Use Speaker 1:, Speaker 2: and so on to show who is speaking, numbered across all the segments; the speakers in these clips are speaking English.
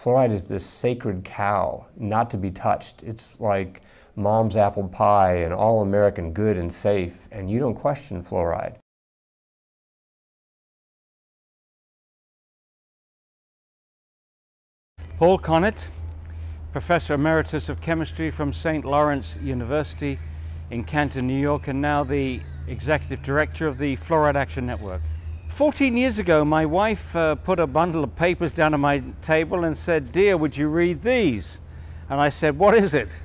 Speaker 1: Fluoride is this sacred cow, not to be touched. It's like mom's apple pie and all American good and safe, and you don't question fluoride.
Speaker 2: Paul Connett, Professor Emeritus of Chemistry from St. Lawrence University in Canton, New York, and now the Executive Director of the Fluoride Action Network. 14 years ago, my wife put a bundle of papers down on my table and said, "Dear, would you read these?" And I said, "What is it?"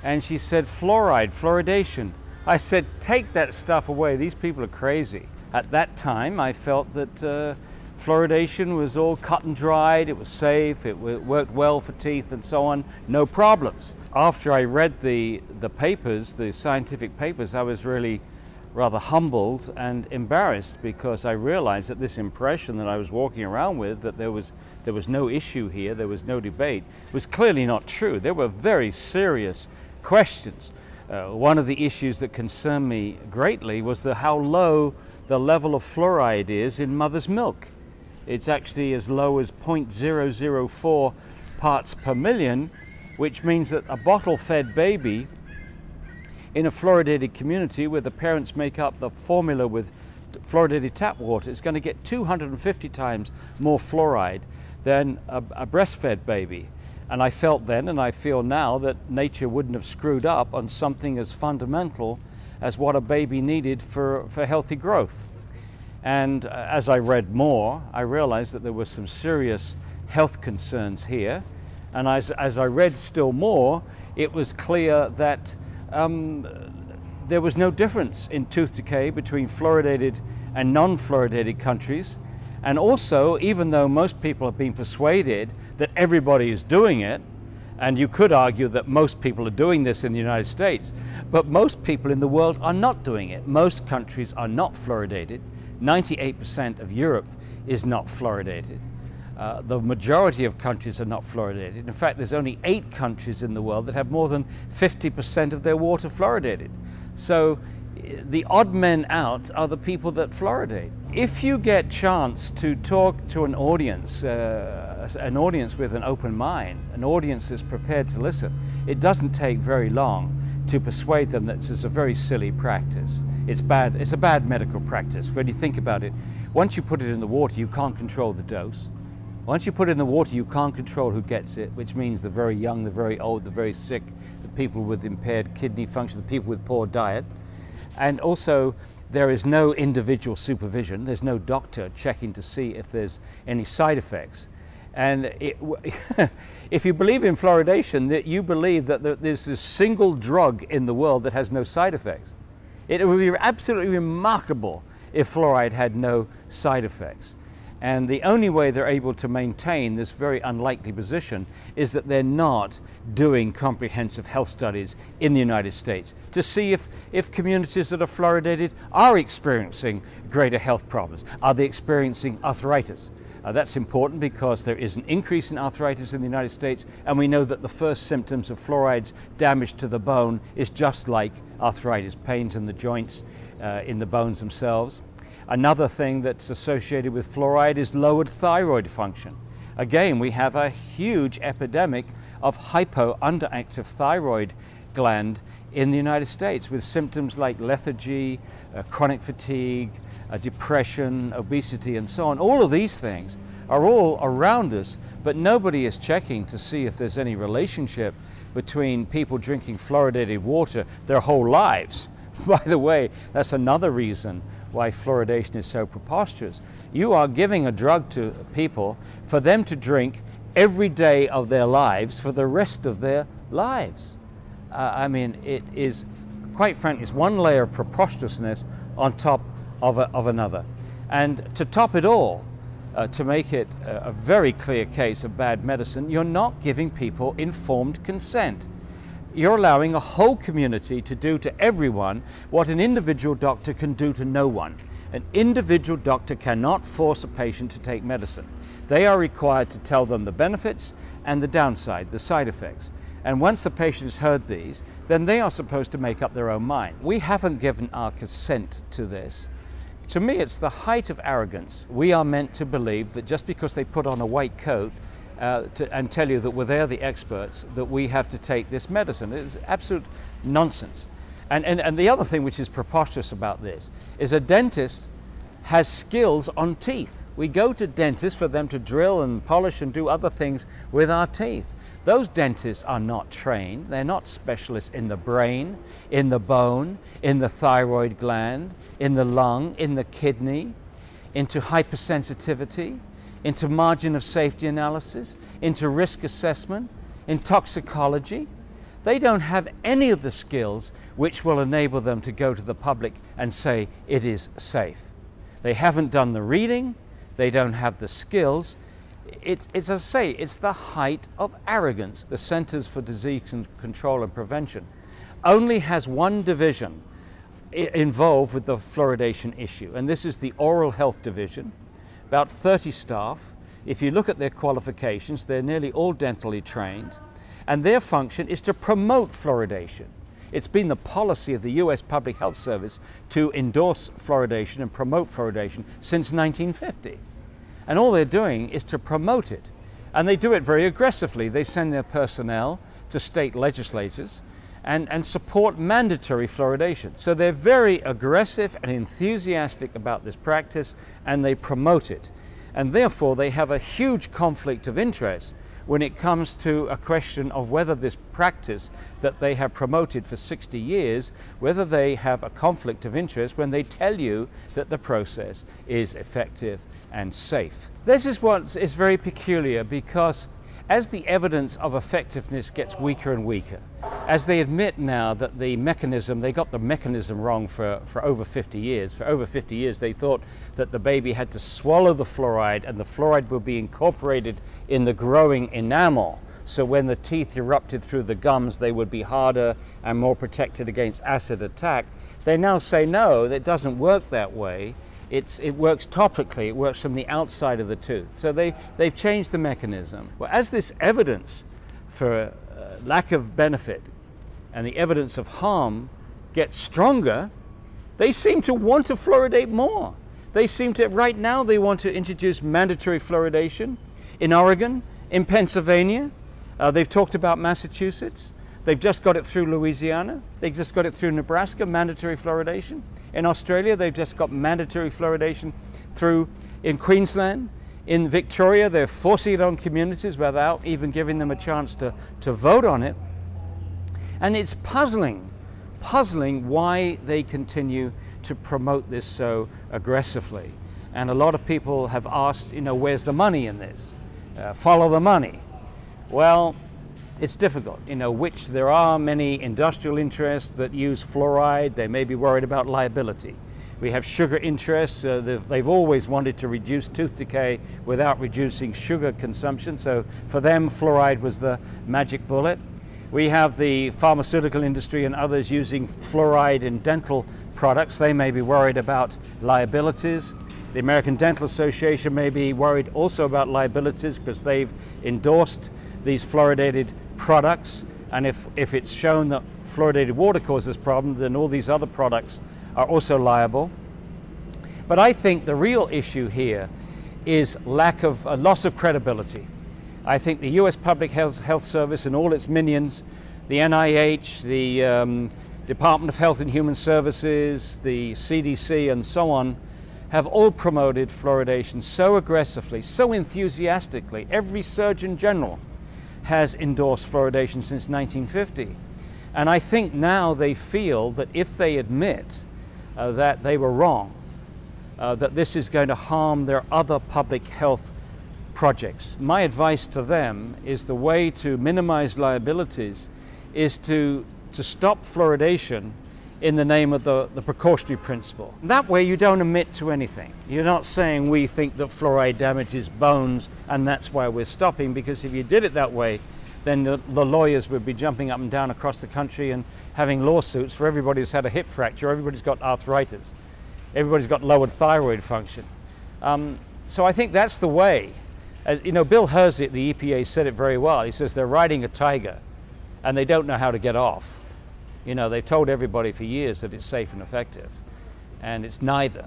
Speaker 2: And she said, "Fluoride, fluoridation." I said, "Take that stuff away. These people are crazy." At that time, I felt that fluoridation was all cut and dried, it was safe, it worked well for teeth and so on, no problems. After I read the papers, the scientific papers, I was really rather humbled and embarrassed, because I realized that this impression that I was walking around with, that there was no issue here, there was no debate, was clearly not true. There were very serious questions. One of the issues that concerned me greatly was how low the level of fluoride is in mother's milk. It's actually as low as 0.004 parts per million, which means that a bottle-fed baby in a fluoridated community where the parents make up the formula with fluoridated tap water is going to get 250 times more fluoride than a breastfed baby. And I felt then, and I feel now, that nature wouldn't have screwed up on something as fundamental as what a baby needed for healthy growth. And as I read more, I realized that there were some serious health concerns here. And as I read still more, it was clear that there was no difference in tooth decay between fluoridated and non-fluoridated countries. And also, even though most people have been persuaded that everybody is doing it, and you could argue that most people are doing this in the United States, but most people in the world are not doing it. Most countries are not fluoridated. 98% of Europe is not fluoridated. The majority of countries are not fluoridated. In fact, there's only 8 countries in the world that have more than 50% of their water fluoridated. So the odd men out are the people that fluoridate. If you get chance to talk to an audience with an open mind, an audience that's prepared to listen, it doesn't take very long to persuade them that this is a very silly practice. It's a bad medical practice. When you think about it, once you put it in the water, you can't control the dose. Once you put it in the water, you can't control who gets it, which means the very young, the very old, the very sick, the people with impaired kidney function, the people with poor diet. And also, there is no individual supervision. There's no doctor checking to see if there's any side effects. And if you believe in fluoridation, that you believe that there's this single drug in the world that has no side effects. It would be absolutely remarkable if fluoride had no side effects. And the only way they're able to maintain this very unlikely position is that they're not doing comprehensive health studies in the United States to see if communities that are fluoridated are experiencing greater health problems. Are they experiencing arthritis? That's important because there is an increase in arthritis in the United States, and we know that the first symptoms of fluoride's damage to the bone is just like arthritis, pains in the joints, in the bones themselves. Another thing that's associated with fluoride is lowered thyroid function. Again, we have a huge epidemic of underactive thyroid gland in the United States, with symptoms like lethargy, chronic fatigue, depression, obesity, and so on. All of these things are all around us, but nobody is checking to see if there's any relationship between people drinking fluoridated water their whole lives. By the way, that's another reason why fluoridation is so preposterous. You are giving a drug to people for them to drink every day of their lives for the rest of their lives. I mean, it is, quite frankly, it's one layer of preposterousness on top of another. And to top it all, to make it a very clear case of bad medicine, you're not giving people informed consent. You're allowing a whole community to do to everyone what an individual doctor can do to no one. An individual doctor cannot force a patient to take medicine. They are required to tell them the benefits and the downside, the side effects. And once the patient has heard these, then they are supposed to make up their own mind. We haven't given our consent to this. To me, it's the height of arrogance. We are meant to believe that just because they put on a white coat and tell you that well, they're the experts, that we have to take this medicine. It's absolute nonsense. And the other thing which is preposterous about this is a dentist has skills on teeth. We go to dentists for them to drill and polish and do other things with our teeth. Those dentists are not trained. They're not specialists in the brain, in the bone, in the thyroid gland, in the lung, in the kidney, into hypersensitivity, into margin of safety analysis, into risk assessment, in toxicology. They don't have any of the skills which will enable them to go to the public and say it is safe. They haven't done the reading, they don't have the skills. It's as I say, it's the height of arrogance. The Centers for Disease Control and Prevention only has one division involved with the fluoridation issue, and this is the Oral Health Division, about 30 staff. If you look at their qualifications, they're nearly all dentally trained, and their function is to promote fluoridation. It's been the policy of the US Public Health Service to endorse fluoridation and promote fluoridation since 1950. And all they're doing is to promote it. And they do it very aggressively. They send their personnel to state legislatures and support mandatory fluoridation. So they're very aggressive and enthusiastic about this practice, and they promote it. And therefore they have a huge conflict of interest when it comes to a question of whether this practice that they have promoted for 60 years, whether they have a conflict of interest when they tell you that the process is effective and safe. This is what is very peculiar, because as the evidence of effectiveness gets weaker and weaker, as they admit now that the mechanism, they got the mechanism wrong for over 50 years. For over 50 years they thought that the baby had to swallow the fluoride and the fluoride would be incorporated in the growing enamel. So when the teeth erupted through the gums, they would be harder and more protected against acid attack. They now say no, that doesn't work that way. It works topically, it works from the outside of the tooth. So they've changed the mechanism. Well, as this evidence for lack of benefit and the evidence of harm gets stronger, they seem to want to fluoridate more. They seem to, right now, they want to introduce mandatory fluoridation in Oregon, in Pennsylvania. They've talked about Massachusetts. They've just got it through Louisiana. They've just got it through Nebraska, mandatory fluoridation. In Australia, they've just got mandatory fluoridation through in Queensland. In Victoria, they're forcing it on communities without even giving them a chance to vote on it. And it's puzzling why they continue to promote this so aggressively. And a lot of people have asked, you know, where's the money in this? Follow the money. Well, it's difficult, you know, which there are many industrial interests that use fluoride. They may be worried about liability. We have sugar interests. They've always wanted to reduce tooth decay without reducing sugar consumption. So for them, fluoride was the magic bullet. We have the pharmaceutical industry and others using fluoride in dental products. They may be worried about liabilities. The American Dental Association may be worried also about liabilities because they've endorsed these fluoridated products, and if it's shown that fluoridated water causes problems, then all these other products are also liable. But I think the real issue here is loss of credibility. I think the US Public Health Service and all its minions, the NIH, the Department of Health and Human Services, the CDC and so on, have all promoted fluoridation so aggressively, so enthusiastically. Every Surgeon General has endorsed fluoridation since 1950. And I think now they feel that if they admit that they were wrong, that this is going to harm their other public health projects. My advice to them is the way to minimize liabilities is to stop fluoridation in the name of the precautionary principle. That way you don't admit to anything. You're not saying we think that fluoride damages bones and that's why we're stopping, because if you did it that way, then the lawyers would be jumping up and down across the country and having lawsuits for everybody who's had a hip fracture, everybody's got arthritis, everybody's got lowered thyroid function. So I think that's the way. As you know, Bill Hersey at the EPA said it very well. He says they're riding a tiger and they don't know how to get off. You know, they've told everybody for years that it's safe and effective, and it's neither,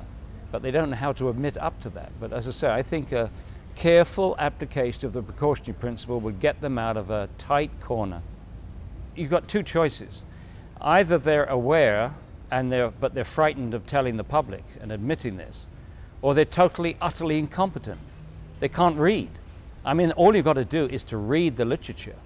Speaker 2: but they don't know how to admit up to that. But as I say, I think careful application of the precautionary principle would get them out of a tight corner. You've got two choices. Either they're aware but they're frightened of telling the public and admitting this, or they're totally, utterly incompetent. They can't read. I mean, all you've got to do is to read the literature.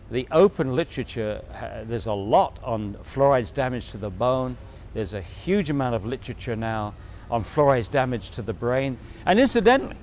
Speaker 2: The open literature, there's a lot on fluoride's damage to the bone. There's a huge amount of literature now on fluoride's damage to the brain. And incidentally,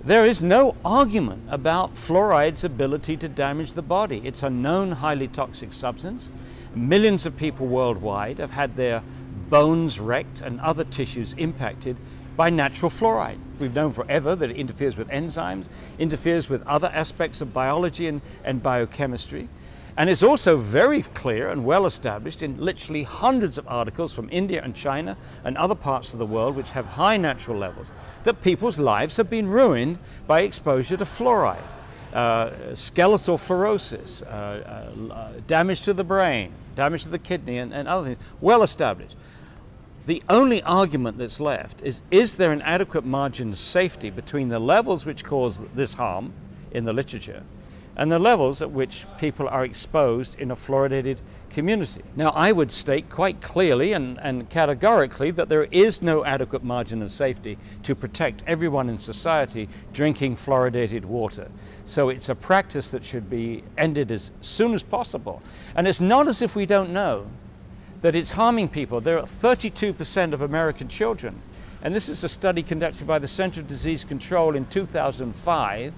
Speaker 2: there is no argument about fluoride's ability to damage the body. It's a known highly toxic substance. Millions of people worldwide have had their bones wrecked and other tissues impacted by natural fluoride. We've known forever that it interferes with enzymes, interferes with other aspects of biology and biochemistry. And it's also very clear and well established in literally hundreds of articles from India and China and other parts of the world which have high natural levels that people's lives have been ruined by exposure to fluoride. Skeletal fluorosis, damage to the brain, damage to the kidney and other things, well established. The only argument that's left is there an adequate margin of safety between the levels which cause this harm in the literature and the levels at which people are exposed in a fluoridated community? Now, I would state quite clearly and categorically that there is no adequate margin of safety to protect everyone in society drinking fluoridated water. So it's a practice that should be ended as soon as possible. And it's not as if we don't know that it's harming people. There are 32% of American children, and this is a study conducted by the Center for Disease Control in 2005,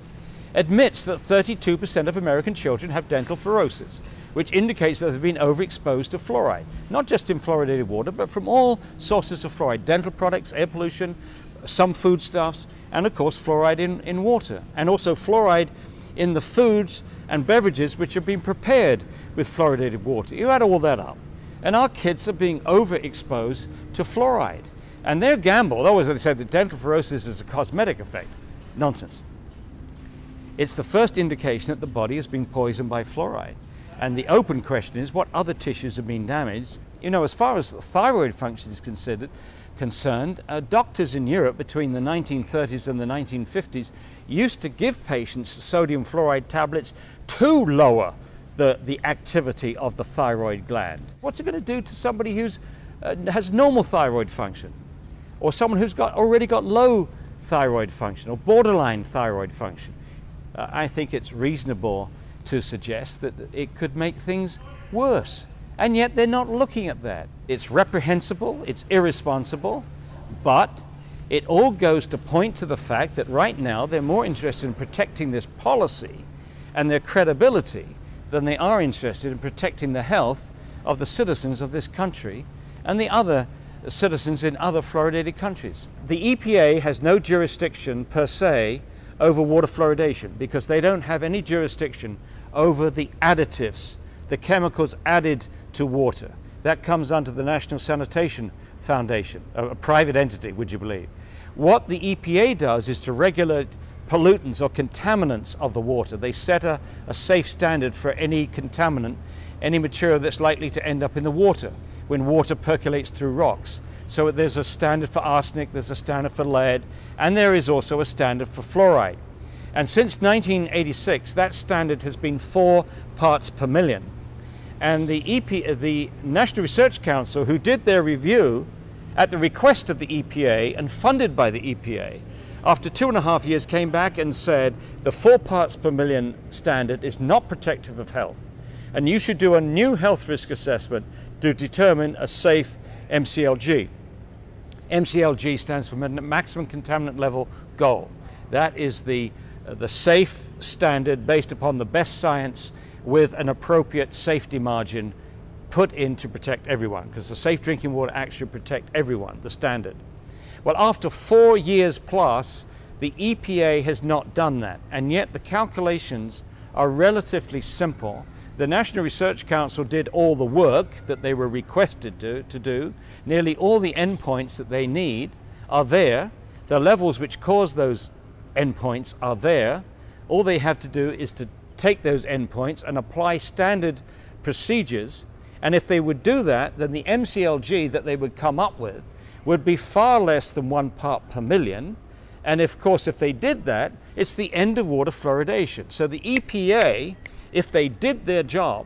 Speaker 2: admits that 32% of American children have dental fluorosis, which indicates that they've been overexposed to fluoride, not just in fluoridated water, but from all sources of fluoride, dental products, air pollution, some foodstuffs, and of course fluoride in water, and also fluoride in the foods and beverages which have been prepared with fluoridated water. You add all that up, and our kids are being overexposed to fluoride. And their gamble, always they say that dental fluorosis is a cosmetic effect. Nonsense. It's the first indication that the body has been poisoned by fluoride. And the open question is what other tissues have been damaged. You know, as far as thyroid function is concerned, doctors in Europe between the 1930s and the 1950s used to give patients sodium fluoride tablets to lower the activity of the thyroid gland. What's it going to do to somebody who's has normal thyroid function, or someone who's already got low thyroid function or borderline thyroid function? I think it's reasonable to suggest that it could make things worse, and yet they're not looking at that. It's reprehensible, it's irresponsible, but it all goes to point to the fact that right now they're more interested in protecting this policy and their credibility than they are interested in protecting the health of the citizens of this country and the other citizens in other fluoridated countries. The EPA has no jurisdiction per se over water fluoridation because they don't have any jurisdiction over the additives, the chemicals added to water. That comes under the National Sanitation Foundation, a private entity, would you believe. What the EPA does is to regulate pollutants or contaminants of the water. They set a safe standard for any contaminant, any material that's likely to end up in the water when water percolates through rocks. So there's a standard for arsenic, there's a standard for lead, and there is also a standard for fluoride. And since 1986, that standard has been 4 parts per million. And the National Research Council, who did their review at the request of the EPA and funded by the EPA, after 2.5 years came back and said the 4 parts per million standard is not protective of health, and you should do a new health risk assessment to determine a safe MCLG. MCLG stands for maximum contaminant level goal. That is the safe standard based upon the best science with an appropriate safety margin put in to protect everyone, because the Safe Drinking Water Act should protect everyone, the standard. Well, after 4 years plus, the EPA has not done that, and yet the calculations are relatively simple. The National Research Council did all the work that they were requested to do. Nearly all the endpoints that they need are there. The levels which cause those endpoints are there. All they have to do is to take those endpoints and apply standard procedures, and if they would do that, then the MCLG that they would come up with would be far less than 1 part per million, And of course, if they did that, it's the end of water fluoridation. So the EPA, if they did their job,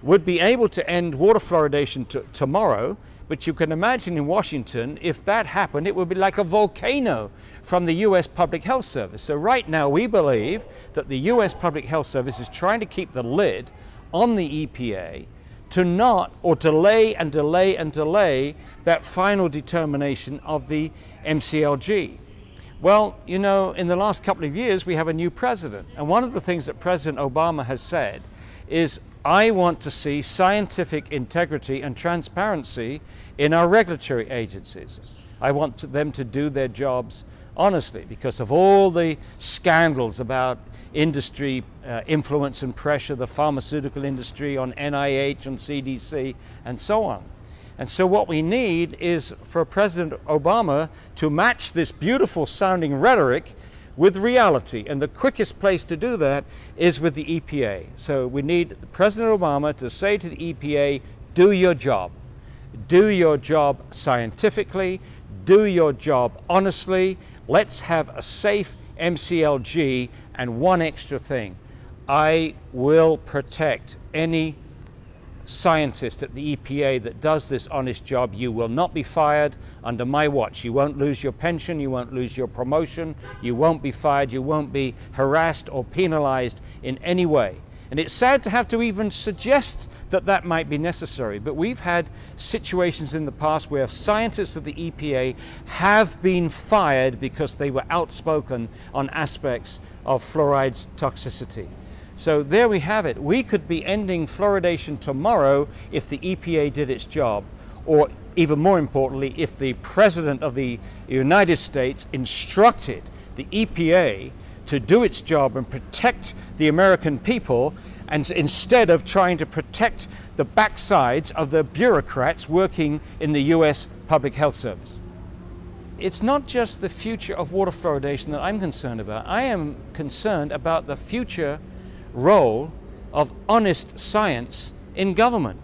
Speaker 2: would be able to end water fluoridation tomorrow. But you can imagine in Washington, if that happened, it would be like a volcano from the US Public Health Service. So right now we believe that the US Public Health Service is trying to keep the lid on the EPA to not, or delay and delay and delay that final determination of the MCLG. Well, you know, in the last couple of years we have a new president, and one of the things that President Obama has said is, I want to see scientific integrity and transparency in our regulatory agencies. I want them to do their jobs honestly, because of all the scandals about industry influence and pressure, the pharmaceutical industry on NIH and CDC and so on. And so what we need is for President Obama to match this beautiful sounding rhetoric with reality, and the quickest place to do that is with the EPA. So we need President Obama to say to the EPA, do your job. Do your job scientifically, do your job honestly, let's have a safe MCLG. And one extra thing, I will protect any scientist at the EPA that does this honest job. You will not be fired under my watch. You won't lose your pension, you won't lose your promotion, you won't be fired, you won't be harassed or penalized in any way. And it's sad to have to even suggest that that might be necessary, but we've had situations in the past where scientists of the EPA have been fired because they were outspoken on aspects of fluoride's toxicity. So there we have it. We could be ending fluoridation tomorrow if the EPA did its job, or even more importantly, if the President of the United States instructed the EPA to do its job and protect the American people, and instead of trying to protect the backsides of the bureaucrats working in the US Public Health Service. It's not just the future of water fluoridation that I'm concerned about. I am concerned about the future role of honest science in government.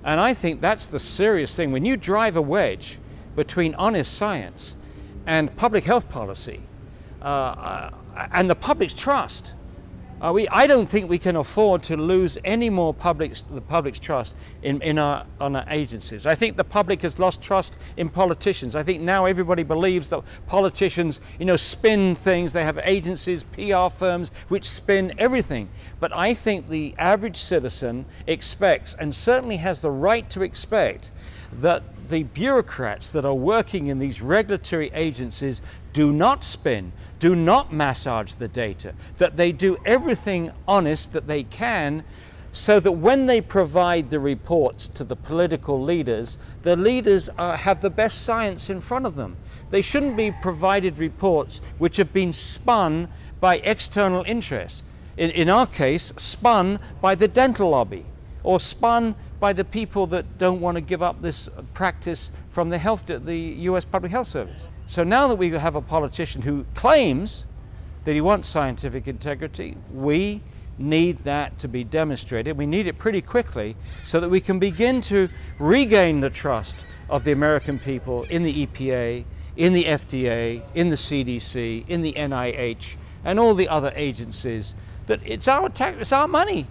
Speaker 2: And I think that's the serious thing. When you drive a wedge between honest science and public health policy, and the public's trust, I don't think we can afford to lose any more the public's trust on our agencies. I think the public has lost trust in politicians. I think now everybody believes that politicians, spin things. They have agencies, PR firms, which spin everything. But I think the average citizen expects, and certainly has the right to expect, that the bureaucrats that are working in these regulatory agencies do not spin, do not massage the data, that they do everything honest that they can, so that when they provide the reports to the political leaders, the leaders have the best science in front of them. They shouldn't be provided reports which have been spun by external interests. In our case, spun by the dental lobby, or spun by the people that don't want to give up this practice from the US Public Health Service. So now that we have a politician who claims that he wants scientific integrity, we need that to be demonstrated. We need it pretty quickly so that we can begin to regain the trust of the American people in the EPA, in the FDA, in the CDC, in the NIH, and all the other agencies, that it's our money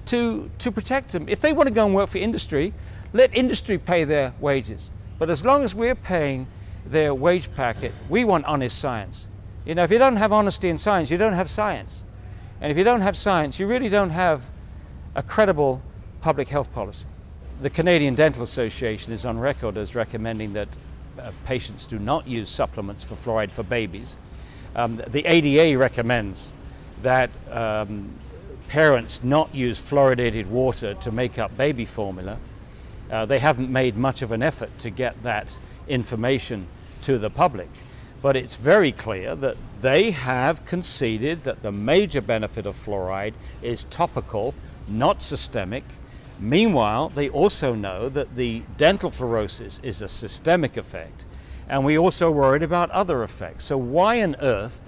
Speaker 2: to protect them. If they want to go and work for industry, let industry pay their wages. But as long as we're paying their wage packet, we want honest science. If you don't have honesty in science, you don't have science. And if you don't have science, you really don't have a credible public health policy. The Canadian Dental Association is on record as recommending that patients do not use supplements for fluoride for babies. The ADA recommends that parents not use fluoridated water to make up baby formula. They haven't made much of an effort to get that information to the public, but it's very clear that they have conceded that the major benefit of fluoride is topical, not systemic. Meanwhile, they also know that the dental fluorosis is a systemic effect, and we also worried about other effects. So why on earth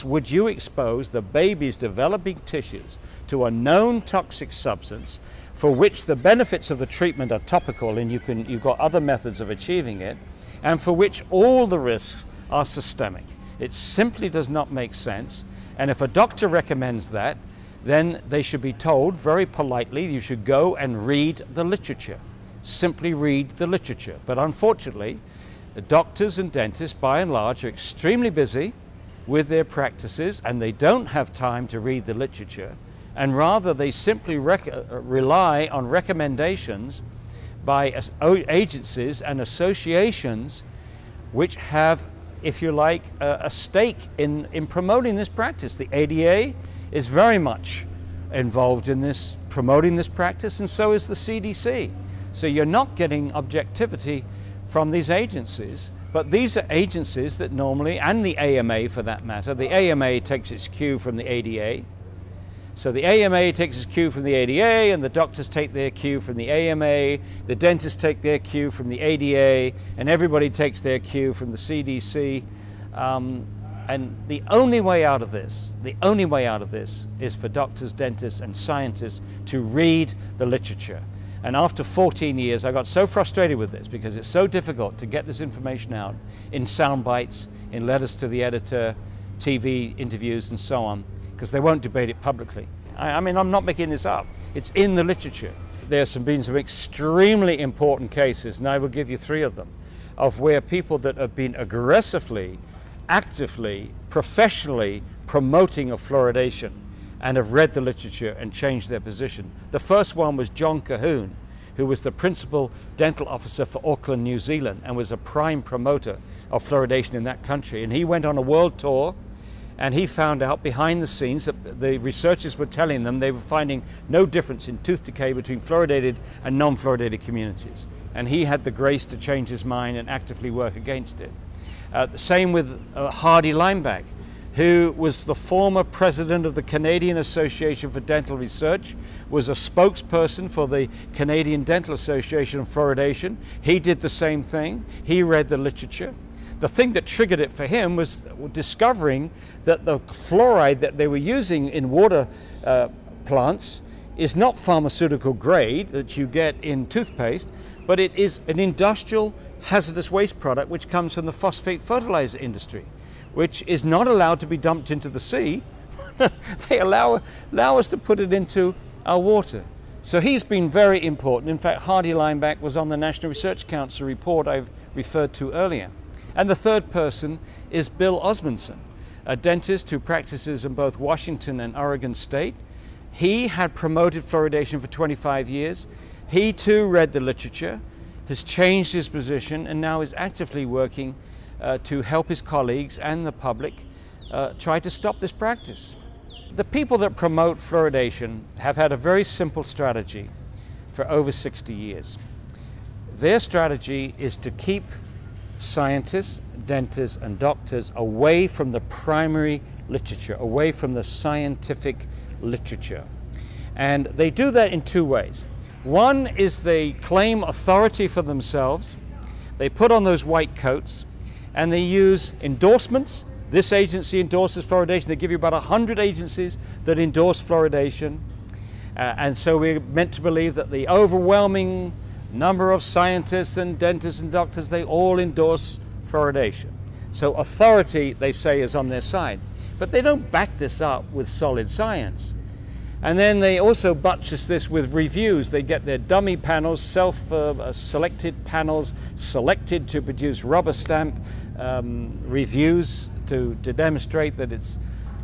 Speaker 2: would you expose the baby's developing tissues to a known toxic substance for which the benefits of the treatment are topical, and you've got other methods of achieving it, and for which all the risks are systemic. It simply does not make sense. And if a doctor recommends that, then they should be told very politely, you should go and read the literature. Simply read the literature. But unfortunately, the doctors and dentists, by and large, are extremely busy with their practices, and they don't have time to read the literature. And rather, they simply rely on recommendations by agencies and associations which have, if you like, a stake in promoting this practice. The ADA is very much involved in this, promoting this practice, and so is the CDC. So you're not getting objectivity from these agencies, but these are agencies that normally, and the AMA for that matter, the AMA takes its cue from the ADA. So the AMA takes its cue from the ADA, and the doctors take their cue from the AMA, the dentists take their cue from the ADA, and everybody takes their cue from the CDC. And the only way out of this is for doctors, dentists, and scientists to read the literature. And after 14 years, I got so frustrated with this because it's so difficult to get this information out in sound bites, in letters to the editor, TV interviews, and so on, because they won't debate it publicly. I mean, I'm not making this up. It's in the literature. There's been some extremely important cases, and I will give you 3 of them, of where people that have been aggressively, actively, professionally promoting of fluoridation and have read the literature and changed their position. The first one was John Cahoon, who was the principal dental officer for Auckland, New Zealand, and was a prime promoter of fluoridation in that country. And he went on a world tour, and he found out behind the scenes that the researchers were telling them they were finding no difference in tooth decay between fluoridated and non-fluoridated communities. And he had the grace to change his mind and actively work against it. Same with Hardy Lineback, who was the former president of the Canadian Association for Dental Research, was a spokesperson for the Canadian Dental Association of Fluoridation. He did the same thing. He read the literature. The thing that triggered it for him was discovering that the fluoride that they were using in water plants is not pharmaceutical grade that you get in toothpaste, but it is an industrial hazardous waste product which comes from the phosphate fertilizer industry, which is not allowed to be dumped into the sea. They allow us to put it into our water. So he's been very important. In fact, Hardy Lineback was on the National Research Council report I've referred to earlier. And the third person is Bill Osmondson, a dentist who practices in both Washington and Oregon State. He had promoted fluoridation for 25 years. He too read the literature, has changed his position, and now is actively working to help his colleagues and the public try to stop this practice. The people that promote fluoridation have had a very simple strategy for over 60 years. Their strategy is to keep scientists, dentists, and doctors away from the primary literature, away from the scientific literature. And they do that in 2 ways. One is they claim authority for themselves. They put on those white coats and they use endorsements. This agency endorses fluoridation. They give you about 100 agencies that endorse fluoridation. And so we're meant to believe that the overwhelming number of scientists and dentists and doctors, they all endorse fluoridation. So authority, they say, is on their side. But they don't back this up with solid science. And then they also buttress this with reviews. They get their dummy panels, self-selected panels, selected to produce rubber stamp reviews to demonstrate that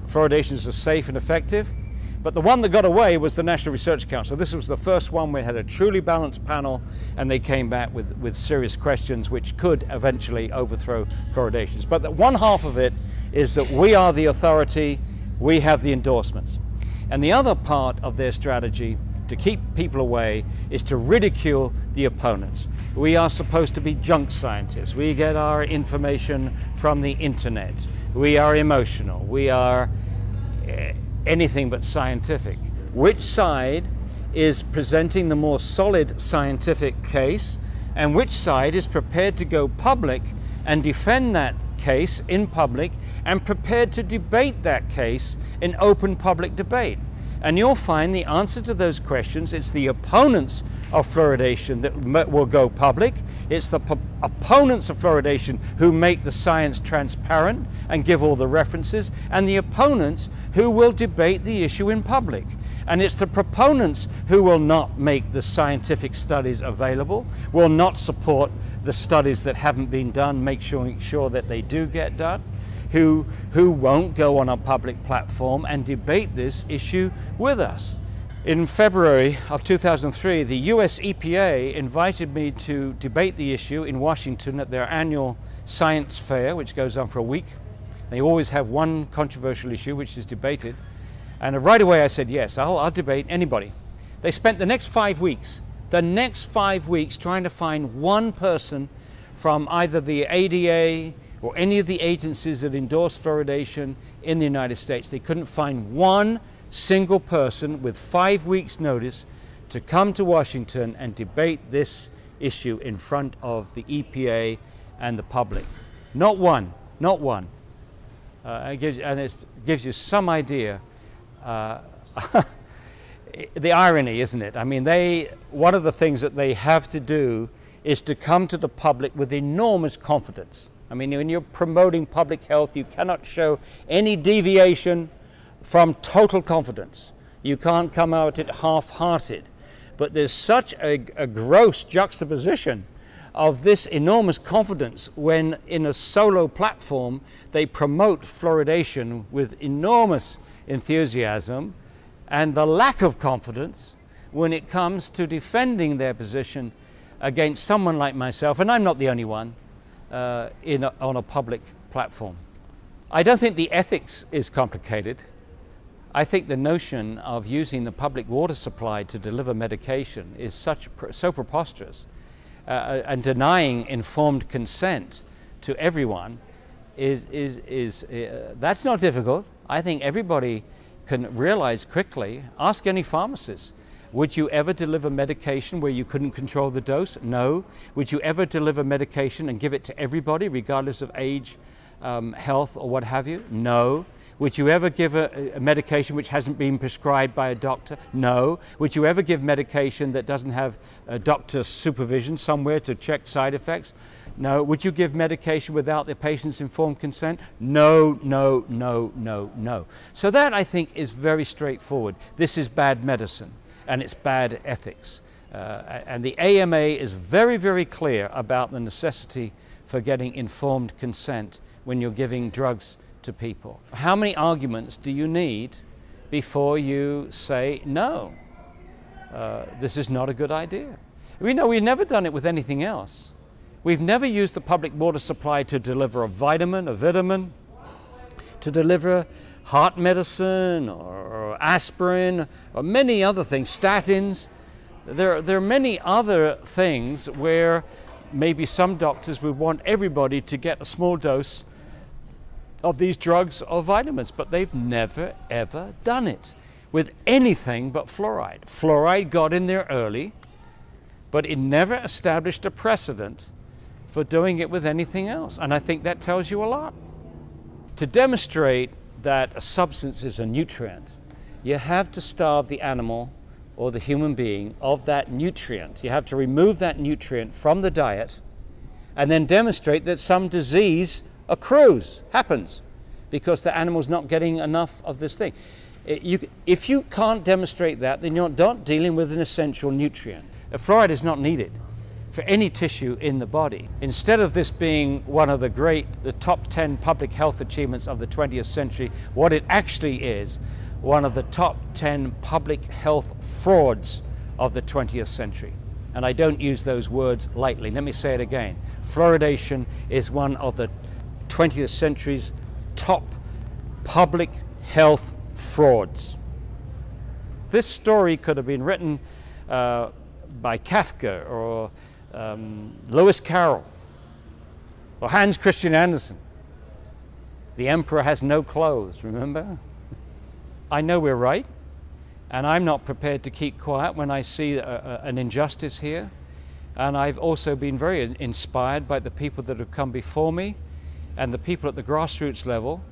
Speaker 2: fluoridations are safe and effective. But the one that got away was the National Research Council. This was the first one where we had a truly balanced panel, and they came back with serious questions which could eventually overthrow fluoridations. But the one half of it is that we are the authority, we have the endorsements. And the other part of their strategy to keep people away is to ridicule the opponents. We are supposed to be junk scientists. We get our information from the internet. We are emotional. We are anything but scientific. Which side is presenting the more solid scientific case, and which side is prepared to go public and defend that case in public and prepared to debate that case in open public debate? And you'll find the answer to those questions. It's the opponents of fluoridation that will go public. It's the opponents of fluoridation who make the science transparent and give all the references, and the opponents who will debate the issue in public. And it's the proponents who will not make the scientific studies available, will not support the studies that haven't been done, make sure that they do get done, who won't go on a public platform and debate this issue with us. In February of 2003, the US EPA invited me to debate the issue in Washington at their annual science fair, which goes on for a week. They always have one controversial issue which is debated. And right away I said, yes, I'll debate anybody. They spent the next 5 weeks trying to find one person from either the ADA or any of the agencies that endorse fluoridation in the United States. They couldn't find one single person with 5 weeks' notice to come to Washington and debate this issue in front of the EPA and the public. Not one, not one. It gives you some idea. The irony, isn't it? I mean, one of the things that they have to do is to come to the public with enormous confidence. I mean, when you're promoting public health, you cannot show any deviation from total confidence. You can't come out it half-hearted. But there's such a gross juxtaposition of this enormous confidence when in a solo platform they promote fluoridation with enormous enthusiasm, and the lack of confidence when it comes to defending their position against someone like myself, and I'm not the only one, on a public platform. I don't think the ethics is complicated. I think the notion of using the public water supply to deliver medication is so preposterous, and denying informed consent to everyone that's not difficult. I think everybody can realize quickly. Ask any pharmacist. Would you ever deliver medication where you couldn't control the dose? No. Would you ever deliver medication and give it to everybody, regardless of age, health, or what have you? No. Would you ever give a medication which hasn't been prescribed by a doctor? No. Would you ever give medication that doesn't have a doctor's supervision somewhere to check side effects? No. Would you give medication without the patient's informed consent? No, no, no, no, no. So that, I think, is very straightforward. This is bad medicine, and it's bad ethics. And the AMA is very, very clear about the necessity for getting informed consent when you're giving drugs to people. How many arguments do you need before you say, no, this is not a good idea? We know we've never done it with anything else. We've never used the public water supply to deliver a vitamin, to deliver heart medicine or aspirin or many other things, statins. There are many other things where maybe some doctors would want everybody to get a small dose of these drugs or vitamins, but they've never ever done it with anything but fluoride. Fluoride got in there early, but it never established a precedent for doing it with anything else. And I think that tells you a lot. To demonstrate that a substance is a nutrient, you have to starve the animal or the human being of that nutrient. You have to remove that nutrient from the diet and then demonstrate that some disease happens because the animal's not getting enough of this thing. If you can't demonstrate that, then you're not dealing with an essential nutrient. Fluoride is not needed for any tissue in the body. Instead of this being one of the top 10 public health achievements of the 20th century, what it actually is, one of the top 10 public health frauds of the 20th century. And I don't use those words lightly. Let me say it again. Fluoridation is one of the 20th century's top public health frauds. This story could have been written by Kafka or Lewis Carroll or Hans Christian Andersen. The emperor has no clothes, remember? I know we're right, and I'm not prepared to keep quiet when I see an injustice here. And I've also been very inspired by the people that have come before me and the people at the grassroots level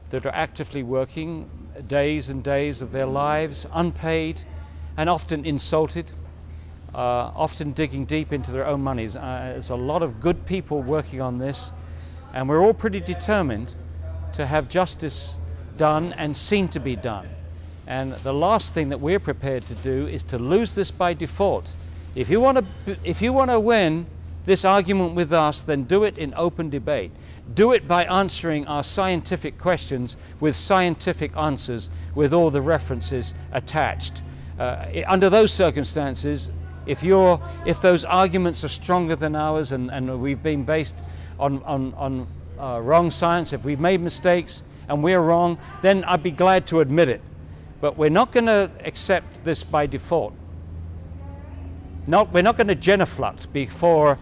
Speaker 2: that are actively working days and days of their lives, unpaid and often insulted, often digging deep into their own monies. There's a lot of good people working on this, and we're all pretty determined to have justice done and seen to be done. And the last thing that we're prepared to do is to lose this by default. If you want to win this argument with us, then do it in open debate. Do it by answering our scientific questions with scientific answers, with all the references attached. Under those circumstances, if those arguments are stronger than ours and we've been based on wrong science, if we've made mistakes and we're wrong, then I'd be glad to admit it. But we're not going to accept this by default. We're not going to genuflect before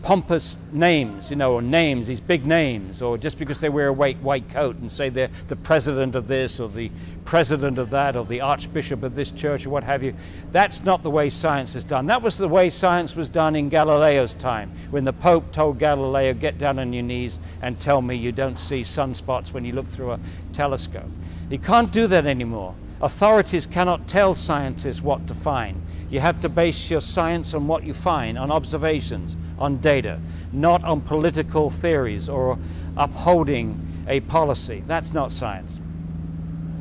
Speaker 2: pompous names, or names, these big names, or just because they wear a white coat and say they're the president of this or the president of that or the archbishop of this church or what have you. That's not the way science is done. That was the way science was done in Galileo's time, when the Pope told Galileo, get down on your knees and tell me you don't see sunspots when you look through a telescope. You can't do that anymore. Authorities cannot tell scientists what to find. You have to base your science on what you find, on observations, on data, not on political theories or upholding a policy. That's not science.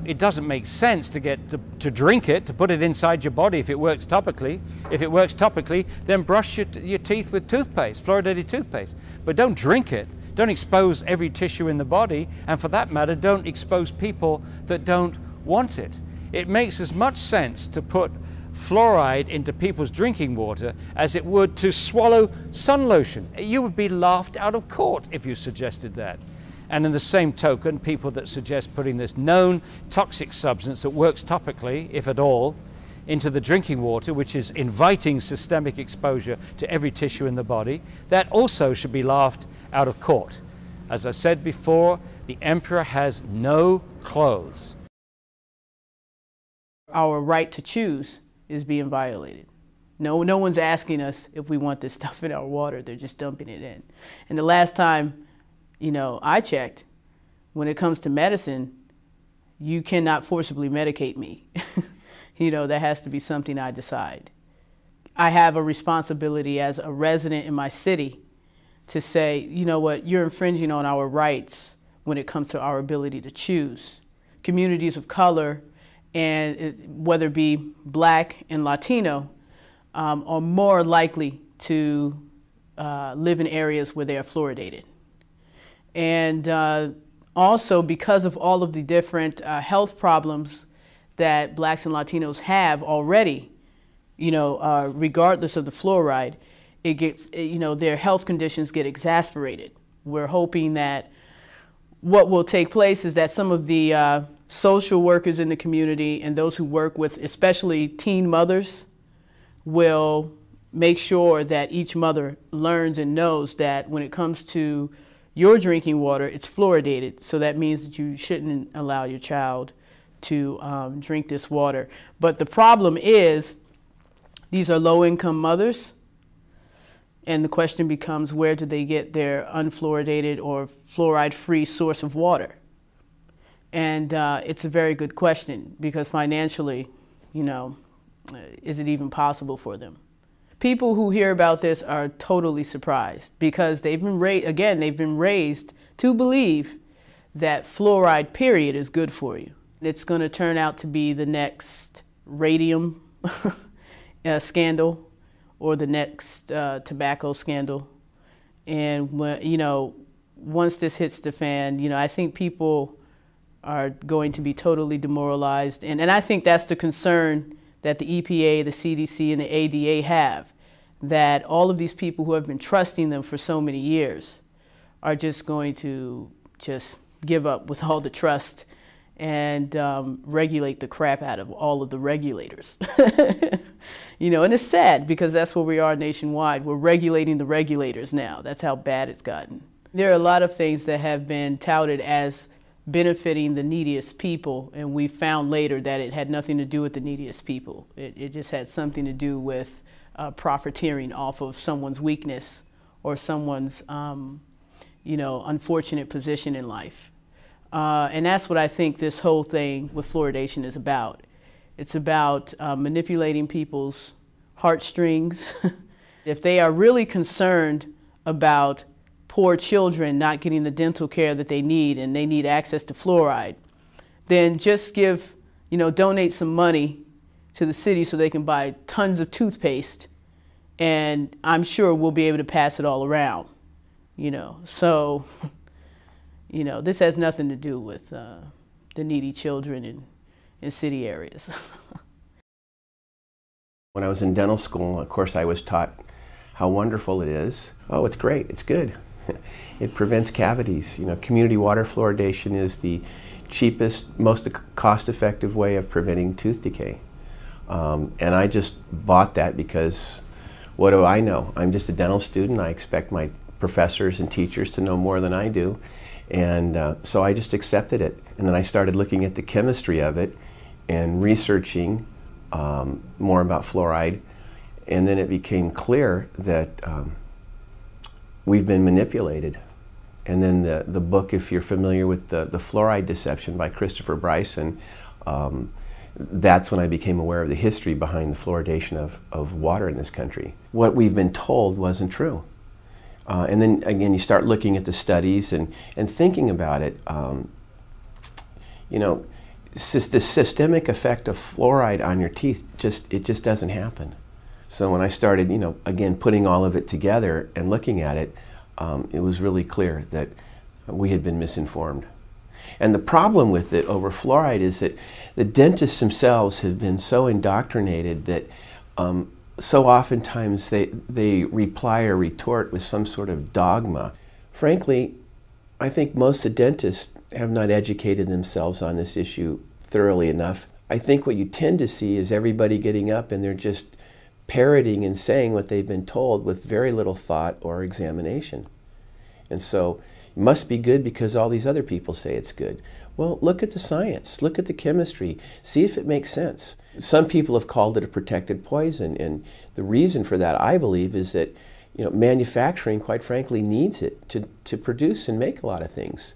Speaker 2: It doesn't make sense to drink it, to put it inside your body if it works topically. If it works topically, then brush your teeth with toothpaste, fluoridated toothpaste. But don't drink it. Don't expose every tissue in the body, and for that matter, don't expose people that don't want it. It makes as much sense to put fluoride into people's drinking water as it would to swallow sun lotion. You would be laughed out of court if you suggested that. And in the same token, people that suggest putting this known toxic substance that works topically, if at all, into the drinking water, which is inviting systemic exposure to every tissue in the body, that also should be laughed out of court. As I said before, the emperor has no clothes.
Speaker 3: Our right to choose is being violated. No one's asking us if we want this stuff in our water. They're just dumping it in. And the last time, I checked, when it comes to medicine, you cannot forcibly medicate me. That has to be something I decide. I have a responsibility as a resident in my city to say, you know what, you're infringing on our rights when it comes to our ability to choose. Communities of color, and whether it be Black and Latino, are more likely to live in areas where they are fluoridated. And also, because of all of the different health problems that Blacks and Latinos have already, regardless of the fluoride, it gets, their health conditions get exacerbated. We're hoping that what will take place is that some of the social workers in the community and those who work with especially teen mothers will make sure that each mother learns and knows that when it comes to your drinking water, it's fluoridated. So that means that you shouldn't allow your child to drink this water. But the problem is these are low-income mothers, and the question becomes, where do they get their unfluoridated or fluoride-free source of water? And it's a very good question, because financially, is it even possible for them? People who hear about this are totally surprised, because they've been raised to believe that fluoride, period, is good for you. It's going to turn out to be the next radium scandal or the next tobacco scandal. And once this hits the fan, I think people are going to be totally demoralized. And I think that's the concern that the EPA, the CDC, and the ADA have, that all of these people who have been trusting them for so many years are just going to give up with all the trust and regulate the crap out of all of the regulators. And it's sad, because that's where we are nationwide. We're regulating the regulators now. That's how bad it's gotten. There are a lot of things that have been touted as benefiting the neediest people, and we found later that it had nothing to do with the neediest people. It just had something to do with profiteering off of someone's weakness or someone's unfortunate position in life. And that's what I think this whole thing with fluoridation is about. It's about manipulating people's heartstrings. If they are really concerned about poor children not getting the dental care that they need and they need access to fluoride, then just give, donate some money to the city so they can buy tons of toothpaste, and I'm sure we'll be able to pass it all around, So, this has nothing to do with the needy children in city areas.
Speaker 4: When I was in dental school, of course, I was taught how wonderful it is. Oh, it's great, it's good. It prevents cavities. Community water fluoridation is the cheapest, most cost-effective way of preventing tooth decay. And I just bought that because what do I know? I'm just a dental student. I expect my professors and teachers to know more than I do. And so I just accepted it. And then I started looking at the chemistry of it and researching more about fluoride. And then it became clear that we've been manipulated. And then the book, if you're familiar with the Fluoride Deception by Christopher Bryson, that's when I became aware of the history behind the fluoridation of water in this country. What we've been told wasn't true. And then again, you start looking at the studies and thinking about it. The systemic effect of fluoride on your teeth, it just doesn't happen. So when I started, again, putting all of it together and looking at it, it was really clear that we had been misinformed. And the problem with it over fluoride is that the dentists themselves have been so indoctrinated that so oftentimes they reply or retort with some sort of dogma. Frankly, I think most of the dentists have not educated themselves on this issue thoroughly enough. I think what you tend to see is everybody getting up and they're just parroting and saying what they've been told with very little thought or examination. And so it must be good because all these other people say it's good. Well, look at the science, look at the chemistry, see if it makes sense. Some people have called it a protected poison, and the reason for that, I believe, is that manufacturing, quite frankly, needs it to produce and make a lot of things.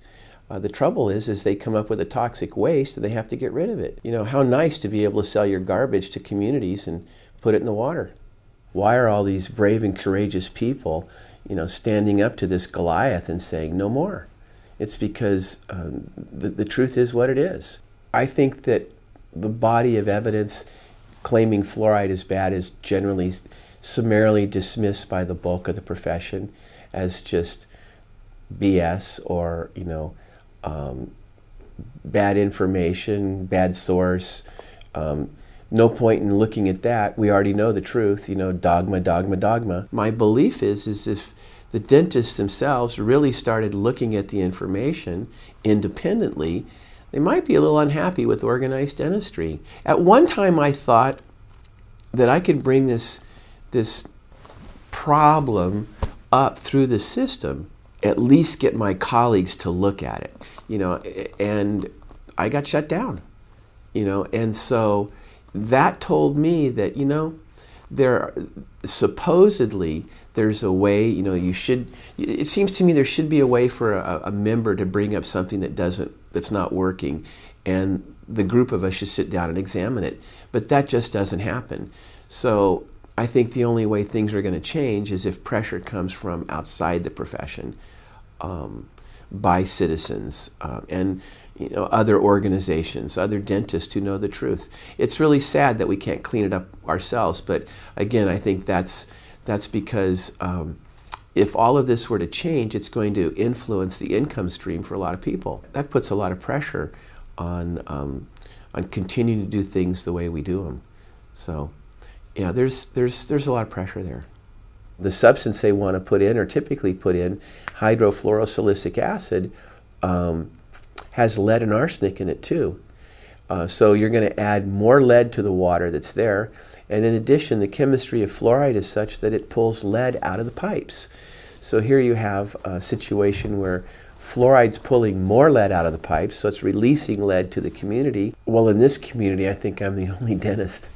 Speaker 4: The trouble is they come up with a toxic waste and they have to get rid of it. How nice to be able to sell your garbage to communities and put it in the water. Why are all these brave and courageous people, standing up to this Goliath and saying no more? It's because the truth is what it is. I think that the body of evidence claiming fluoride is bad is generally summarily dismissed by the bulk of the profession as just BS or, bad information, bad source. No point in looking at that. We already know the truth, dogma, dogma, dogma. My belief is if the dentists themselves really started looking at the information independently, they might be a little unhappy with organized dentistry. At one time I thought that I could bring this problem up through the system, at least get my colleagues to look at it, and I got shut down, and so that told me that, supposedly there's a way, it seems to me there should be a way for a member to bring up something that's not working, and the group of us should sit down and examine it. But that just doesn't happen. So I think the only way things are going to change is if pressure comes from outside the profession, by citizens and other organizations, other dentists who know the truth. It's really sad that we can't clean it up ourselves, but again, I think that's because if all of this were to change, it's going to influence the income stream for a lot of people. That puts a lot of pressure on continuing to do things the way we do them. So, yeah, there's a lot of pressure there. The substance they want to put in, or typically put in, hydrofluorosilicic acid, has lead and arsenic in it too. So you're going to add more lead to the water that's there. And in addition, the chemistry of fluoride is such that it pulls lead out of the pipes. So here you have a situation where fluoride's pulling more lead out of the pipes, so it's releasing lead to the community. Well, in this community, I think I'm the only dentist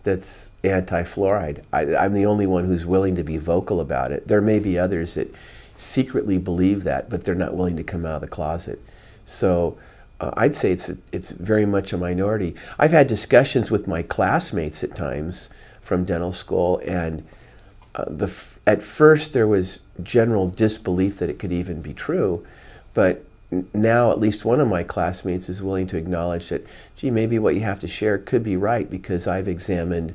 Speaker 4: that's anti-fluoride. I'm the only one who's willing to be vocal about it. There may be others that secretly believe that, but they're not willing to come out of the closet. So I'd say it's very much a minority. I've had discussions with my classmates at times from dental school, and at first there was general disbelief that it could even be true, but now at least one of my classmates is willing to acknowledge that, gee, maybe what you have to share could be right, because I've examined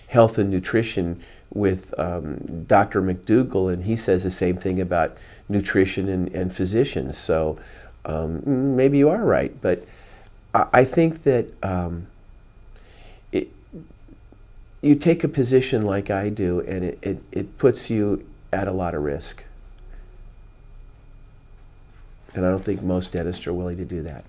Speaker 4: health and nutrition with Dr. McDougall, and he says the same thing about nutrition and physicians. So maybe you are right, but I think that you take a position like I do, and it puts you at a lot of risk. And I don't think most dentists are willing to do that.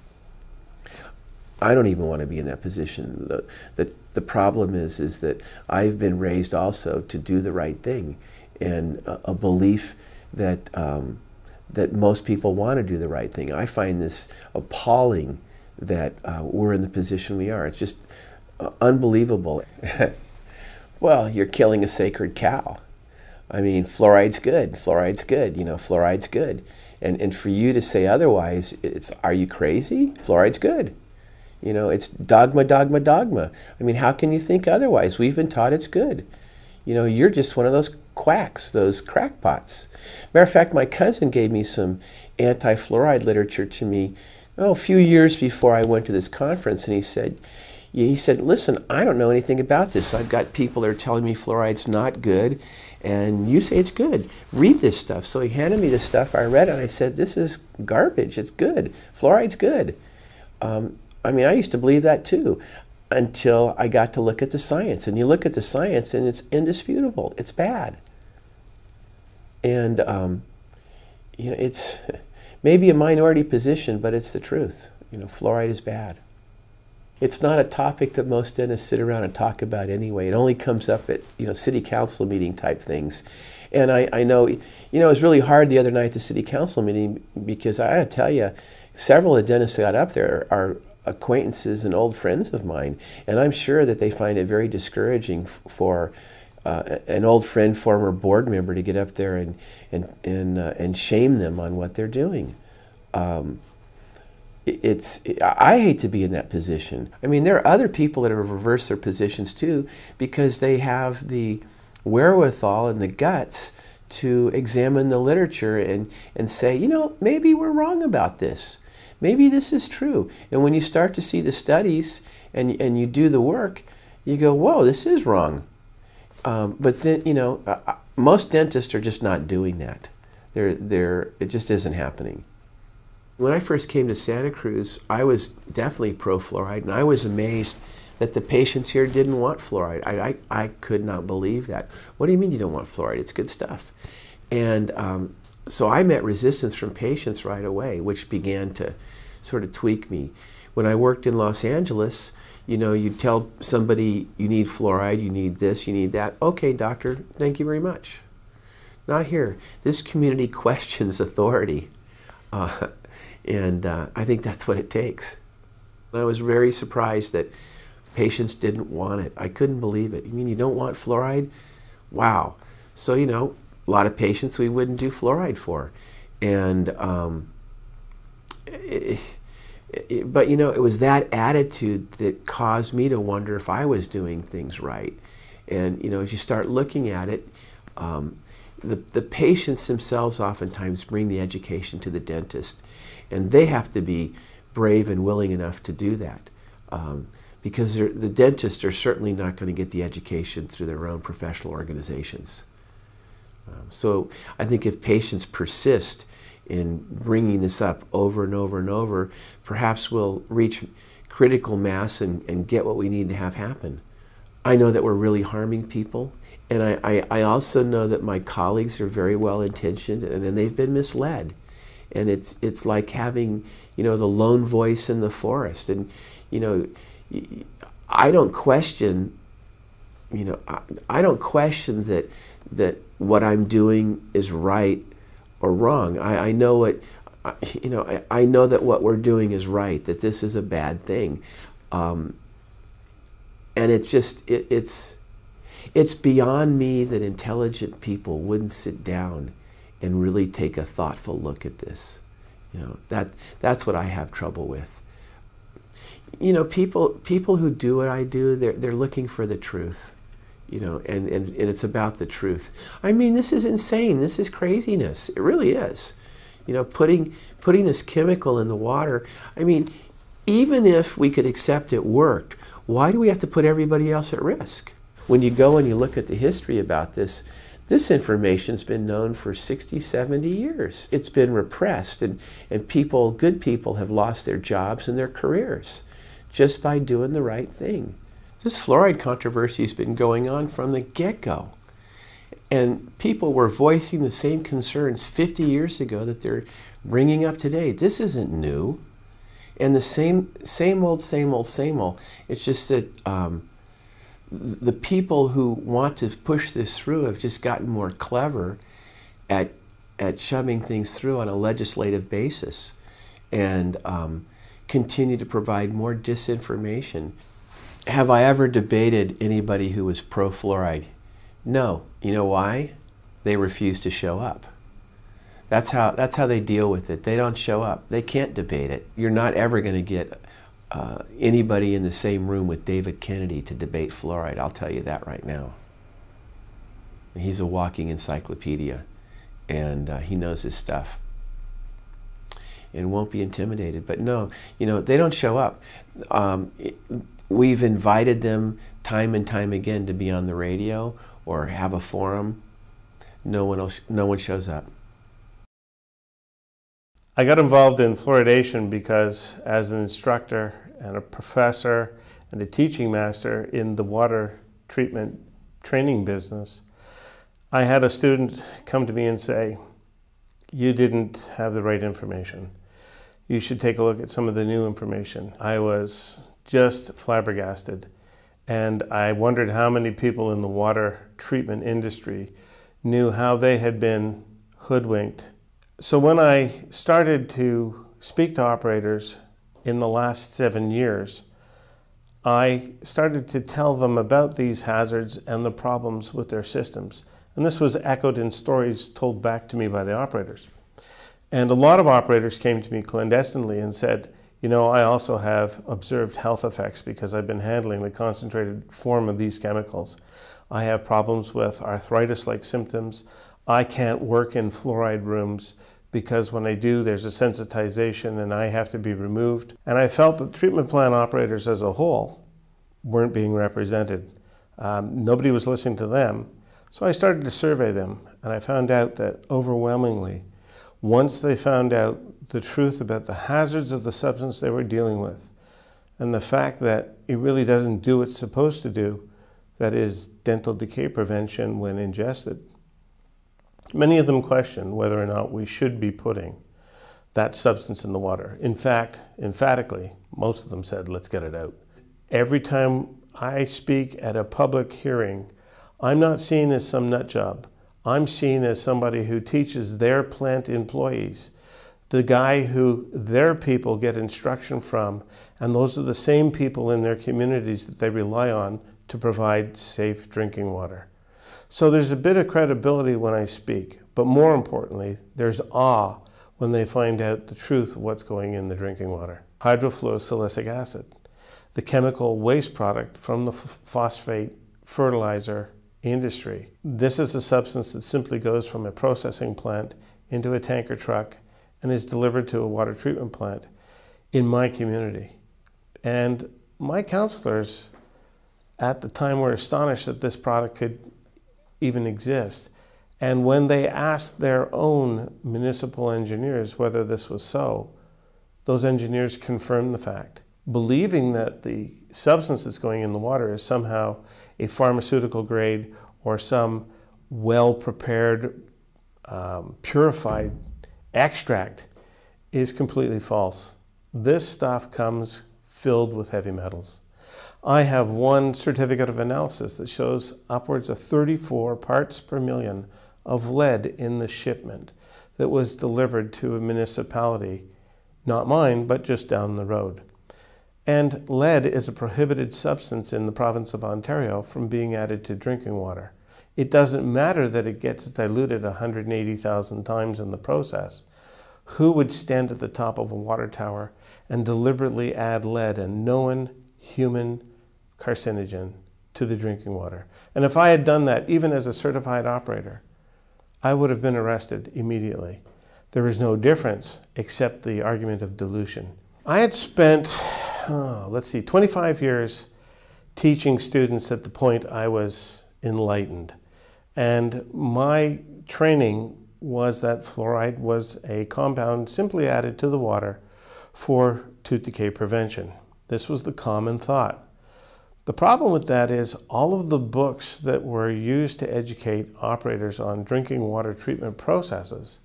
Speaker 4: I don't even want to be in that position. The problem is that I've been raised also to do the right thing, and a belief that that most people want to do the right thing. I find this appalling that we're in the position we are. It's just unbelievable. Well, you're killing a sacred cow. I mean, fluoride's good. Fluoride's good. You know, fluoride's good. And for you to say otherwise, are you crazy? Fluoride's good. You know, it's dogma, dogma, dogma. I mean, how can you think otherwise? We've been taught it's good. You know, you're just one of those quacks, those crackpots. Matter of fact, my cousin gave me some anti-fluoride literature to me, a few years before I went to this conference, and he said, listen, I don't know anything about this. I've got people that are telling me fluoride's not good, and you say it's good. Read this stuff. So he handed me this stuff. I read it, and I said, this is garbage. It's good. Fluoride's good. I mean, I used to believe that too, until I got to look at the science. And you look at the science, and it's indisputable. It's bad. And you know, it's maybe a minority position, but it's the truth. You know, fluoride is bad. It's not a topic that most dentists sit around and talk about anyway. It only comes up at, you know, city council meeting type things. And I know, you know, it was really hard the other night at the city council meeting, because I gotta tell you, several of the dentists that got up there are acquaintances and old friends of mine, and I'm sure that they find it very discouraging for an old friend, former board member, to get up there and shame them on what they're doing. I hate to be in that position. I mean, there are other people that have reversed their positions too, because they have the wherewithal and the guts to examine the literature and say, you know, maybe we're wrong about this. Maybe this is true. And when you start to see the studies and you do the work, you go, whoa, this is wrong. But then, you know, most dentists are just not doing that. It just isn't happening. When I first came to Santa Cruz, I was definitely pro-fluoride, and I was amazed that the patients here didn't want fluoride. I could not believe that. What do you mean you don't want fluoride? It's good stuff. And so I met resistance from patients right away, which began to sort of tweak me. When I worked in Los Angeles, you know, you tell somebody you need fluoride, you need this, you need that. Okay, doctor, thank you very much. Not here. This community questions authority. And I think that's what it takes. I was very surprised that patients didn't want it. I couldn't believe it. You mean you don't want fluoride? Wow. So, you know, a lot of patients we wouldn't do fluoride for. And, but, you know, it was that attitude that caused me to wonder if I was doing things right. And, you know, as you start looking at it, the patients themselves oftentimes bring the education to the dentist. And they have to be brave and willing enough to do that, because the dentists are certainly not going to get the education through their own professional organizations. So I think if patients persist in bringing this up over and over and over, perhaps we'll reach critical mass and get what we need to have happen. I know that we're really harming people, and I also know that my colleagues are very well intentioned, and then they've been misled. And it's like having, you know, the lone voice in the forest. And, you know, I don't question, you know, I don't question that what I'm doing is right or wrong. I know what, you know, I know that what we're doing is right, that this is a bad thing. And it's just, it's beyond me that intelligent people wouldn't sit down and really take a thoughtful look at this. You know, that's what I have trouble with. You know, people who do what I do, they're looking for the truth. You know, and it's about the truth. I mean, this is insane. This is craziness. It really is. You know, putting this chemical in the water. I mean, even if we could accept it worked, why do we have to put everybody else at risk? When you go and you look at the history about this, this information's been known for 60, 70 years. It's been repressed, and people, good people, have lost their jobs and their careers just by doing the right thing. This fluoride controversy has been going on from the get-go. And people were voicing the same concerns 50 years ago that they're bringing up today. This isn't new. And the same old. It's just that the people who want to push this through have just gotten more clever at shoving things through on a legislative basis, and continue to provide more disinformation. Have I ever debated anybody who was pro-fluoride? No. You know why? They refuse to show up. That's how they deal with it. They don't show up. They can't debate it. You're not ever going to get anybody in the same room with David Kennedy to debate fluoride. I'll tell you that right now. He's a walking encyclopedia, and he knows his stuff and won't be intimidated. But no, you know, they don't show up. We've invited them time and time again to be on the radio or have a forum. No one shows up.
Speaker 5: I got involved in fluoridation because as an instructor and a professor and a teaching master in the water treatment training business, I had a student come to me and say, "You didn't have the right information. You should take a look at some of the new information." I was just flabbergasted, and I wondered how many people in the water treatment industry knew how they had been hoodwinked. So when I started to speak to operators in the last 7 years, I started to tell them about these hazards and the problems with their systems. And this was echoed in stories told back to me by the operators. And a lot of operators came to me clandestinely and said, "You know, I also have observed health effects because I've been handling the concentrated form of these chemicals. I have problems with arthritis-like symptoms. I can't work in fluoride rooms because when I do, there's a sensitization and I have to be removed." And I felt that treatment plan operators as a whole weren't being represented. Nobody was listening to them. So I started to survey them, and I found out that overwhelmingly, once they found out the truth about the hazards of the substance they were dealing with, and the fact that it really doesn't do what it's supposed to do, that is dental decay prevention when ingested, many of them questioned whether or not we should be putting that substance in the water. In fact, emphatically, most of them said, "Let's get it out." Every time I speak at a public hearing, I'm not seen as some nut job. I'm seen as somebody who teaches their plant employees, the guy who their people get instruction from, and those are the same people in their communities that they rely on to provide safe drinking water. So there's a bit of credibility when I speak, but more importantly, there's awe when they find out the truth of what's going in the drinking water. Hydrofluorosilicic acid, the chemical waste product from the phosphate fertilizer industry. This is a substance that simply goes from a processing plant into a tanker truck and is delivered to a water treatment plant in my community. And my counselors at the time were astonished that this product could even exist. And when they asked their own municipal engineers whether this was so, those engineers confirmed the fact, believing that the substance that's going in the water is somehow a pharmaceutical grade or some well-prepared, purified extract is completely false. This stuff comes filled with heavy metals. I have one certificate of analysis that shows upwards of 34 parts per million of lead in the shipment that was delivered to a municipality, not mine, but just down the road. And lead is a prohibited substance in the province of Ontario from being added to drinking water. It doesn't matter that it gets diluted 180,000 times in the process. Who would stand at the top of a water tower and deliberately add lead, a known human carcinogen, to the drinking water? And if I had done that, even as a certified operator, I would have been arrested immediately. There is no difference except the argument of dilution. I had spent, 25 years teaching students at the point I was enlightened. And my training was that fluoride was a compound simply added to the water for tooth decay prevention. This was the common thought. The problem with that is all of the books that were used to educate operators on drinking water treatment processes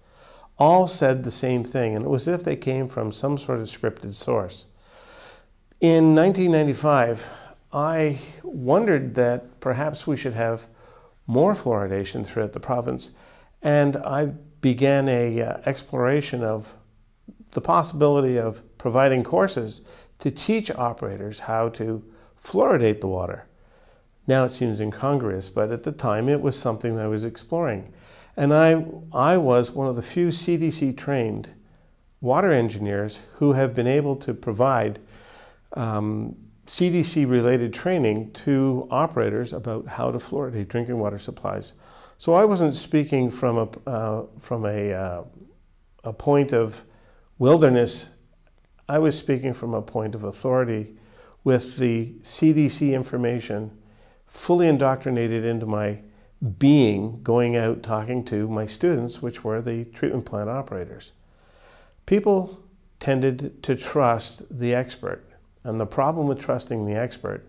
Speaker 5: all said the same thing, and it was as if they came from some sort of scripted source. In 1995, I wondered that perhaps we should have more fluoridation throughout the province, and I began a exploration of the possibility of providing courses to teach operators how to fluoridate the water. Now it seems incongruous, but at the time it was something I was exploring. And I was one of the few CDC trained water engineers who have been able to provide CDC related training to operators about how to fluoridate drinking water supplies. So I wasn't speaking from a point of wilderness. I was speaking from a point of authority with the CDC information fully indoctrinated into my being, going out talking to my students, which were the treatment plant operators. People tended to trust the expert. And the problem with trusting the expert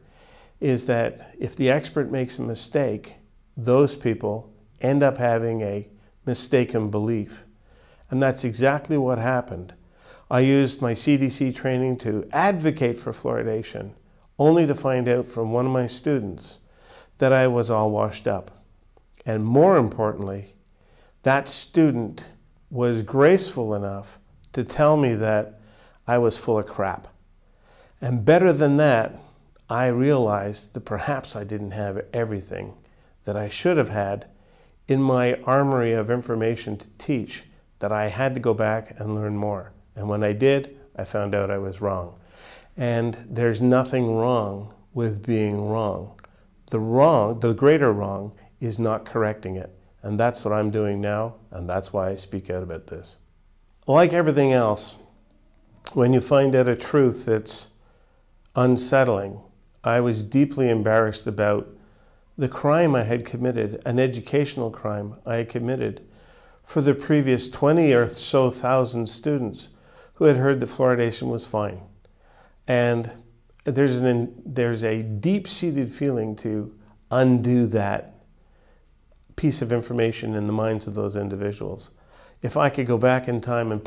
Speaker 5: is that if the expert makes a mistake, those people end up having a mistaken belief. And that's exactly what happened. I used my CDC training to advocate for fluoridation, only to find out from one of my students that I was all washed up. And more importantly, that student was graceful enough to tell me that I was full of crap. And better than that, I realized that perhaps I didn't have everything that I should have had in my armory of information to teach, that I had to go back and learn more. And when I did, I found out I was wrong. And there's nothing wrong with being wrong. The greater wrong is not correcting it. And that's what I'm doing now, and that's why I speak out about this. Like everything else, when you find out a truth that's unsettling, I was deeply embarrassed about the crime I had committed, an educational crime I had committed for the previous 20 or so thousand students who had heard that fluoridation was fine. And there's a deep-seated feeling to undo that piece of information in the minds of those individuals. If I could go back in time and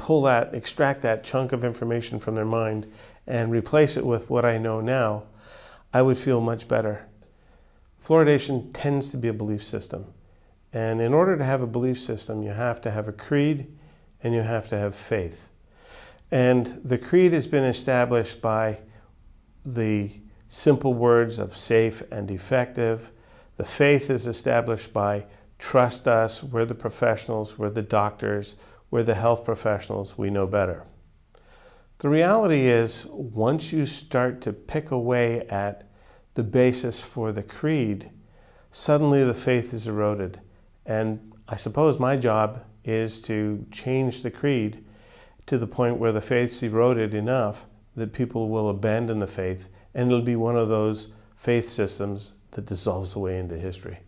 Speaker 5: extract that chunk of information from their mind and replace it with what I know now, I would feel much better. Fluoridation tends to be a belief system. And in order to have a belief system, you have to have a creed and you have to have faith. And the creed has been established by the simple words of safe and effective. The faith is established by trust us, we're the professionals, we're the doctors, we're the health professionals, we know better. The reality is, once you start to pick away at the basis for the creed, suddenly the faith is eroded. And I suppose my job is to change the creed to the point where the faith's eroded enough that people will abandon the faith, and it'll be one of those faith systems that dissolves away into history.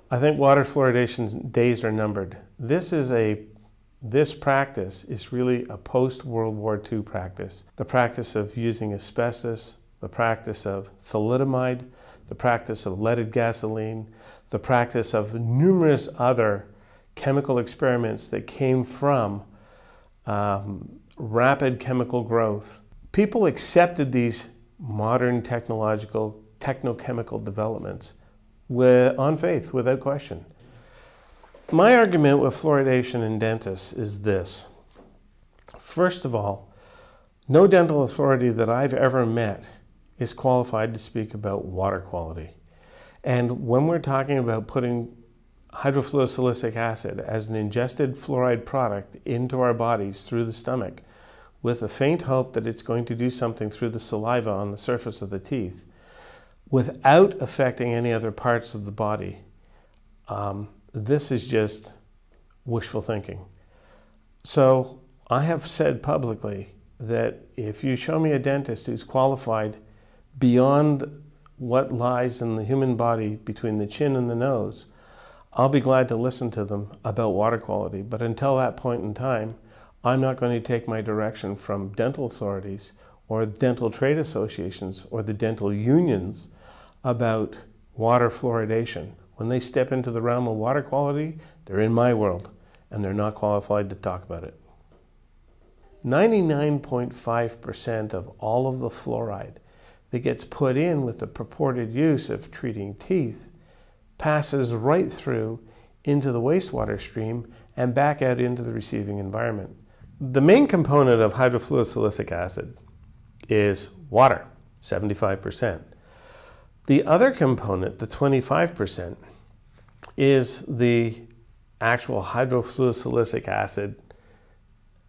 Speaker 5: I think water fluoridation's days are numbered. This practice is really a post-World War II practice. The practice of using asbestos, the practice of thalidomide, the practice of leaded gasoline, the practice of numerous other chemical experiments that came from rapid chemical growth. People accepted these modern technochemical developments on faith, without question. My argument with fluoridation in dentists is this. First of all, no dental authority that I've ever met is qualified to speak about water quality. And when we're talking about putting hydrofluorosilicic acid as an ingested fluoride product into our bodies through the stomach with a faint hope that it's going to do something through the saliva on the surface of the teeth without affecting any other parts of the body. This is just wishful thinking. So I have said publicly that if you show me a dentist who's qualified beyond what lies in the human body between the chin and the nose, I'll be glad to listen to them about water quality. But until that point in time, I'm not going to take my direction from dental authorities or dental trade associations or the dental unions about water fluoridation. When they step into the realm of water quality, they're in my world, and they're not qualified to talk about it. 99.5% of all of the fluoride that gets put in with the purported use of treating teeth passes right through into the wastewater stream and back out into the receiving environment. The main component of hydrofluorosilicic acid is water, 75%. The other component, the 25%, is the actual hydrofluorosilicic acid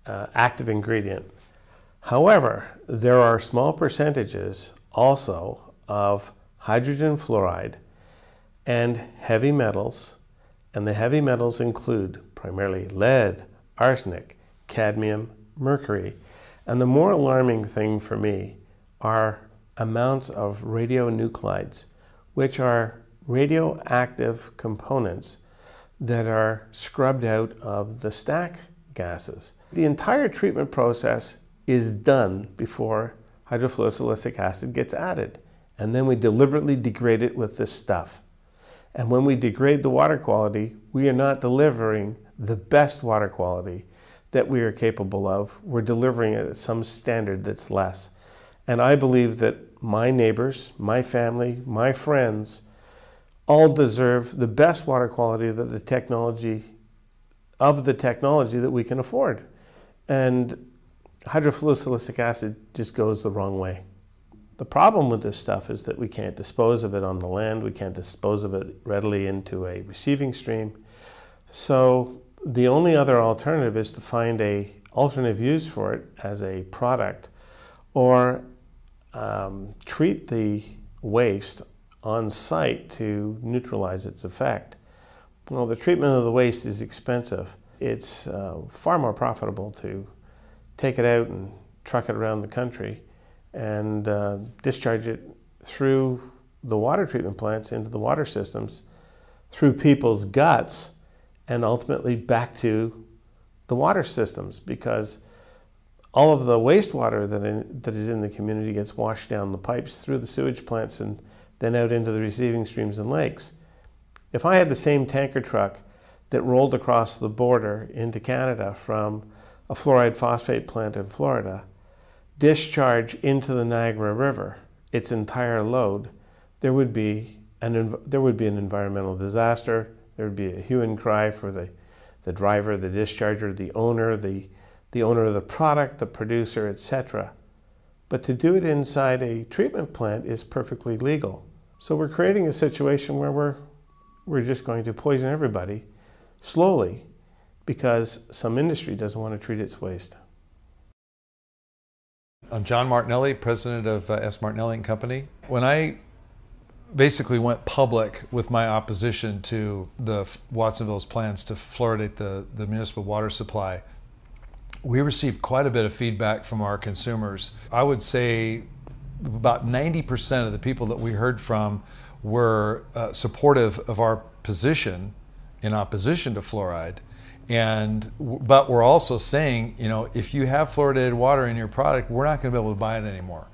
Speaker 5: active ingredient. However, there are small percentages also of hydrogen fluoride and heavy metals, and the heavy metals include primarily lead, arsenic, cadmium, mercury, and the more alarming thing for me are amounts of radionuclides, which are radioactive components that are scrubbed out of the stack gases. The entire treatment process is done before hydrofluorosilicic acid gets added, and then we deliberately degrade it with this stuff. And when we degrade the water quality, we are not delivering the best water quality that we are capable of. We're delivering it at some standard that's less. And I believe that my neighbors, my family, my friends, all deserve the best water quality that the technology that we can afford. And hydrofluorosilicic acid just goes the wrong way. The problem with this stuff is that we can't dispose of it on the land. We can't dispose of it readily into a receiving stream. So the only other alternative is to find a alternative use for it as a product, or treat the waste on site to neutralize its effect. Well, the treatment of the waste is expensive. It's far more profitable to take it out and truck it around the country and discharge it through the water treatment plants into the water systems, through people's guts, and ultimately back to the water systems, because all of the wastewater that is in the community gets washed down the pipes through the sewage plants and then out into the receiving streams and lakes. If I had the same tanker truck that rolled across the border into Canada from a fluoride phosphate plant in Florida, discharge into the Niagara River its entire load, there would be an environmental disaster. There would be a hue and cry for the driver, the discharger, the owner of the product, the producer, etc. But to do it inside a treatment plant is perfectly legal. So we're creating a situation where we're just going to poison everybody slowly because some industry doesn't want to treat its waste.
Speaker 6: I'm John Martinelli, president of S. Martinelli & Company. When I basically went public with my opposition to the Watsonville's plans to fluoridate the municipal water supply, we received quite a bit of feedback from our consumers. I would say about 90% of the people that we heard from were supportive of our position in opposition to fluoride. But we're also saying, you know, if you have fluoridated water in your product, we're not going to be able to buy it anymore.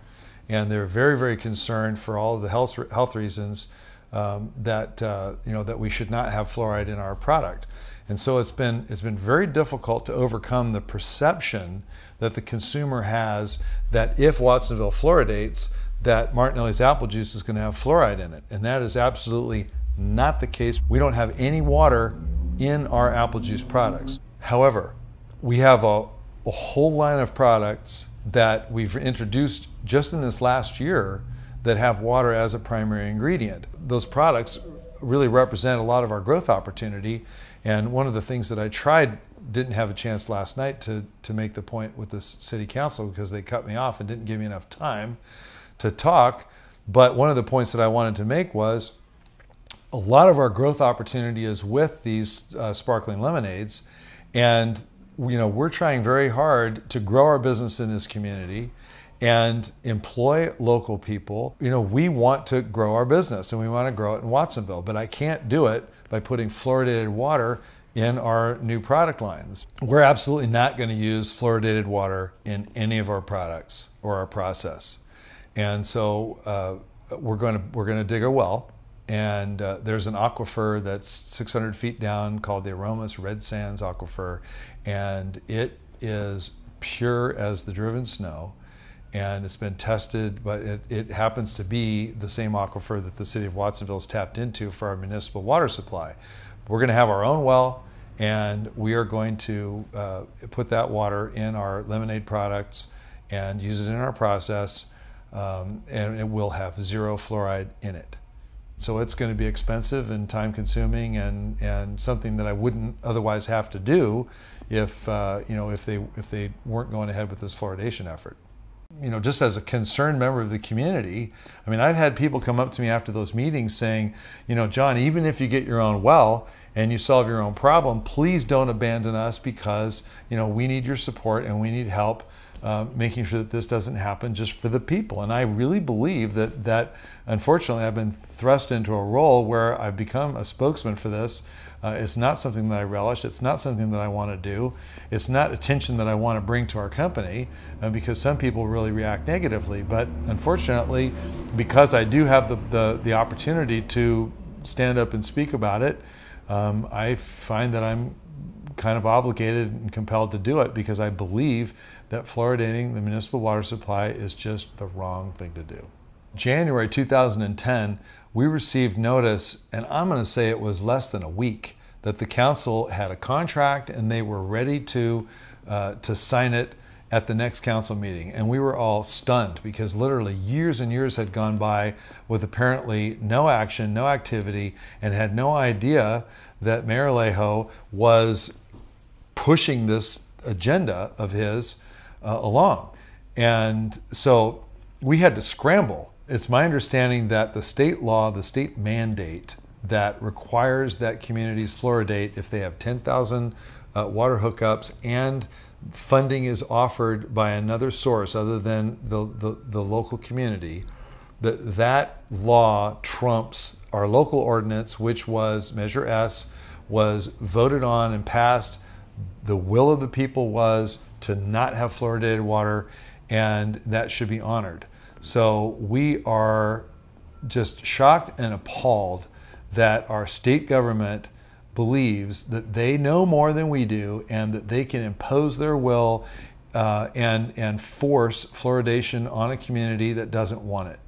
Speaker 6: And they're very, very concerned for all of the health reasons that we should not have fluoride in our product. And so it's been very difficult to overcome the perception that the consumer has that if Watsonville fluoridates, that Martinelli's apple juice is going to have fluoride in it. And that is absolutely not the case. We don't have any water in our apple juice products. However, we have a whole line of products that we've introduced just in this last year that have water as a primary ingredient. Those products really represent a lot of our growth opportunity. And one of the things that I didn't have a chance last night to make the point with the city council because they cut me off and didn't give me enough time to talk. But one of the points that I wanted to make was a lot of our growth opportunity is with these sparkling lemonades. And we're trying very hard to grow our business in this community and employ local people. We want to grow our business and we want to grow it in Watsonville, but I can't do it by putting fluoridated water in our new product lines. We're absolutely not going to use fluoridated water in any of our products or our process. And so we're going to dig a well, and there's an aquifer that's 600 feet down called the Aromas Red Sands Aquifer, and it is pure as the driven snow. And it's been tested, but it happens to be the same aquifer that the city of Watsonville has tapped into for our municipal water supply. We're going to have our own well, and we are going to put that water in our lemonade products and use it in our process, and it will have 0 fluoride in it. So it's going to be expensive and time-consuming, and something that I wouldn't otherwise have to do if if they weren't going ahead with this fluoridation effort. Just as a concerned member of the community, I mean, I've had people come up to me after those meetings saying, John, even if you get your own well and you solve your own problem, please don't abandon us because, we need your support and we need help making sure that this doesn't happen just for the people. And I really believe that unfortunately I've been thrust into a role where I've become a spokesman for this. It's not something that I relish. It's not something that I want to do. It's not attention that I want to bring to our company because some people really react negatively. But unfortunately, because I do have the opportunity to stand up and speak about it, I find that I'm kind of obligated and compelled to do it because I believe that fluoridating the municipal water supply is just the wrong thing to do. January 2010, we received notice, and I'm going to say it was less than a week, that the council had a contract and they were ready to sign it at the next council meeting. And we were all stunned because literally years and years had gone by with apparently no action, no activity, and had no idea that Mayor Alejo was pushing this agenda of his along. And so we had to scramble. It's my understanding that the state law, the state mandate that requires that communities fluoridate if they have 10,000 water hookups and funding is offered by another source other than the local community, that law trumps our local ordinance, which was Measure S, was voted on and passed. The will of the people was to not have fluoridated water, and that should be honored. So we are just shocked and appalled that our state government believes that they know more than we do and that they can impose their will and force fluoridation on a community that doesn't want it.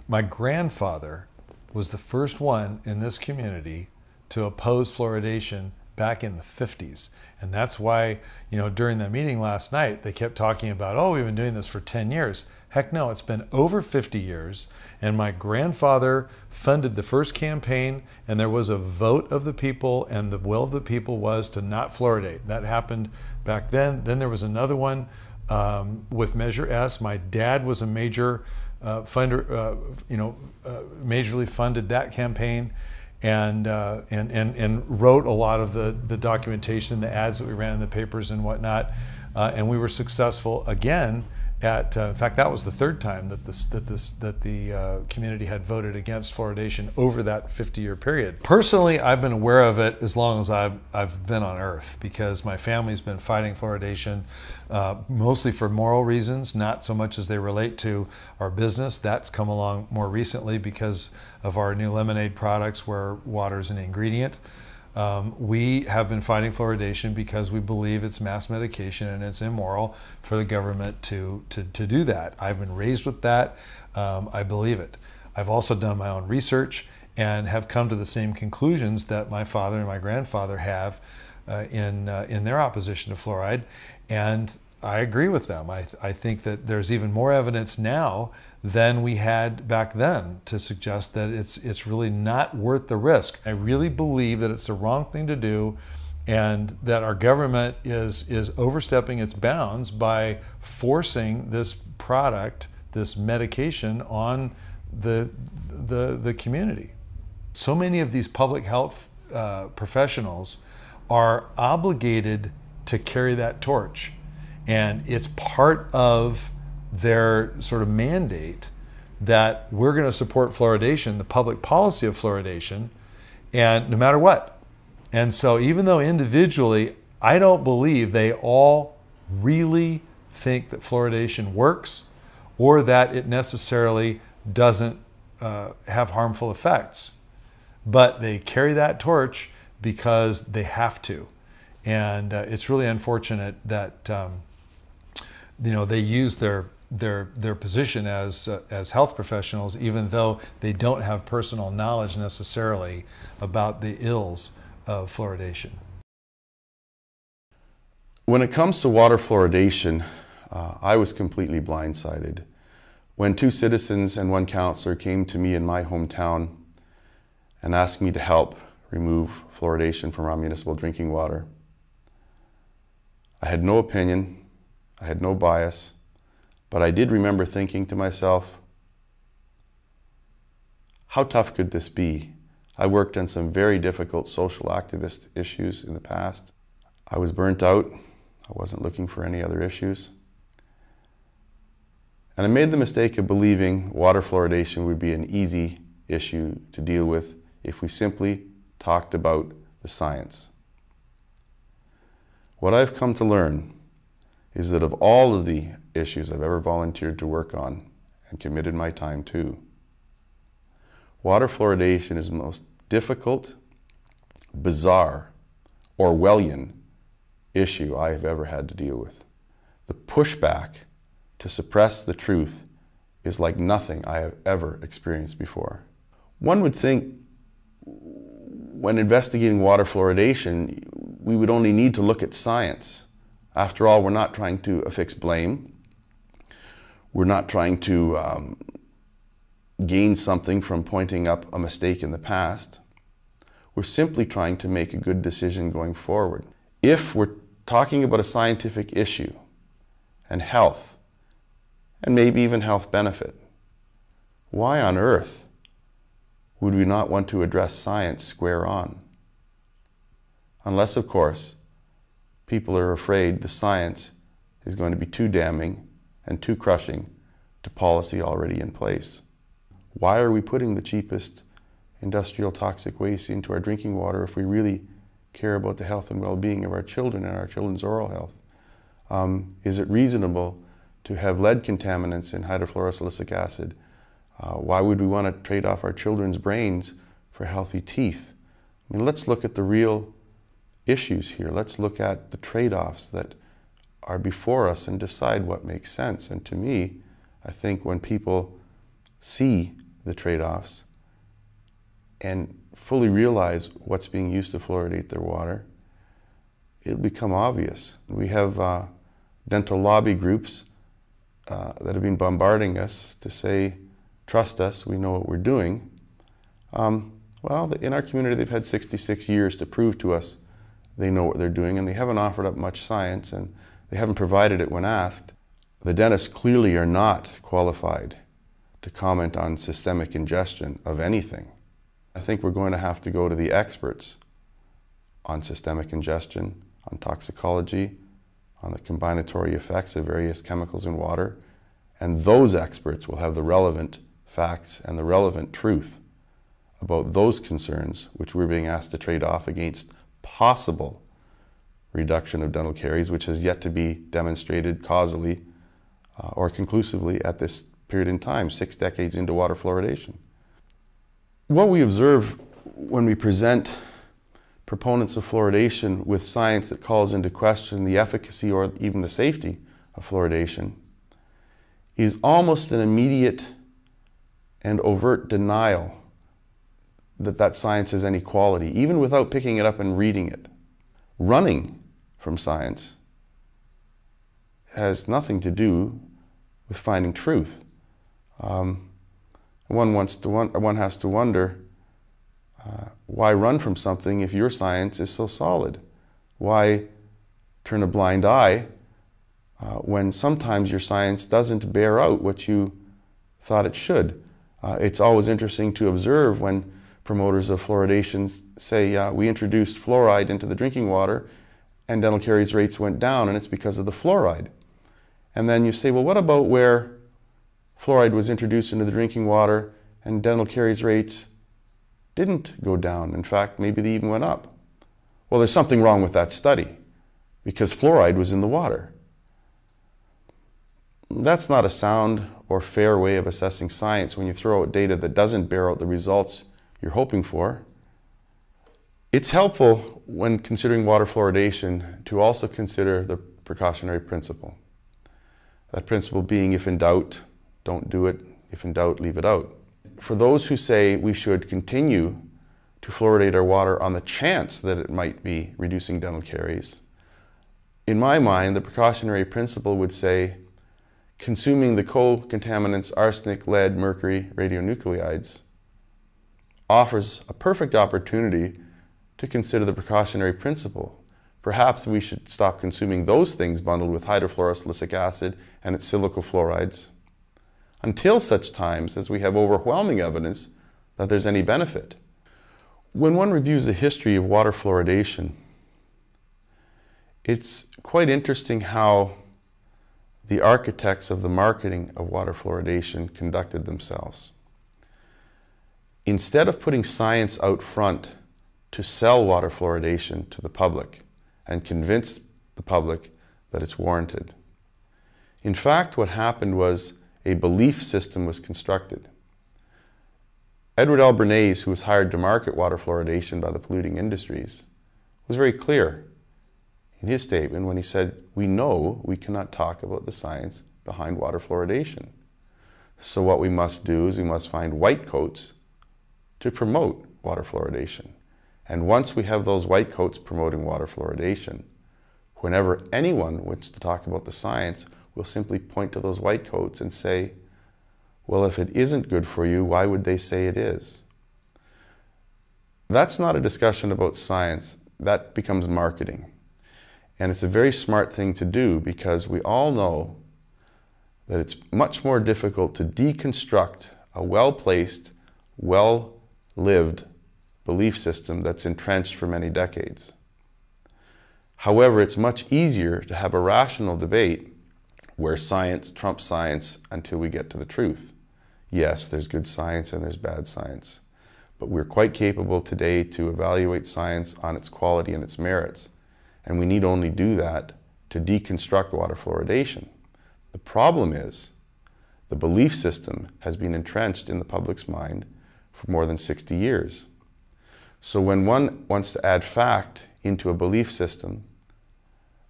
Speaker 6: My grandfather was the first one in this community to oppose fluoridation back in the 50s. And that's why, during that meeting last night, they kept talking about, oh, we've been doing this for 10 years. Heck no, it's been over 50 years. And my grandfather funded the first campaign, and there was a vote of the people, and the will of the people was to not fluoridate. That happened back then. Then there was another one with Measure S. My dad was a major funder, majorly funded that campaign. And wrote a lot of the documentation, the ads that we ran in the papers and whatnot, and we were successful again at. In fact, that was the third time that the community had voted against fluoridation over that 50-year period. Personally, I've been aware of it as long as I've been on Earth because my family's been fighting fluoridation mostly for moral reasons, not so much as they relate to our business. That's come along more recently because of our new lemonade products where water is an ingredient. We have been fighting fluoridation because we believe it's mass medication and it's immoral for the government to do that. I've been raised with that. I believe it. I've also done my own research and have come to the same conclusions that my father and my grandfather have in their opposition to fluoride. And I agree with them. I think that there's even more evidence now than we had back then to suggest that it's really not worth the risk. I really believe that it's the wrong thing to do, and that our government is overstepping its bounds by forcing this product, this medication, on the community. So many of these public health professionals are obligated to carry that torch, and it's part of their sort of mandate that we're going to support fluoridation, the public policy of fluoridation, and no matter what. And so even though individually I don't believe they all really think that fluoridation works or that it necessarily doesn't have harmful effects, but they carry that torch because they have to. And it's really unfortunate that they use their position as health professionals, even though they don't have personal knowledge necessarily about the ills of fluoridation.
Speaker 7: When it comes to water fluoridation, I was completely blindsided. When 2 citizens and 1 counselor came to me in my hometown and asked me to help remove fluoridation from our municipal drinking water, I had no opinion, I had no bias, but I did remember thinking to myself, how tough could this be? I worked on some very difficult social activist issues in the past. I was burnt out. I wasn't looking for any other issues. And I made the mistake of believing water fluoridation would be an easy issue to deal with if we simply talked about the science. What I've come to learn is that of all of the issues I've ever volunteered to work on and committed my time to, water fluoridation is the most difficult, bizarre, Orwellian issue I have ever had to deal with. The pushback to suppress the truth is like nothing I have ever experienced before. One would think when investigating water fluoridation, we would only need to look at science. After all, we're not trying to affix blame. We're not trying to gain something from pointing up a mistake in the past. We're simply trying to make a good decision going forward. If we're talking about a scientific issue and health, and maybe even health benefit, why on earth would we not want to address science square on? Unless, of course, people are afraid the science is going to be too damning and too crushing to policy already in place. Why are we putting the cheapest industrial toxic waste into our drinking water if we really care about the health and well-being of our children and our children's oral health? Is it reasonable to have lead contaminants in hydrofluorosilicic acid? Why would we want to trade off our children's brains for healthy teeth? I mean, let's look at the real issues here. Let's look at the trade-offs that are before us and decide what makes sense. And to me, I think when people see the trade-offs and fully realize what's being used to fluoridate their water, it'll become obvious. We have dental lobby groups that have been bombarding us to say, trust us, we know what we're doing. Well, in our community, they've had 66 years to prove to us they know what they're doing, and they haven't offered up much science, and they haven't provided it when asked. The dentists clearly are not qualified to comment on systemic ingestion of anything. I think we're going to have to go to the experts on systemic ingestion, on toxicology, on the combinatory effects of various chemicals in water, and those experts will have the relevant facts and the relevant truth about those concerns which we're being asked to trade off against possible reduction of dental caries, which has yet to be demonstrated causally or conclusively at this period in time, 6 decades into water fluoridation. What we observe when we present proponents of fluoridation with science that calls into question the efficacy or even the safety of fluoridation is almost an immediate and overt denial that that science has any quality, even without picking it up and reading it. Running from science has nothing to do with finding truth. One has to wonder, why run from something if your science is so solid? Why turn a blind eye when sometimes your science doesn't bear out what you thought it should? It's always interesting to observe when promoters of fluoridation say, we introduced fluoride into the drinking water and dental caries rates went down, and it's because of the fluoride. And then you say, well, what about where fluoride was introduced into the drinking water and dental caries rates didn't go down? In fact, maybe they even went up. Well, there's something wrong with that study because fluoride was in the water. That's not a sound or fair way of assessing science when you throw out data that doesn't bear out the results you're hoping for. It's helpful when considering water fluoridation to also consider the precautionary principle. That principle being, if in doubt, don't do it. If in doubt, leave it out. For those who say we should continue to fluoridate our water on the chance that it might be reducing dental caries, in my mind, the precautionary principle would say consuming the co-contaminants arsenic, lead, mercury, radionuclides offers a perfect opportunity to consider the precautionary principle. Perhaps we should stop consuming those things bundled with hydrofluorosilicic acid and its silicofluorides until such times as we have overwhelming evidence that there's any benefit. When one reviews the history of water fluoridation, it's quite interesting how the architects of the marketing of water fluoridation conducted themselves. Instead of putting science out front to sell water fluoridation to the public and convince the public that it's warranted, in fact, what happened was a belief system was constructed. Edward L. Bernays, who was hired to market water fluoridation by the polluting industries, was very clear in his statement when he said, we know we cannot talk about the science behind water fluoridation. So what we must do is we must find white coats to promote water fluoridation. And once we have those white coats promoting water fluoridation, whenever anyone wants to talk about the science, we'll simply point to those white coats and say, well, if it isn't good for you, why would they say it is? That's not a discussion about science. That becomes marketing. And it's a very smart thing to do because we all know that it's much more difficult to deconstruct a well-placed, well-lived belief system that's entrenched for many decades. However, it's much easier to have a rational debate where science trumps science until we get to the truth. Yes, there's good science and there's bad science, but we're quite capable today to evaluate science on its quality and its merits, and we need only do that to deconstruct water fluoridation. The problem is the belief system has been entrenched in the public's mind for more than 60 years. So when one wants to add fact into a belief system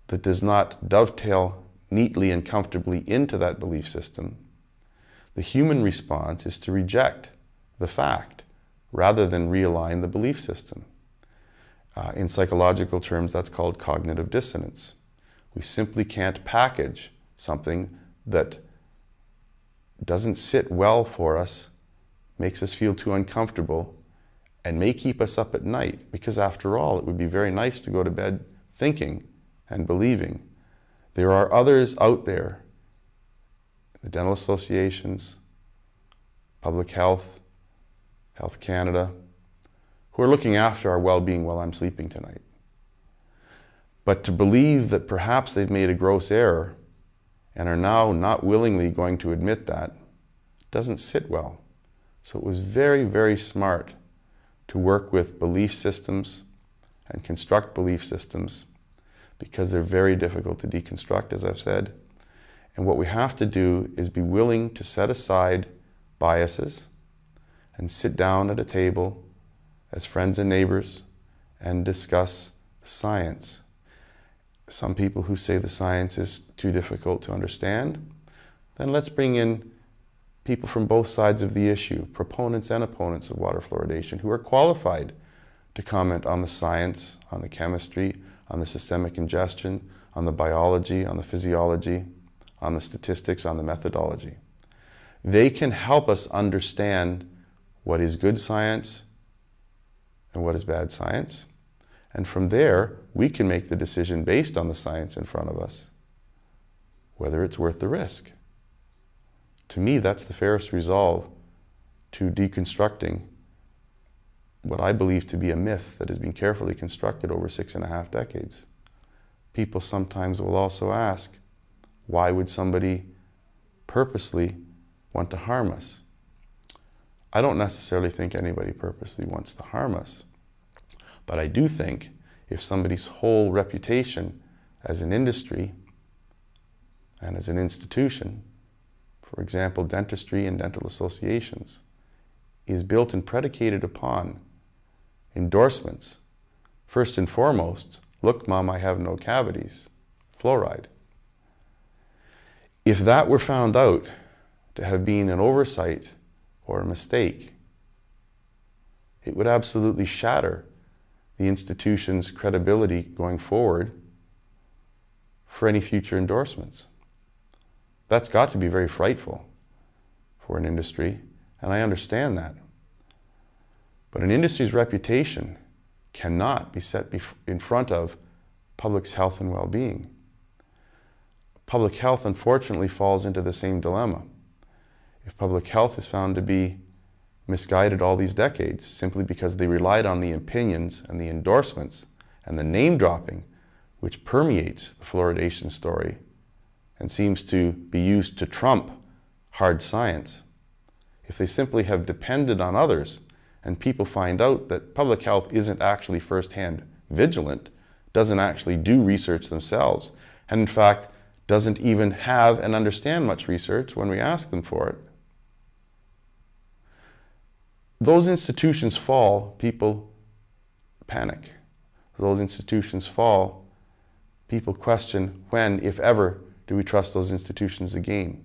Speaker 7: that does not dovetail neatly and comfortably into that belief system, the human response is to reject the fact rather than realign the belief system. In psychological terms, that's called cognitive dissonance. We simply can't package something that doesn't sit well for us, makes us feel too uncomfortable, and may keep us up at night, because after all, it would be very nice to go to bed thinking and believing. There are others out there, the dental associations, public health, Health Canada, who are looking after our well-being while I'm sleeping tonight. But to believe that perhaps they've made a gross error and are now not willingly going to admit that doesn't sit well. So it was very, very smart to work with belief systems and construct belief systems because they're very difficult to deconstruct, as I've said. And what we have to do is be willing to set aside biases and sit down at a table as friends and neighbors and discuss science. Some people who say the science is too difficult to understand, then let's bring in people from both sides of the issue, proponents and opponents of water fluoridation, who are qualified to comment on the science, on the chemistry, on the systemic ingestion, on the biology, on the physiology. on the statistics, on the methodology. They can help us understand what is good science and what is bad science. And from there, we can make the decision based on the science in front of us, whether it's worth the risk. To me, that's the fairest resolve to deconstructing what I believe to be a myth that has been carefully constructed over 6.5 decades. People sometimes will also ask, why would somebody purposely want to harm us? I don't necessarily think anybody purposely wants to harm us, but I do think if somebody's whole reputation as an industry and as an institution, for example, dentistry and dental associations, is built and predicated upon endorsements. First and foremost, look, Mom, I have no cavities, fluoride. If that were found out to have been an oversight or a mistake, it would absolutely shatter the institution's credibility going forward for any future endorsements. That's got to be very frightful for an industry, and I understand that. But an industry's reputation cannot be set in front of public's health and well-being. Public health, unfortunately, falls into the same dilemma. If public health is found to be misguided all these decades simply because they relied on the opinions and the endorsements and the name dropping which permeates the fluoridation story and seems to be used to trump hard science, if they simply have depended on others and people find out that public health isn't actually firsthand vigilant, doesn't actually do research themselves, and in fact doesn't even have and understand much research when we ask them for it, those institutions fall, people panic. Those institutions fall, people question when, if ever, do we trust those institutions again.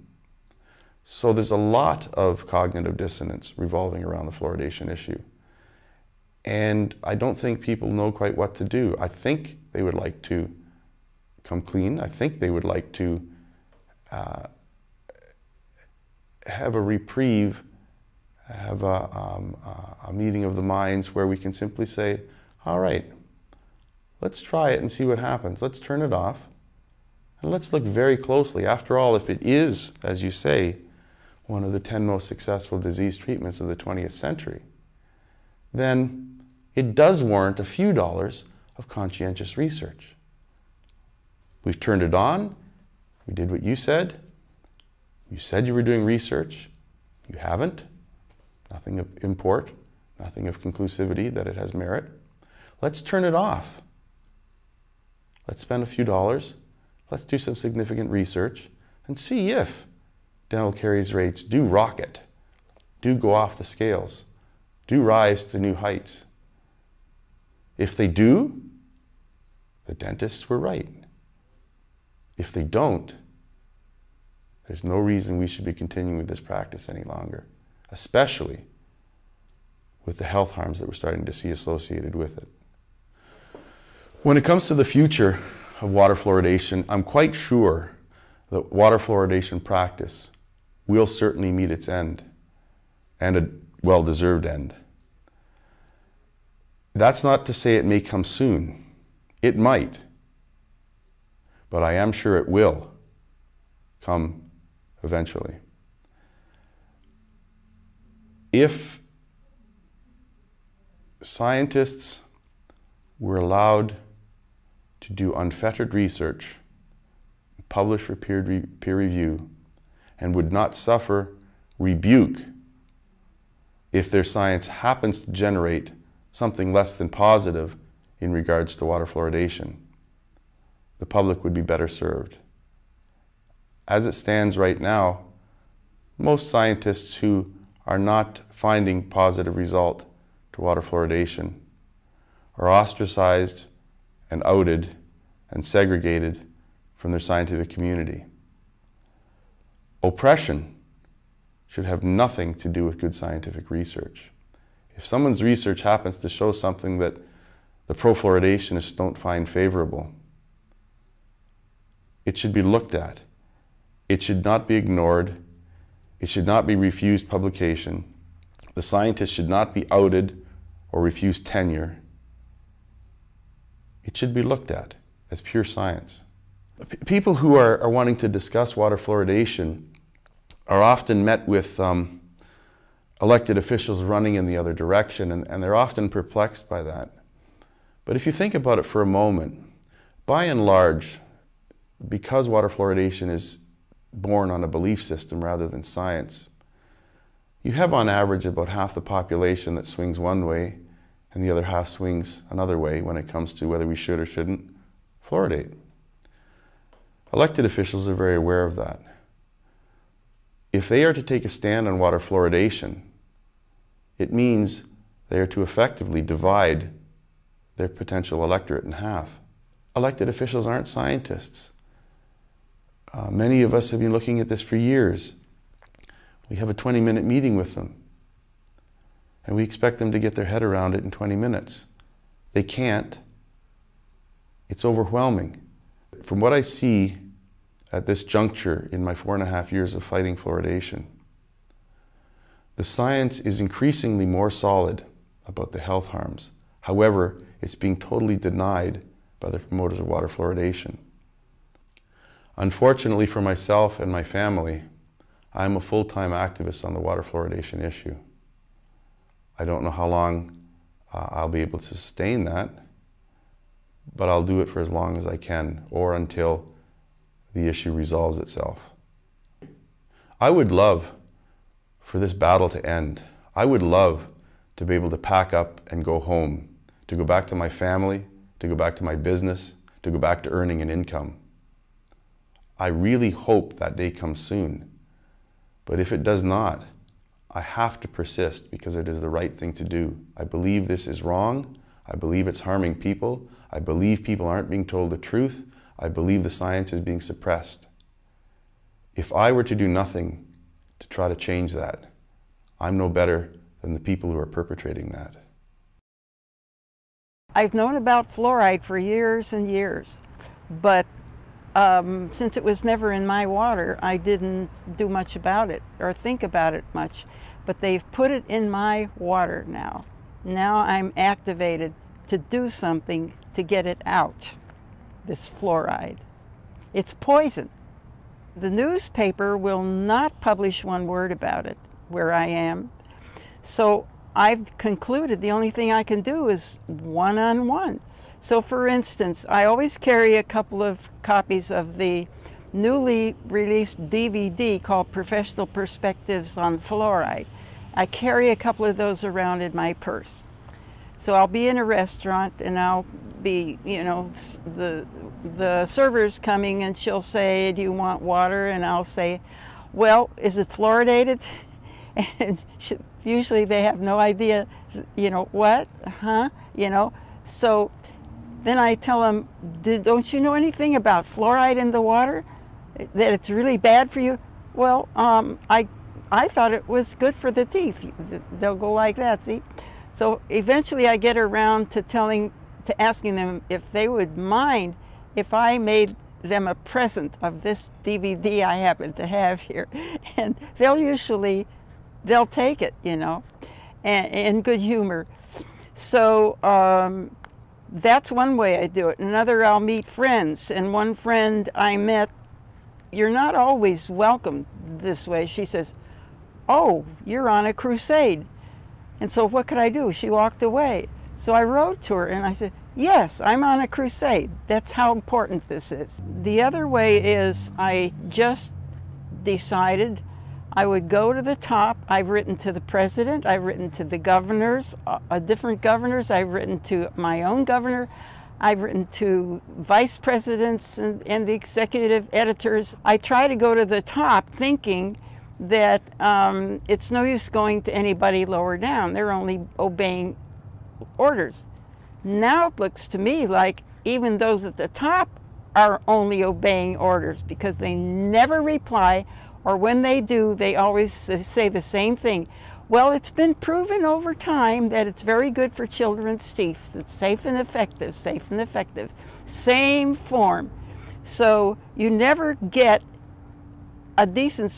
Speaker 7: So there's a lot of cognitive dissonance revolving around the fluoridation issue. And I don't think people know quite what to do. I think they would like to come clean. I think they would like to have a reprieve, have a meeting of the minds where we can simply say, all right, let's try it and see what happens. Let's turn it off and let's look very closely. After all, if it is, as you say, one of the 10 most successful disease treatments of the 20th century, then it does warrant a few dollars of conscientious research. We've turned it on. We did what you said. You said you were doing research. You haven't. Nothing of import, nothing of conclusivity that it has merit. Let's turn it off. Let's spend a few dollars. Let's do some significant research and see if dental caries rates do rocket, do go off the scales, do rise to new heights. If they do, the dentists were right. If they don't, there's no reason we should be continuing with this practice any longer, especially with the health harms that we're starting to see associated with it. When it comes to the future of water fluoridation, I'm quite sure that water fluoridation practice will certainly meet its end, and a well-deserved end. That's not to say it may come soon. It might. But I am sure it will come eventually. If scientists were allowed to do unfettered research, publish for peer review, and would not suffer rebuke if their science happens to generate something less than positive in regards to water fluoridation, the public would be better served. As it stands right now, most scientists who are not finding positive result to water fluoridation are ostracized and outed and segregated from their scientific community. Oppression should have nothing to do with good scientific research. If someone's research happens to show something that the pro-fluoridationists don't find favorable, it should be looked at. It should not be ignored. It should not be refused publication. The scientists should not be outed or refused tenure. It should be looked at as pure science. People who are wanting to discuss water fluoridation are often met with elected officials running in the other direction, and they're often perplexed by that. But if you think about it for a moment, by and large, because water fluoridation is born on a belief system rather than science, you have on average about half the population that swings one way and the other half swings another way when it comes to whether we should or shouldn't fluoridate. Elected officials are very aware of that. If they are to take a stand on water fluoridation, it means they are to effectively divide their potential electorate in half. Elected officials aren't scientists. Many of us have been looking at this for years. We have a 20-minute meeting with them, and we expect them to get their head around it in 20 minutes. They can't. It's overwhelming. From what I see at this juncture in my 4.5 years of fighting fluoridation, the science is increasingly more solid about the health harms. However, it's being totally denied by the promoters of water fluoridation. Unfortunately for myself and my family, I'm a full-time activist on the water fluoridation issue. I don't know how long I'll be able to sustain that, but I'll do it for as long as I can, or until the issue resolves itself. I would love for this battle to end. I would love to be able to pack up and go home, to go back to my family, to go back to my business, to go back to earning an income. I really hope that day comes soon. But if it does not, I have to persist because it is the right thing to do. I believe this is wrong. I believe it's harming people. I believe people aren't being told the truth. I believe the science is being suppressed. If I were to do nothing to try to change that, I'm no better than the people who are perpetrating that.
Speaker 8: I've known about fluoride for years and years, but since it was never in my water, I didn't do much about it or think about it much. But they've put it in my water now. Now I'm activated to do something to get it out, this fluoride. It's poison. The newspaper will not publish one word about it where I am. So I've concluded the only thing I can do is one-on-one. So for instance, I always carry a couple of copies of the newly released DVD called Professional Perspectives on Fluoride. I carry a couple of those around in my purse. So I'll be in a restaurant and I'll be, you know, the server's coming and she'll say, "Do you want water?" And I'll say, "Well, is it fluoridated?" And usually they have no idea, you know, what, huh? You know, so then I tell them, "Don't you know anything about fluoride in the water? That it's really bad for you?" "Well, I thought it was good for the teeth." They'll go like that, see? So eventually I get around to asking them if they would mind if I made them a present of this DVD I happen to have here. And they'll take it, you know, and in good humor. So that's one way I do it. Another, I'll meet friends. And one friend I met, "You're not always welcome this way." She says, "Oh, you're on a crusade." And so what could I do? She walked away. So I wrote to her and I said, "Yes, I'm on a crusade. That's how important this is." The other way is I just decided I would go to the top. I've written to the president, I've written to the governors, different governors, I've written to my own governor, I've written to vice presidents and the executive editors. I try to go to the top thinking that it's no use going to anybody lower down. They're only obeying orders. Now it looks to me like even those at the top are only obeying orders because they never reply, or when they do, they always say the same thing. "Well, it's been proven over time that it's very good for children's teeth. It's safe and effective, safe and effective." Same form. So you never get a decent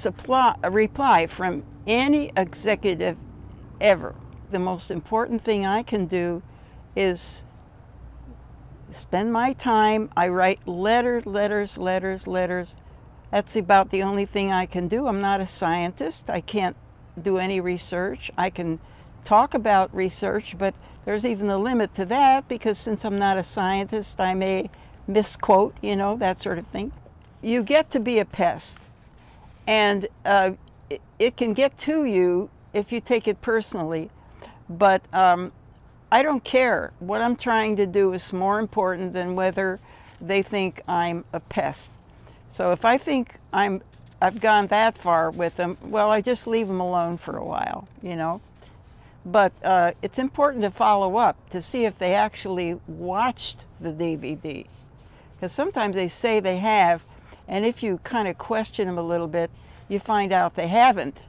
Speaker 8: reply from any executive ever. The most important thing I can do is spend my time. I write letters. That's about the only thing I can do. I'm not a scientist. I can't do any research. I can talk about research, but there's even a limit to that, because since I'm not a scientist, I may misquote, you know, that sort of thing. You get to be a pest, and it can get to you if you take it personally, but I don't care. What I'm trying to do is more important than whether they think I'm a pest. So if I think I've gone that far with them, well, I just leave them alone for a while, you know. But it's important to follow up to see if they actually watched the DVD. Because sometimes they say they have, and if you kind of question them a little bit, you find out they haven't.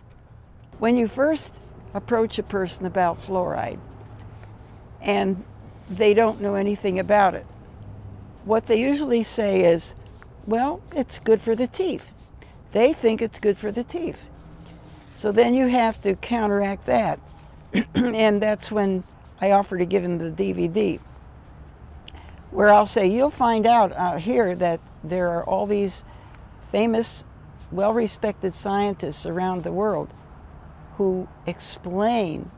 Speaker 8: When you first approach a person about fluoride and they don't know anything about it, what they usually say is, well, it's good for the teeth. They think it's good for the teeth. So then you have to counteract that. And that's when I offer to give them the DVD, where I'll say, you'll find out here that there are all these famous, well-respected scientists around the world who explain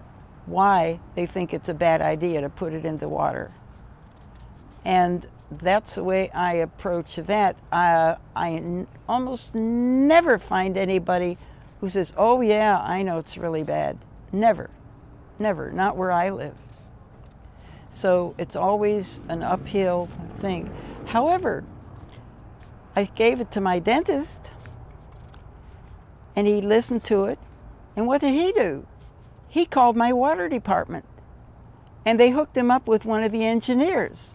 Speaker 8: why they think it's a bad idea to put it in the water. And that's the way I approach that. I almost never find anybody who says, oh yeah, I know it's really bad. Never, never, not where I live. So it's always an uphill thing. However, I gave it to my dentist and he listened to it. And what did he do? He called my water department and they hooked him up with one of the engineers.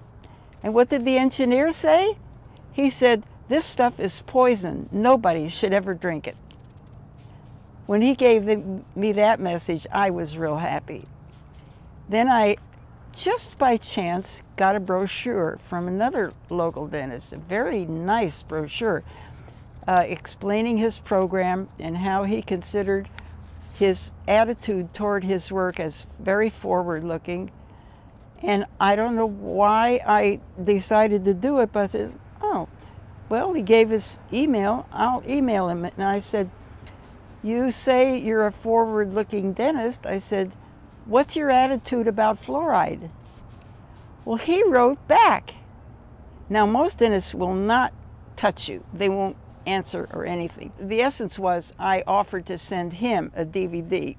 Speaker 8: And what did the engineer say? He said, this stuff is poison. Nobody should ever drink it. When he gave me that message, I was real happy. Then I, just by chance, got a brochure from another local dentist, a very nice brochure, explaining his program and how he considered his attitude toward his work as very forward-looking. And I don't know why I decided to do it, but I said, oh, well, he gave his email. I'll email him. And I said, you say you're a forward-looking dentist. I said, what's your attitude about fluoride? Well, he wrote back. Now, most dentists will not touch you. They won't answer or anything. The essence was I offered to send him a DVD.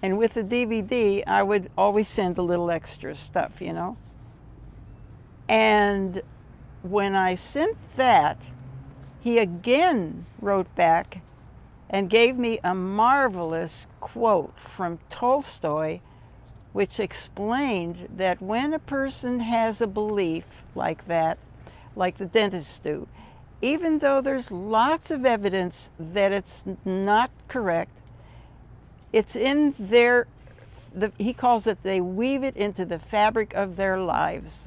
Speaker 8: And with the DVD, I would always send a little extra stuff, you know. And when I sent that, he again wrote back and gave me a marvelous quote from Tolstoy, which explained that when a person has a belief like that, like the dentists do, even though there's lots of evidence that it's not correct, it's in their, he calls it, they weave it into the fabric of their lives.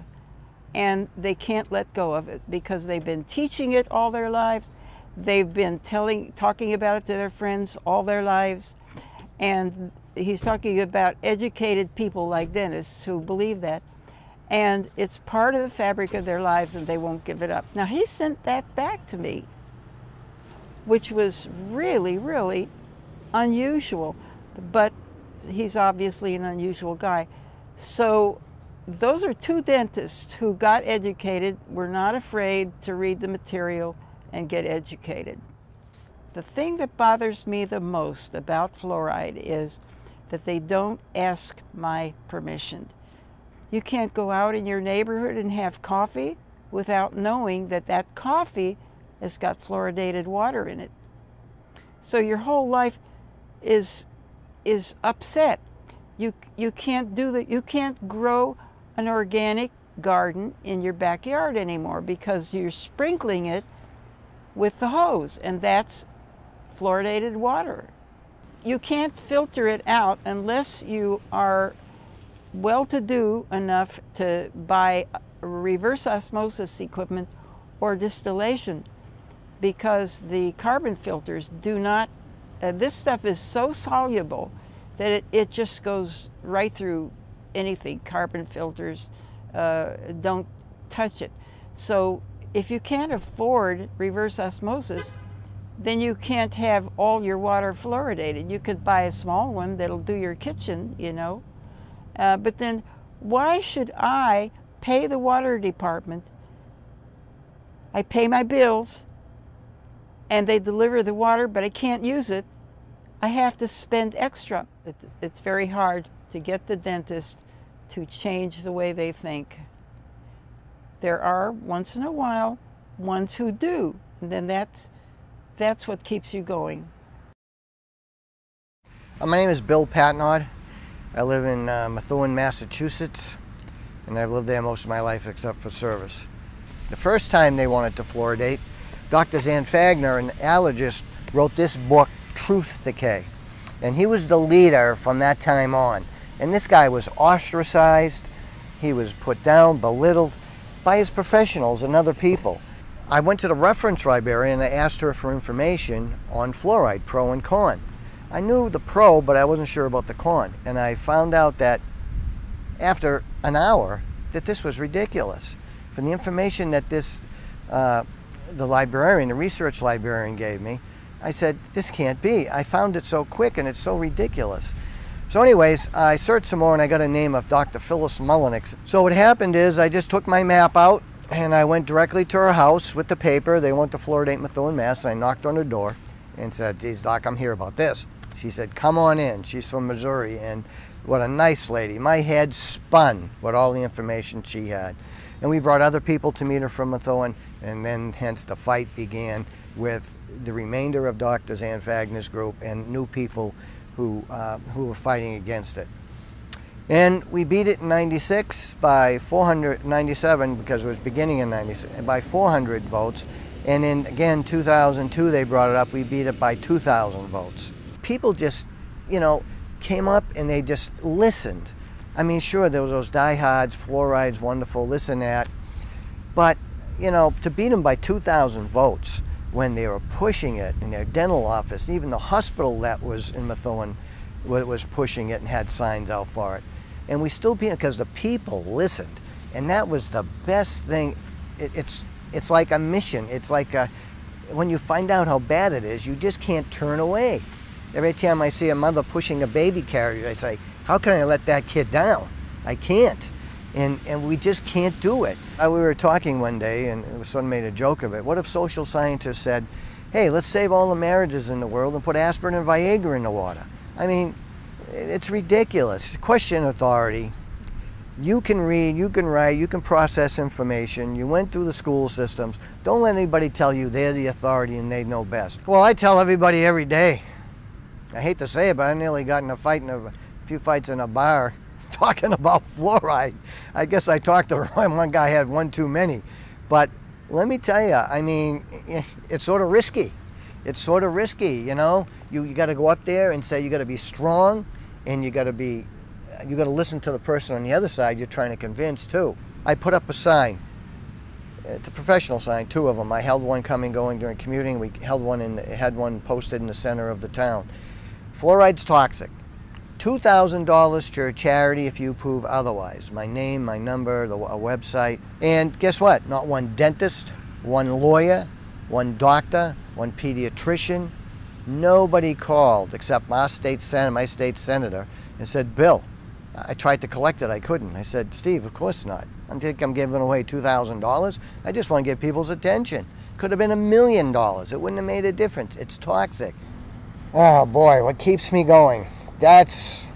Speaker 8: And they can't let go of it because they've been teaching it all their lives. They've been talking about it to their friends all their lives. And he's talking about educated people like dentists who believe that. And it's part of the fabric of their lives and they won't give it up. Now, he sent that back to me, which was really, really unusual. But he's obviously an unusual guy. So those are two dentists who got educated, were not afraid to read the material and get educated. The thing that bothers me the most about fluoride is that they don't ask my permission. You can't go out in your neighborhood and have coffee without knowing that that coffee has got fluoridated water in it. So your whole life is upset. You can't do that. You can't grow an organic garden in your backyard anymore because you're sprinkling it with the hose, and that's fluoridated water. You can't filter it out unless you are well-to-do enough to buy reverse osmosis equipment or distillation. because the carbon filters do not, this stuff is so soluble that it just goes right through anything. Carbon filters don't touch it. So if you can't afford reverse osmosis, then you can't have all your water fluoridated. You could buy a small one that'll do your kitchen, you know. But then why should I pay the water department? I pay my bills and they deliver the water, but I can't use it. I have to spend extra. It's very hard to get the dentist to change the way they think. There are, once in a while, ones who do, and then that's what keeps you going.
Speaker 9: My name is Bill Patnod. I live in Methuen, Massachusetts, and I've lived there most of my life except for service. The first time they wanted to fluoridate, Dr. An Wagner, an allergist, wrote this book, Tooth Decay. And he was the leader from that time on. And this guy was ostracized, he was put down, belittled by his professionals and other people. I went to the reference librarian and I asked her for information on fluoride, pro and con. I knew the pro, but I wasn't sure about the con. And I found out that after an hour that this was ridiculous. From the information that the librarian, the research librarian gave me, I said, this can't be. I found it so quick and it's so ridiculous. So anyways, I searched some more and I got a name of Dr. Phyllis Mullenix. So what happened is I just took my map out and I went directly to her house with the paper. They want to fluoridate Methuen, Mass. And I knocked on her door and said, geez, Doc, I'm here about this. She said, come on in. She's from Missouri, and what a nice lady. My head spun with all the information she had. And we brought other people to meet her from Methuen, and then hence the fight began with the remainder of Dr. An Wagner's group and new people who were fighting against it. And we beat it in 96 by 497, because it was beginning in 96, by 400 votes. And in, again, 2002, they brought it up, we beat it by 2,000 votes. People just, you know, came up and they just listened. I mean, sure, there was those diehards, fluoride's wonderful, this and that. But, you know, to beat them by 2,000 votes when they were pushing it in their dental office, even the hospital that was in Methuen was pushing it and had signs out for it. And we still beat it because the people listened. And that was the best thing. It's like a mission. It's like when you find out how bad it is, you just can't turn away. Every time I see a mother pushing a baby carriage, I say, how can I let that kid down? I can't. And we just can't do it. We were talking one day, and someone made a joke of it. What if social scientists said, hey, let's save all the marriages in the world and put aspirin and Viagra in the water? I mean, it's ridiculous. Question authority. You can read, you can write, you can process information. You went through the school systems. Don't let anybody tell you they're the authority and they know best. Well, I tell everybody every day. I hate to say it, but I nearly got in a fight, a few fights in a bar talking about fluoride. I guess I talked to one guy, had one too many. But let me tell you, I mean, it's sort of risky. It's sort of risky, you know? You got to go up there and say you got to be strong, and you got to listen to the person on the other side you're trying to convince too. I put up a sign. It's a professional sign, 2 of them. I held one coming, going during commuting. We held one had one posted in the center of the town. Fluoride's toxic. $2,000 to your charity if you prove otherwise. My name, my number, a website. And guess what? Not one dentist, one lawyer, one doctor, one pediatrician. Nobody called except my state senator, and said, Bill, I tried to collect it, I couldn't. I said, Steve, of course not. I think I'm giving away $2,000. I just want to get people's attention. Could have been $1 million. It wouldn't have made a difference. It's toxic. Oh boy, what keeps me going? It's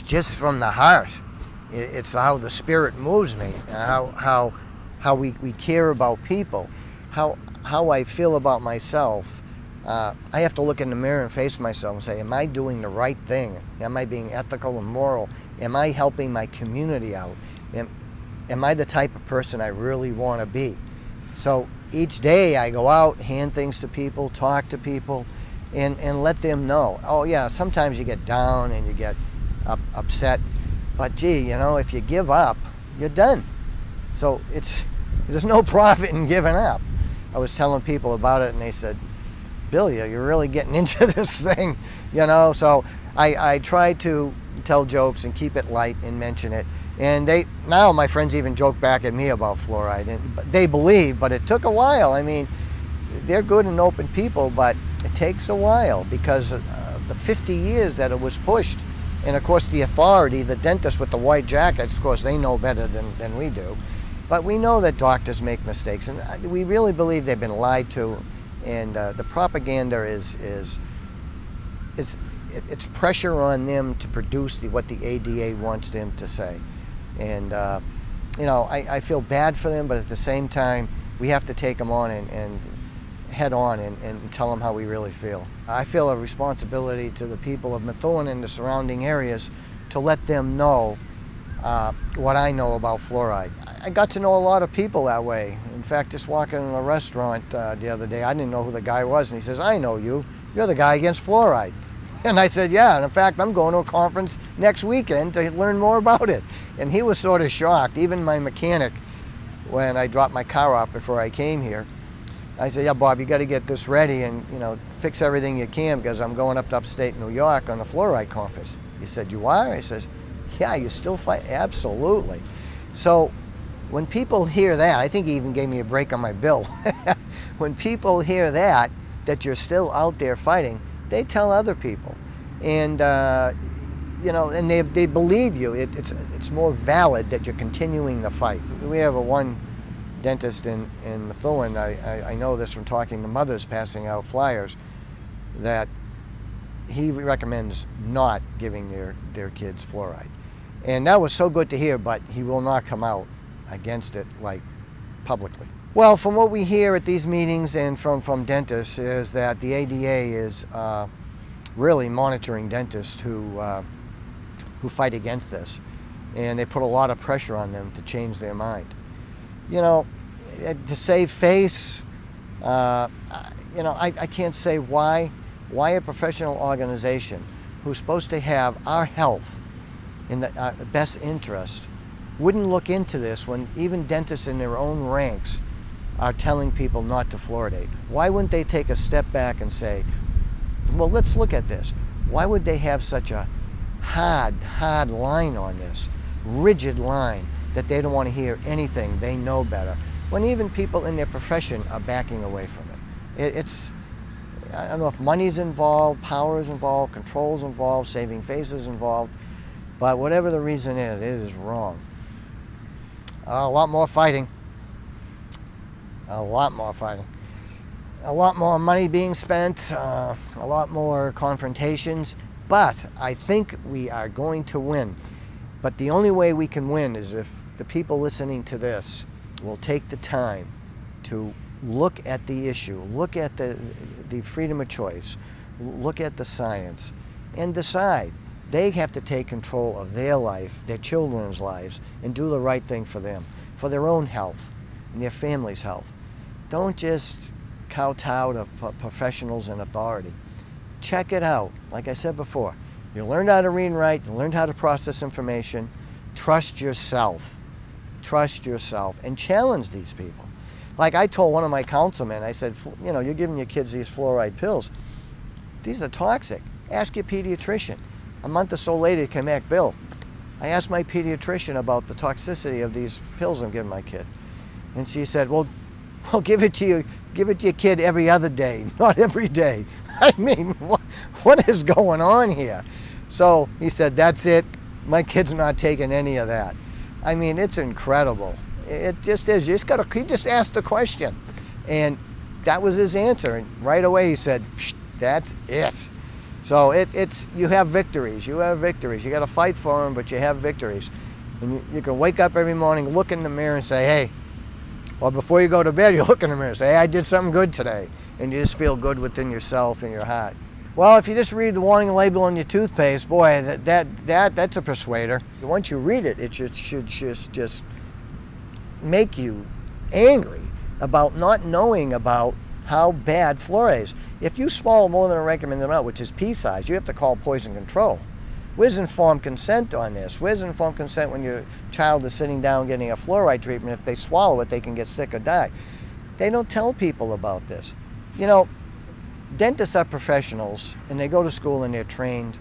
Speaker 9: just from the heart. It's how the spirit moves me, how we care about people, how I feel about myself. I have to look in the mirror and face myself and say, am I doing the right thing? Am I being ethical and moral? Am I helping my community out? Am I the type of person I really want to be? So each day I go out, hand things to people, talk to people, and let them know. Oh yeah, sometimes you get down and you get upset, but gee, you know, if you give up, you're done. So There's no profit in giving up. I was telling people about it, and they said, Billy, you're really getting into this thing, you know? So I try to tell jokes and keep it light and mention it. And now my friends even joke back at me about fluoride. And they believe, but it took a while. I mean, they're good and open people, but it takes a while because the 50 years that it was pushed. And of course the authority, the dentists with the white jackets, of course they know better than we do. But we know that doctors make mistakes, and we really believe they've been lied to. And the propaganda it's pressure on them to produce what the ADA wants them to say. And you know, I feel bad for them, but at the same time, we have to take them on and head on and tell them how we really feel. I feel a responsibility to the people of Methuen and the surrounding areas to let them know what I know about fluoride. I got to know a lot of people that way. In fact, just walking in a restaurant the other day, I didn't know who the guy was, and he says, I know you. You're the guy against fluoride. And I said, yeah, and in fact, I'm going to a conference next weekend to learn more about it. And he was sort of shocked. Even my mechanic, when I dropped my car off before I came here, I said, yeah, Bob, you got to get this ready and, you know, fix everything you can because I'm going up to upstate New York on a fluoride conference. He said, you are? I says, yeah, you still fight? Absolutely. So when people hear that, I think he even gave me a break on my bill. When people hear that you're still out there fighting, they tell other people. And, you know, and they believe you. It's more valid that you're continuing the fight. We have one dentist in Methuen, I know this from talking to mothers passing out flyers, that he recommends not giving their kids fluoride. And that was so good to hear, but he will not come out against it, like, publicly. Well, from what we hear at these meetings and from dentists is that the ADA is really monitoring dentists who fight against this. And they put a lot of pressure on them to change their mind. You know, to save face, you know, I can't say why a professional organization who's supposed to have our health in the best interest wouldn't look into this when even dentists in their own ranks are telling people not to fluoridate. Why wouldn't they take a step back and say, well, let's look at this. Why would they have such a hard line on this, rigid line, that they don't want to hear anything, they know better, when even people in their profession are backing away from it. I don't know if money's involved, power is involved, control's involved, saving face is involved, but whatever the reason is, it is wrong. A lot more fighting. A lot more fighting. A lot more money being spent, a lot more confrontations, but I think we are going to win. But the only way we can win is if the people listening to this will take the time to look at the issue, look at the freedom of choice, look at the science, and decide. They have to take control of their life, their children's lives, and do the right thing for them, for their own health and their family's health. Don't just kowtow to professionals and authority. Check it out. Like I said before, you learned how to read and write, you learned how to process information. Trust yourself. Trust yourself and challenge these people. Like I told one of my councilmen, I said, you know, you're giving your kids these fluoride pills. These are toxic. Ask your pediatrician. A month or so later, he came back, Bill, I asked my pediatrician about the toxicity of these pills I'm giving my kid. And she said, well, give it to your kid every other day, not every day. I mean, what is going on here? So he said, that's it. My kid's not taking any of that. I mean, it's incredible. It just is. He just asked the question. And that was his answer. And right away he said, that's it. So you have victories. You have victories. You got to fight for them, but you have victories. And you can wake up every morning, look in the mirror and say, hey, well, before you go to bed, you look in the mirror and say, hey, I did something good today. And you just feel good within yourself and your heart. Well, if you just read the warning label on your toothpaste, boy, that's a persuader. Once you read it, it should just make you angry about not knowing about how bad fluoride is. If you swallow more than a recommended amount, which is pea size, you have to call poison control. Where's informed consent on this? Where's informed consent when your child is sitting down getting a fluoride treatment? If they swallow it, they can get sick or die. They don't tell people about this. You know, dentists are professionals, and they go to school and they're trained.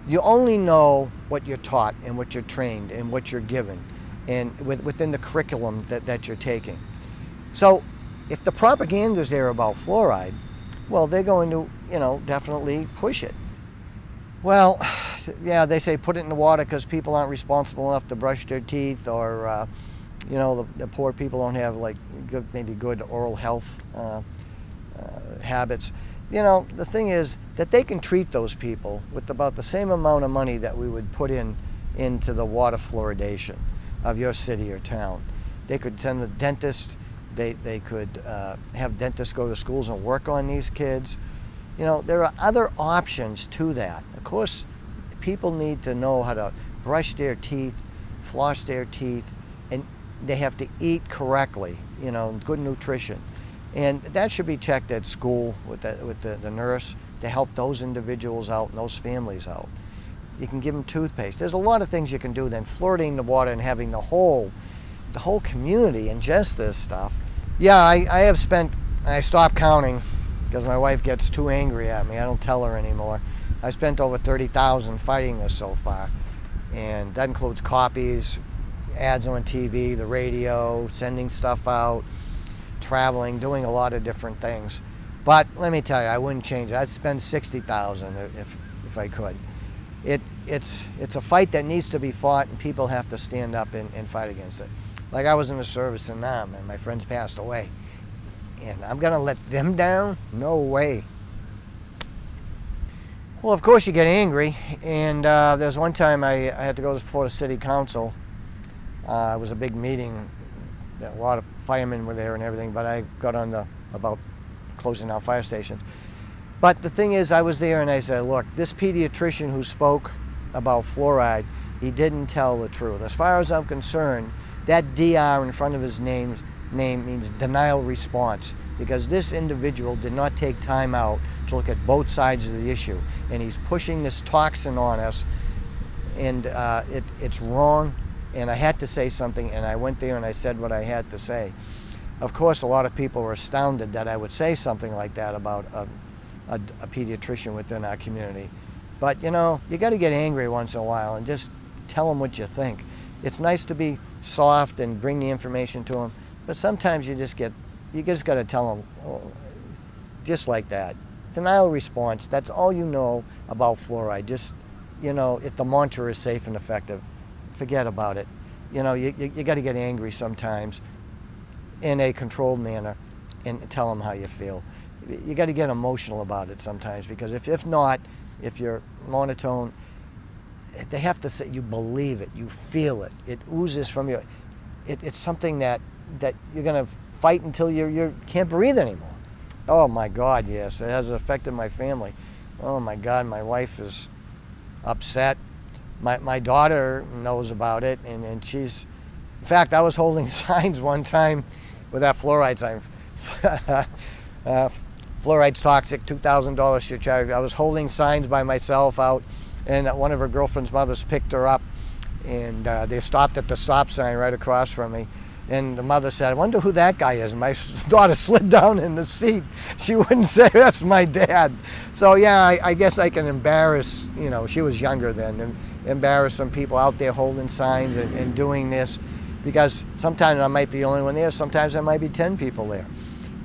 Speaker 9: You only know what you're taught and what you're trained and what you're given and within the curriculum that you're taking. So if the propaganda is there about fluoride, well, they're going to, you know, definitely push it. Well, yeah, they say put it in the water because people aren't responsible enough to brush their teeth, or, you know, the poor people don't have like maybe good oral health habits. You know, the thing is that they can treat those people with about the same amount of money that we would put into the water fluoridation of your city or town. They could send the dentist, they could have dentists go to schools and work on these kids. You know, there are other options to that. Of course, people need to know how to brush their teeth, floss their teeth, and they have to eat correctly, you know, good nutrition. And that should be checked at school with the nurse to help those individuals out and those families out. You can give them toothpaste. There's a lot of things you can do than fluoridating the water and having the whole community ingest this stuff. Yeah, I stopped counting because my wife gets too angry at me. I don't tell her anymore. I spent over $30,000 fighting this so far. And that includes copies, ads on TV, the radio, sending stuff out, traveling, doing a lot of different things. But let me tell you, I wouldn't change it. I'd spend $60,000 if I could. It's a fight that needs to be fought, and people have to stand up and fight against it. Like I was in the service in Nam, and my friends passed away. And I'm gonna let them down? No way. Well, of course you get angry, and there's one time I had to go before the city council. It was a big meeting. A lot of firemen were there and everything, but I got on about closing down fire stations. But the thing is, I was there and I said, look, this pediatrician who spoke about fluoride, he didn't tell the truth. As far as I'm concerned, that DR in front of his name means denial response, because this individual did not take time out to look at both sides of the issue, and he's pushing this toxin on us, and it's wrong, and I had to say something, and I went there and I said what I had to say. Of course, a lot of people were astounded that I would say something like that about a pediatrician within our community. But you know, you got to get angry once in a while and just tell them what you think. It's nice to be soft and bring the information to them, but sometimes you just got to tell them, oh, just like that. Denial response, that's all you know about fluoride. Just, you know, if the mantra is safe and effective, forget about it. You know, you got to get angry sometimes in a controlled manner and tell them how you feel. You got to get emotional about it sometimes, because if not, if you're monotone, they have to say you believe it, you feel it, it oozes from you. It's something that you're going to fight until you can't breathe anymore. Oh my God, yes, it has affected my family. Oh my God, my wife is upset. My daughter knows about it, and she's, in fact, I was holding signs one time with that fluoride sign. Fluoride's toxic, $2,000 to charge. I was holding signs by myself out, and one of her girlfriend's mothers picked her up, and they stopped at the stop sign right across from me. And the mother said, I wonder who that guy is. And my daughter slid down in the seat. She wouldn't say, that's my dad. So yeah, I guess I can embarrass, you know, she was younger then, and embarrass some people out there holding signs and doing this, because sometimes I might be the only one there, sometimes there might be 10 people there.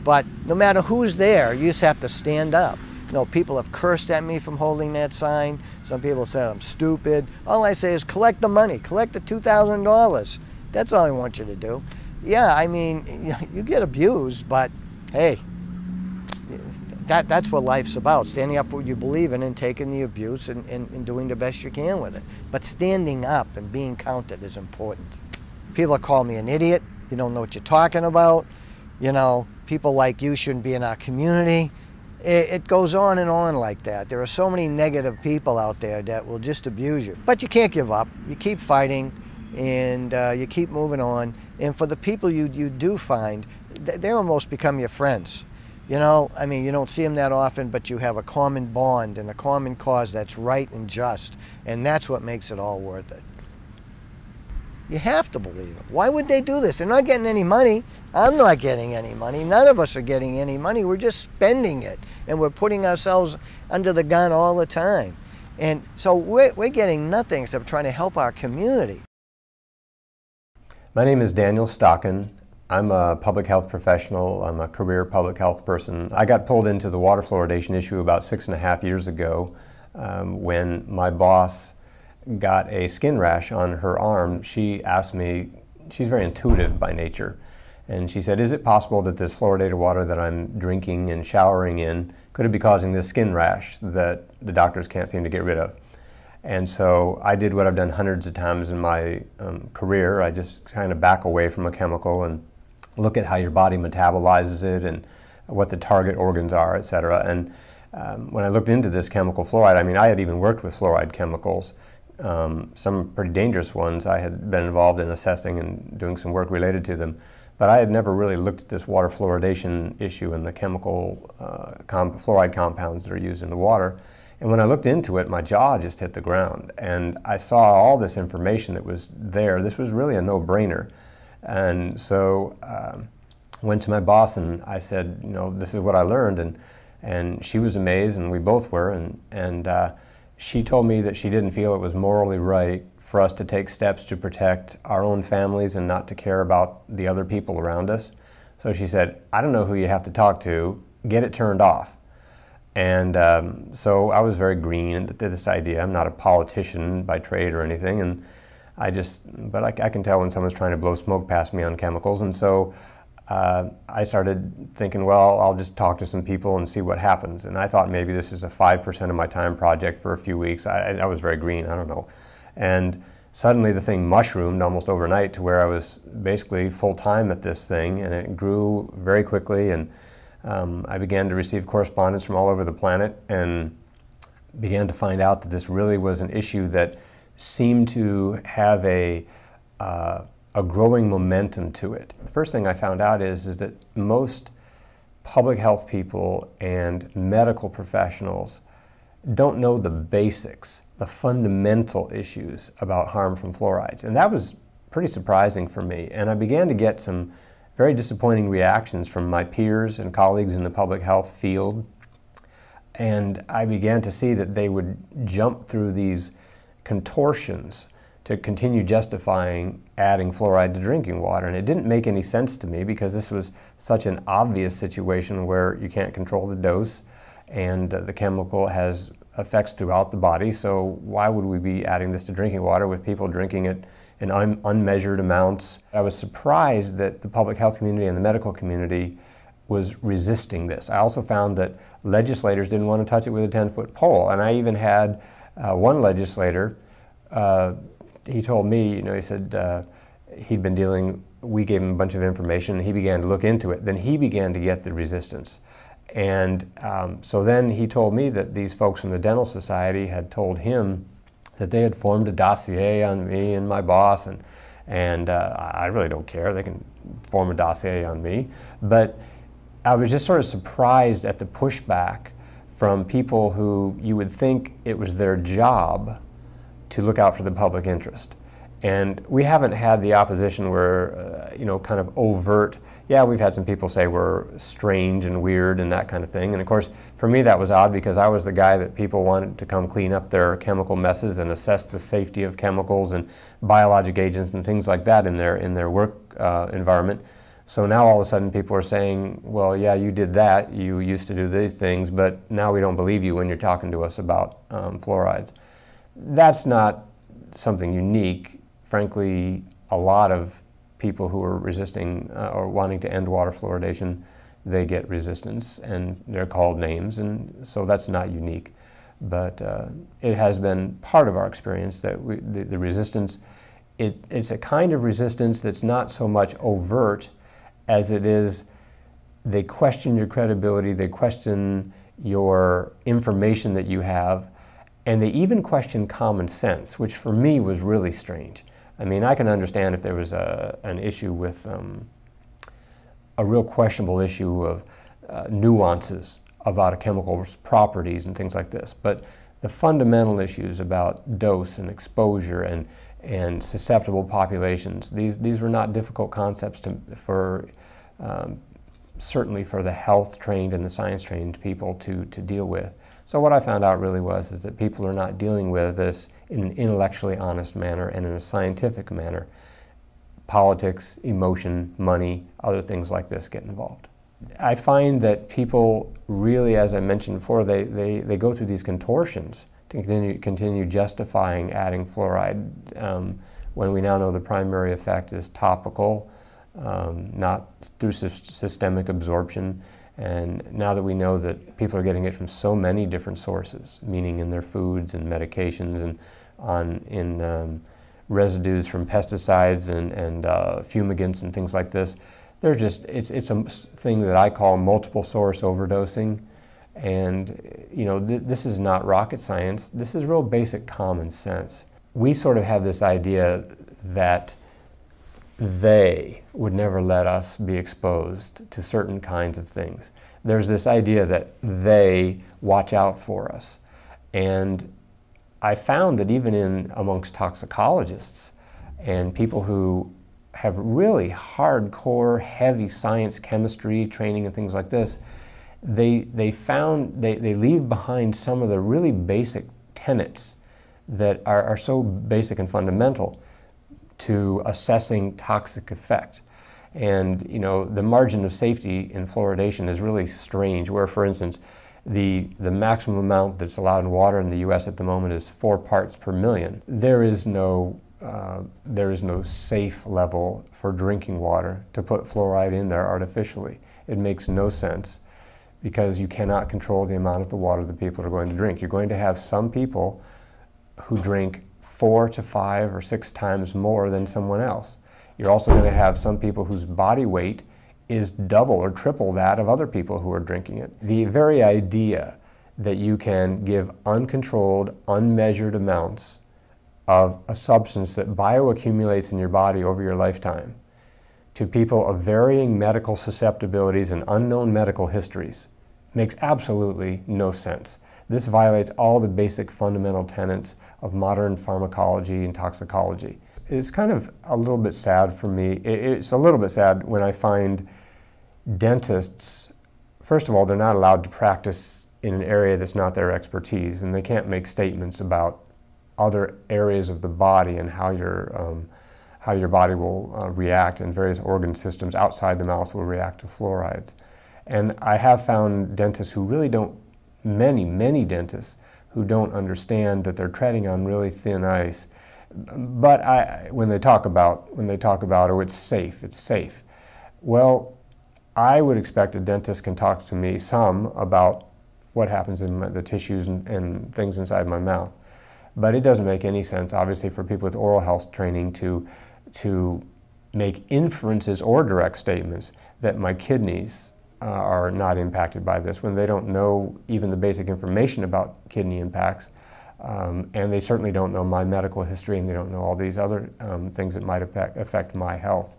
Speaker 9: But no matter who's there, you just have to stand up. You know, people have cursed at me from holding that sign. Some people said I'm stupid. All I say is collect the money, collect the $2,000. That's all I want you to do. Yeah, I mean, you get abused, but hey, that's what life's about. Standing up for what you believe in and taking the abuse and doing the best you can with it. But standing up and being counted is important. People call me an idiot. You don't know what you're talking about. You know, people like you shouldn't be in our community. It goes on and on like that. There are so many negative people out there that will just abuse you. But you can't give up. You keep fighting, and you keep moving on. And for the people you do find, they almost become your friends. You know, I mean, you don't see them that often, but you have a common bond and a common cause that's right and just, and that's what makes it all worth it. You have to believe it. Why would they do this? They're not getting any money. I'm not getting any money. None of us are getting any money. We're just spending it, and we're putting ourselves under the gun all the time. And so we're getting nothing except trying to help our community.
Speaker 1: My name is Daniel Stockin. I'm a public health professional. I'm a career public health person. I got pulled into the water fluoridation issue about 6.5 years ago when my boss got a skin rash on her arm. She asked me, she's very intuitive by nature, and she said, is it possible that this fluoridated water that I'm drinking and showering in could it be causing this skin rash that the doctors can't seem to get rid of? And so I did what I've done hundreds of times in my career. I just kind of back away from a chemical and look at how your body metabolizes it and what the target organs are, et cetera. And when I looked into this chemical fluoride, I mean, I had even worked with fluoride chemicals, some pretty dangerous ones. I had been involved in assessing and doing some work related to them. But I had never really looked at this water fluoridation issue and the chemical fluoride compounds that are used in the water. And when I looked into it, my jaw just hit the ground. And I saw all this information that was there. This was really a no-brainer. And so I went to my boss and I said, you know, this is what I learned. And she was amazed, and we both were. And she told me that she didn't feel it was morally right for us to take steps to protect our own families and not to care about the other people around us. So she said, I don't know who you have to talk to, get it turned off. And so I was very green to this idea. I'm not a politician by trade or anything, and but I can tell when someone's trying to blow smoke past me on chemicals. And so I started thinking, well, I'll just talk to some people and see what happens. And I thought maybe this is a 5% of my time project for a few weeks. I was very green, I don't know. And suddenly the thing mushroomed almost overnight to where I was basically full-time at this thing, and it grew very quickly. And I began to receive correspondence from all over the planet and began to find out that this really was an issue that seemed to have a growing momentum to it. The first thing I found out is that most public health people and medical professionals don't know the basics, the fundamental issues about harm from fluorides. And that was pretty surprising for me. And I began to get some very disappointing reactions from my peers and colleagues in the public health field. And I began to see that they would jump through these contortions to continue justifying adding fluoride to drinking water. And it didn't make any sense to me because this was such an obvious situation where you can't control the dose and the chemical has effects throughout the body. So why would we be adding this to drinking water with people drinking it in unmeasured amounts? I was surprised that the public health community and the medical community was resisting this. I also found that legislators didn't want to touch it with a 10-foot pole. And I even had one legislator, he told me, you know, he said he'd been we gave him a bunch of information, and he began to look into it. Then he began to get the resistance. And so then he told me that these folks from the Dental Society had told him that they had formed a dossier on me and my boss, and I really don't care. They can form a dossier on me. But I was just sort of surprised at the pushback from people who you would think it was their job to look out for the public interest. And we haven't had the opposition where, you know, kind of overt, yeah, we've had some people say we're strange and weird and that kind of thing. And of course, for me that was odd because I was the guy that people wanted to come clean up their chemical messes and assess the safety of chemicals and biologic agents and things like that in their work environment. So now all of a sudden people are saying, well, yeah, you did that, you used to do these things, but now we don't believe you when you're talking to us about fluorides. That's not something unique. Frankly, a lot of people who are resisting or wanting to end water fluoridation, they get resistance and they're called names, and so that's not unique. But it has been part of our experience that the resistance, it's a kind of resistance that's not so much overt as it is they question your credibility, they question your information that you have, and they even question common sense, which for me was really strange. I mean, I can understand if there was an issue with a real questionable issue of nuances about a chemical's properties and things like this. But the fundamental issues about dose and exposure and susceptible populations, these were not difficult concepts certainly for the health-trained and the science-trained people to deal with. So what I found out really is that people are not dealing with this in an intellectually honest manner and in a scientific manner. Politics, emotion, money, other things like this get involved. I find that people really, as I mentioned before, they go through these contortions to continue justifying adding fluoride when we now know the primary effect is topical, not through systemic absorption. And now that we know that people are getting it from so many different sources, meaning in their foods and medications and in residues from pesticides and fumigants and things like this, there's just, it's a thing that I call multiple source overdosing. And you know, this is not rocket science. This is real basic common sense. We sort of have this idea that they would never let us be exposed to certain kinds of things. There's this idea that they watch out for us. And I found that even amongst toxicologists and people who have really hardcore, heavy science, chemistry training and things like this, they leave behind some of the really basic tenets that are so basic and fundamental to assessing toxic effect. And you know, the margin of safety in fluoridation is really strange, where for instance, the maximum amount that's allowed in water in the US at the moment is 4 parts per million. There is no safe level for drinking water to put fluoride in there artificially. It makes no sense, because you cannot control the amount of the water that people are going to drink. You're going to have some people who drink 4 to 5 or 6 times more than someone else. You're also going to have some people whose body weight is double or triple that of other people who are drinking it. The very idea that you can give uncontrolled, unmeasured amounts of a substance that bioaccumulates in your body over your lifetime to people of varying medical susceptibilities and unknown medical histories makes absolutely no sense. This violates all the basic fundamental tenets of modern pharmacology and toxicology. It's kind of a little bit sad for me. It's a little bit sad when I find dentists, first of all, they're not allowed to practice in an area that's not their expertise, and they can't make statements about other areas of the body and how your body will react, and various organ systems outside the mouth will react to fluorides. And I have found dentists who really don't, many dentists who don't understand that they're treading on really thin ice. But when they talk about, oh, it's safe. Well, I would expect a dentist can talk to me some about what happens in the tissues and things inside my mouth. But it doesn't make any sense, obviously, for people with oral health training to make inferences or direct statements that my kidneys are not impacted by this, when they don't know even the basic information about kidney impacts. And they certainly don't know my medical history, and they don't know all these other things that might affect my health.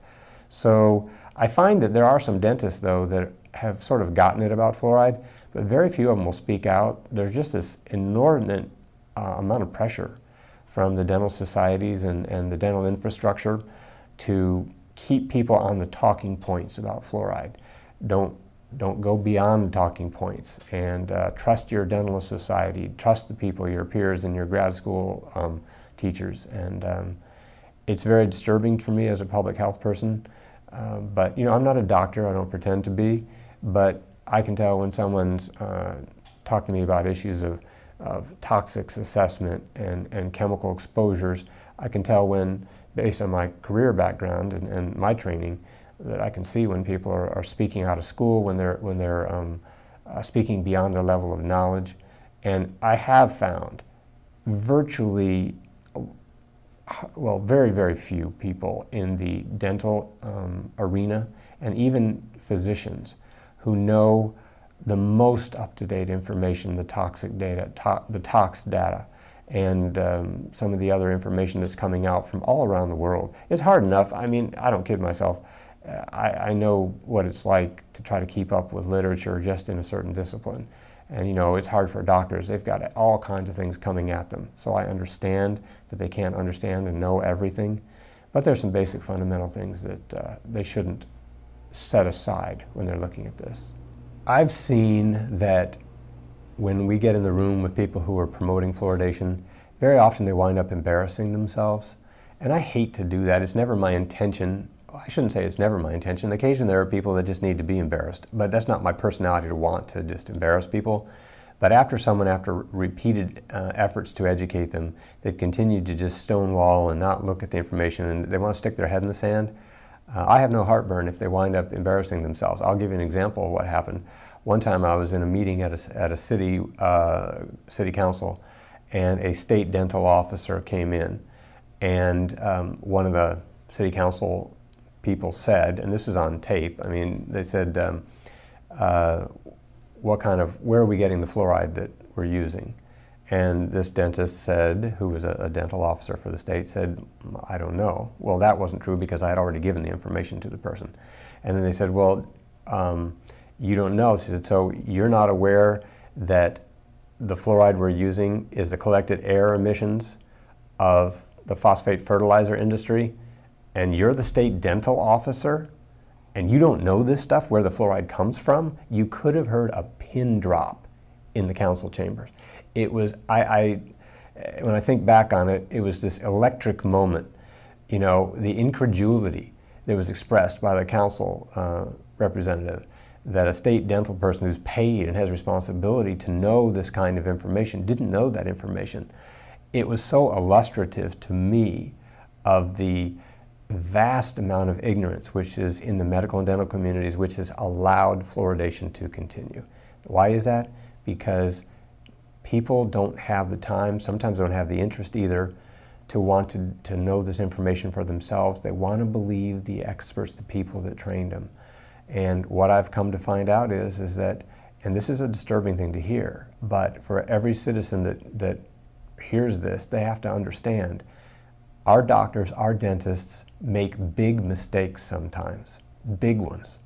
Speaker 1: So I find that there are some dentists, though, that have sort of gotten it about fluoride, but very few of them will speak out. There's just this inordinate amount of pressure from the dental societies and the dental infrastructure to keep people on the talking points about fluoride. Don't go beyond the talking points, and trust your dental society, trust the people, your peers and your grad school teachers. And it's very disturbing for me as a public health person, but you know, I'm not a doctor, I don't pretend to be, but I can tell when someone's talking to me about issues of toxics assessment and chemical exposures. I can tell when, based on my career background and my training, that I can see when people are speaking out of school, when they're speaking beyond their level of knowledge. And I have found virtually, well, very, very few people in the dental arena, and even physicians, who know the most up-to-date information, the toxic data, the tox data, and some of the other information that's coming out from all around the world. It's hard enough, I mean, I don't kid myself, I know what it's like to try to keep up with literature just in a certain discipline. And it's hard for doctors. They've got all kinds of things coming at them. So I understand that they can't understand and know everything, but there's some basic fundamental things that they shouldn't set aside when they're looking at this. I've seen that when we get in the room with people who are promoting fluoridation, very often they wind up embarrassing themselves. And I hate to do that. It's never my intention. I shouldn't say it's never my intention. Occasionally there are people that just need to be embarrassed, but that's not my personality to want to just embarrass people. But after repeated efforts to educate them, they've continued to just stonewall and not look at the information, and they want to stick their head in the sand. I have no heartburn if they wind up embarrassing themselves. I'll give you an example of what happened. One time I was in a meeting at a city council, and a state dental officer came in, and one of the city council people said, and this is on tape, I mean, they said, where are we getting the fluoride that we're using? And this dentist said, who was a dental officer for the state, said, I don't know. Well, that wasn't true because I had already given the information to the person. And then they said, well, you don't know. She said, so you're not aware that the fluoride we're using is the collected air emissions of the phosphate fertilizer industry, and you're the state dental officer, and you don't know this stuff, where the fluoride comes from? You could have heard a pin drop in the council chambers. It was, when I think back on it, it was this electric moment. The incredulity that was expressed by the council representative that a state dental person who's paid and has responsibility to know this kind of information didn't know that information. It was so illustrative to me of the vast amount of ignorance which is in the medical and dental communities, which has allowed fluoridation to continue. Why is that? Because people don't have the time, sometimes don't have the interest either, to want to know this information for themselves. They want to believe the experts, the people that trained them. And what I've come to find out is that, and this is a disturbing thing to hear, but for every citizen that hears this, they have to understand our doctors, our dentists make big mistakes sometimes, big ones.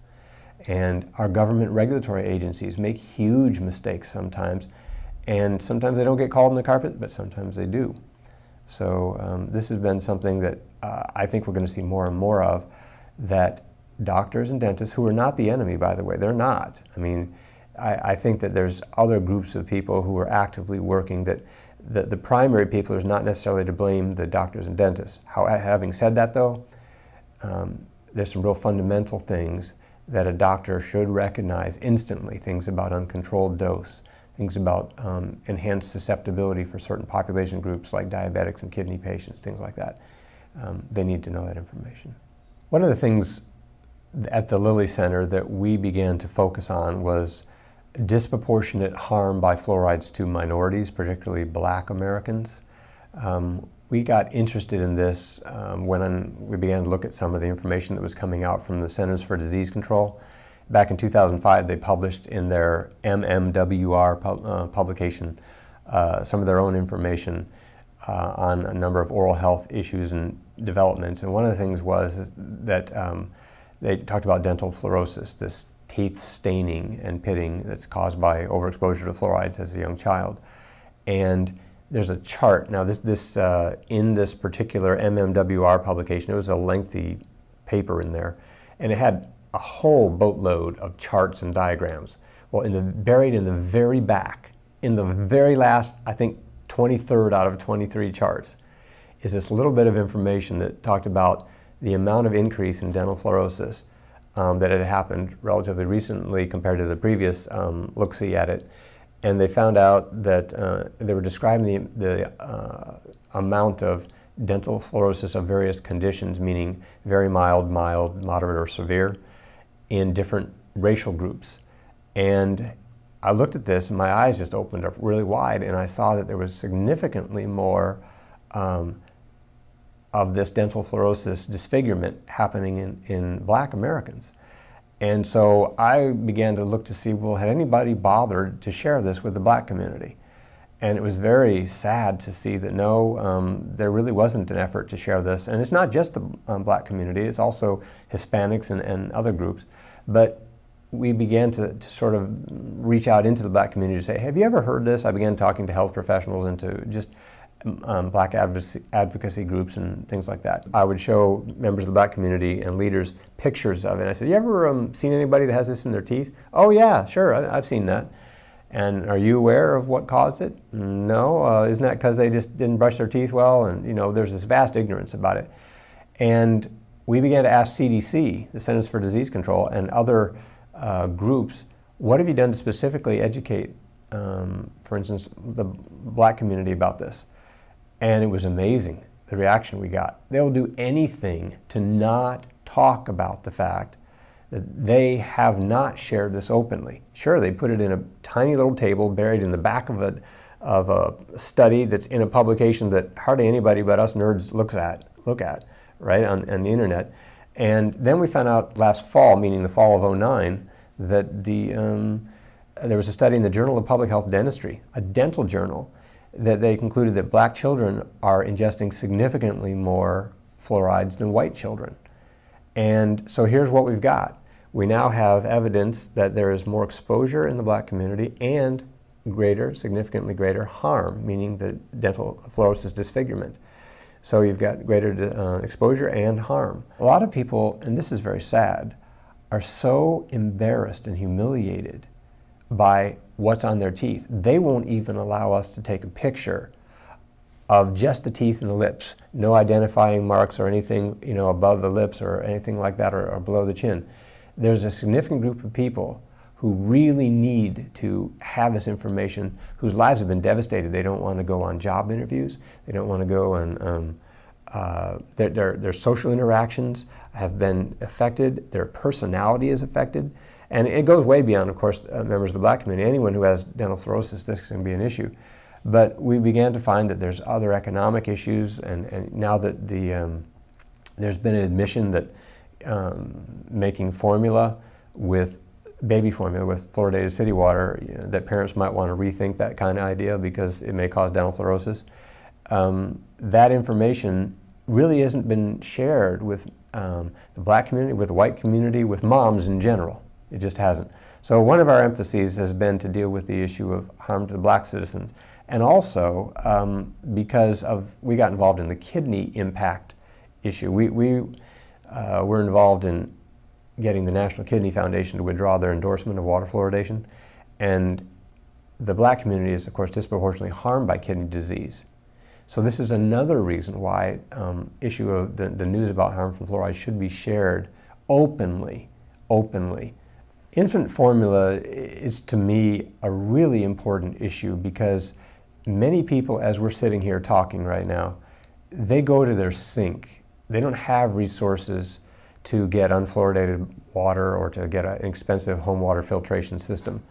Speaker 1: And our government regulatory agencies make huge mistakes sometimes, and sometimes they don't get called on the carpet, but sometimes they do. So this has been something that I think we're going to see more and more of, that doctors and dentists, who are not the enemy, by the way, they're not. I mean, I think that there's other groups of people who are actively working that the primary people is not necessarily to blame the doctors and dentists. Having said that, though, there's some real fundamental things that a doctor should recognize instantly, things about uncontrolled dose, things about enhanced susceptibility for certain population groups like diabetics and kidney patients, things like that. They need to know that information. One of the things at the Lilly Center that we began to focus on was disproportionate harm by fluorides to minorities, particularly Black Americans. We got interested in this when we began to look at some of the information that was coming out from the Centers for Disease Control. Back in 2005, they published in their MMWR publication some of their own information on a number of oral health issues and developments. And one of the things was that they talked about dental fluorosis, this teeth staining and pitting that's caused by overexposure to fluorides as a young child. And there's a chart. Now in this particular MMWR publication, it was a lengthy paper in there, and it had a whole boatload of charts and diagrams. Well, buried in the very back, in the very last, I think 23rd out of 23 charts, is this little bit of information that talked about the amount of increase in dental fluorosis that had happened relatively recently compared to the previous look-see at it. And they found out that they were describing the amount of dental fluorosis of various conditions, meaning very mild, moderate, or severe, in different racial groups. And I looked at this and my eyes just opened up really wide, and I saw that there was significantly more of this dental fluorosis disfigurement happening in Black Americans. And so I began to look to see, well, had anybody bothered to share this with the Black community? And it was very sad to see that no, there really wasn't an effort to share this. And it's not just the black community, it's also Hispanics and other groups. But we began to sort of reach out into the black community to say, have you ever heard this? I began talking to health professionals and to just black advocacy groups and things like that. I would show members of the black community and leaders pictures of it. And I said, you ever seen anybody that has this in their teeth? Oh yeah, sure, I've seen that. And are you aware of what caused it? No, isn't that because they just didn't brush their teeth well? And you know, there's this vast ignorance about it. And we began to ask CDC, the Centers for Disease Control, and other groups, what have you done to specifically educate, for instance, the black community about this? And it was amazing, the reaction we got. They'll do anything to not talk about the fact that they have not shared this openly. Sure, they put it in a tiny little table buried in the back of a study that's in a publication that hardly anybody but us nerds look at, right, on the internet. And then we found out last fall, meaning the fall of '09, that there was a study in the Journal of Public Health Dentistry, a dental journal, that they concluded that black children are ingesting significantly more fluorides than white children. And so here's what we've got. We now have evidence that there is more exposure in the black community and greater, significantly greater harm, meaning the dental fluorosis disfigurement. So you've got greater exposure and harm. A lot of people, and this is very sad, are so embarrassed and humiliated by what's on their teeth. They won't even allow us to take a picture of just the teeth and the lips. No identifying marks or anything, you know, above the lips or anything like that, or below the chin. There's a significant group of people who really need to have this information, whose lives have been devastated. They don't want to go on job interviews. They don't want to go on, their social interactions have been affected. Their personality is affected. And it goes way beyond, of course, members of the black community. Anyone who has dental fluorosis, this can be an issue. But we began to find that there's other economic issues, and now that there's been an admission that making formula with baby formula with fluoridated city water, you know, that parents might want to rethink that kind of idea because it may cause dental fluorosis. That information really hasn't been shared with the black community, with the white community, with moms in general. It just hasn't. So one of our emphases has been to deal with the issue of harm to the black citizens. And also because we got involved in the kidney impact issue. We were involved in getting the National Kidney Foundation to withdraw their endorsement of water fluoridation. And the black community is, of course, disproportionately harmed by kidney disease. So this is another reason why issue of the news about harm from fluoride should be shared openly. Infant formula is, to me, a really important issue because many people, as we're sitting here talking right now, they go to their sink. They don't have resources to get unfluoridated water or to get an expensive home water filtration system.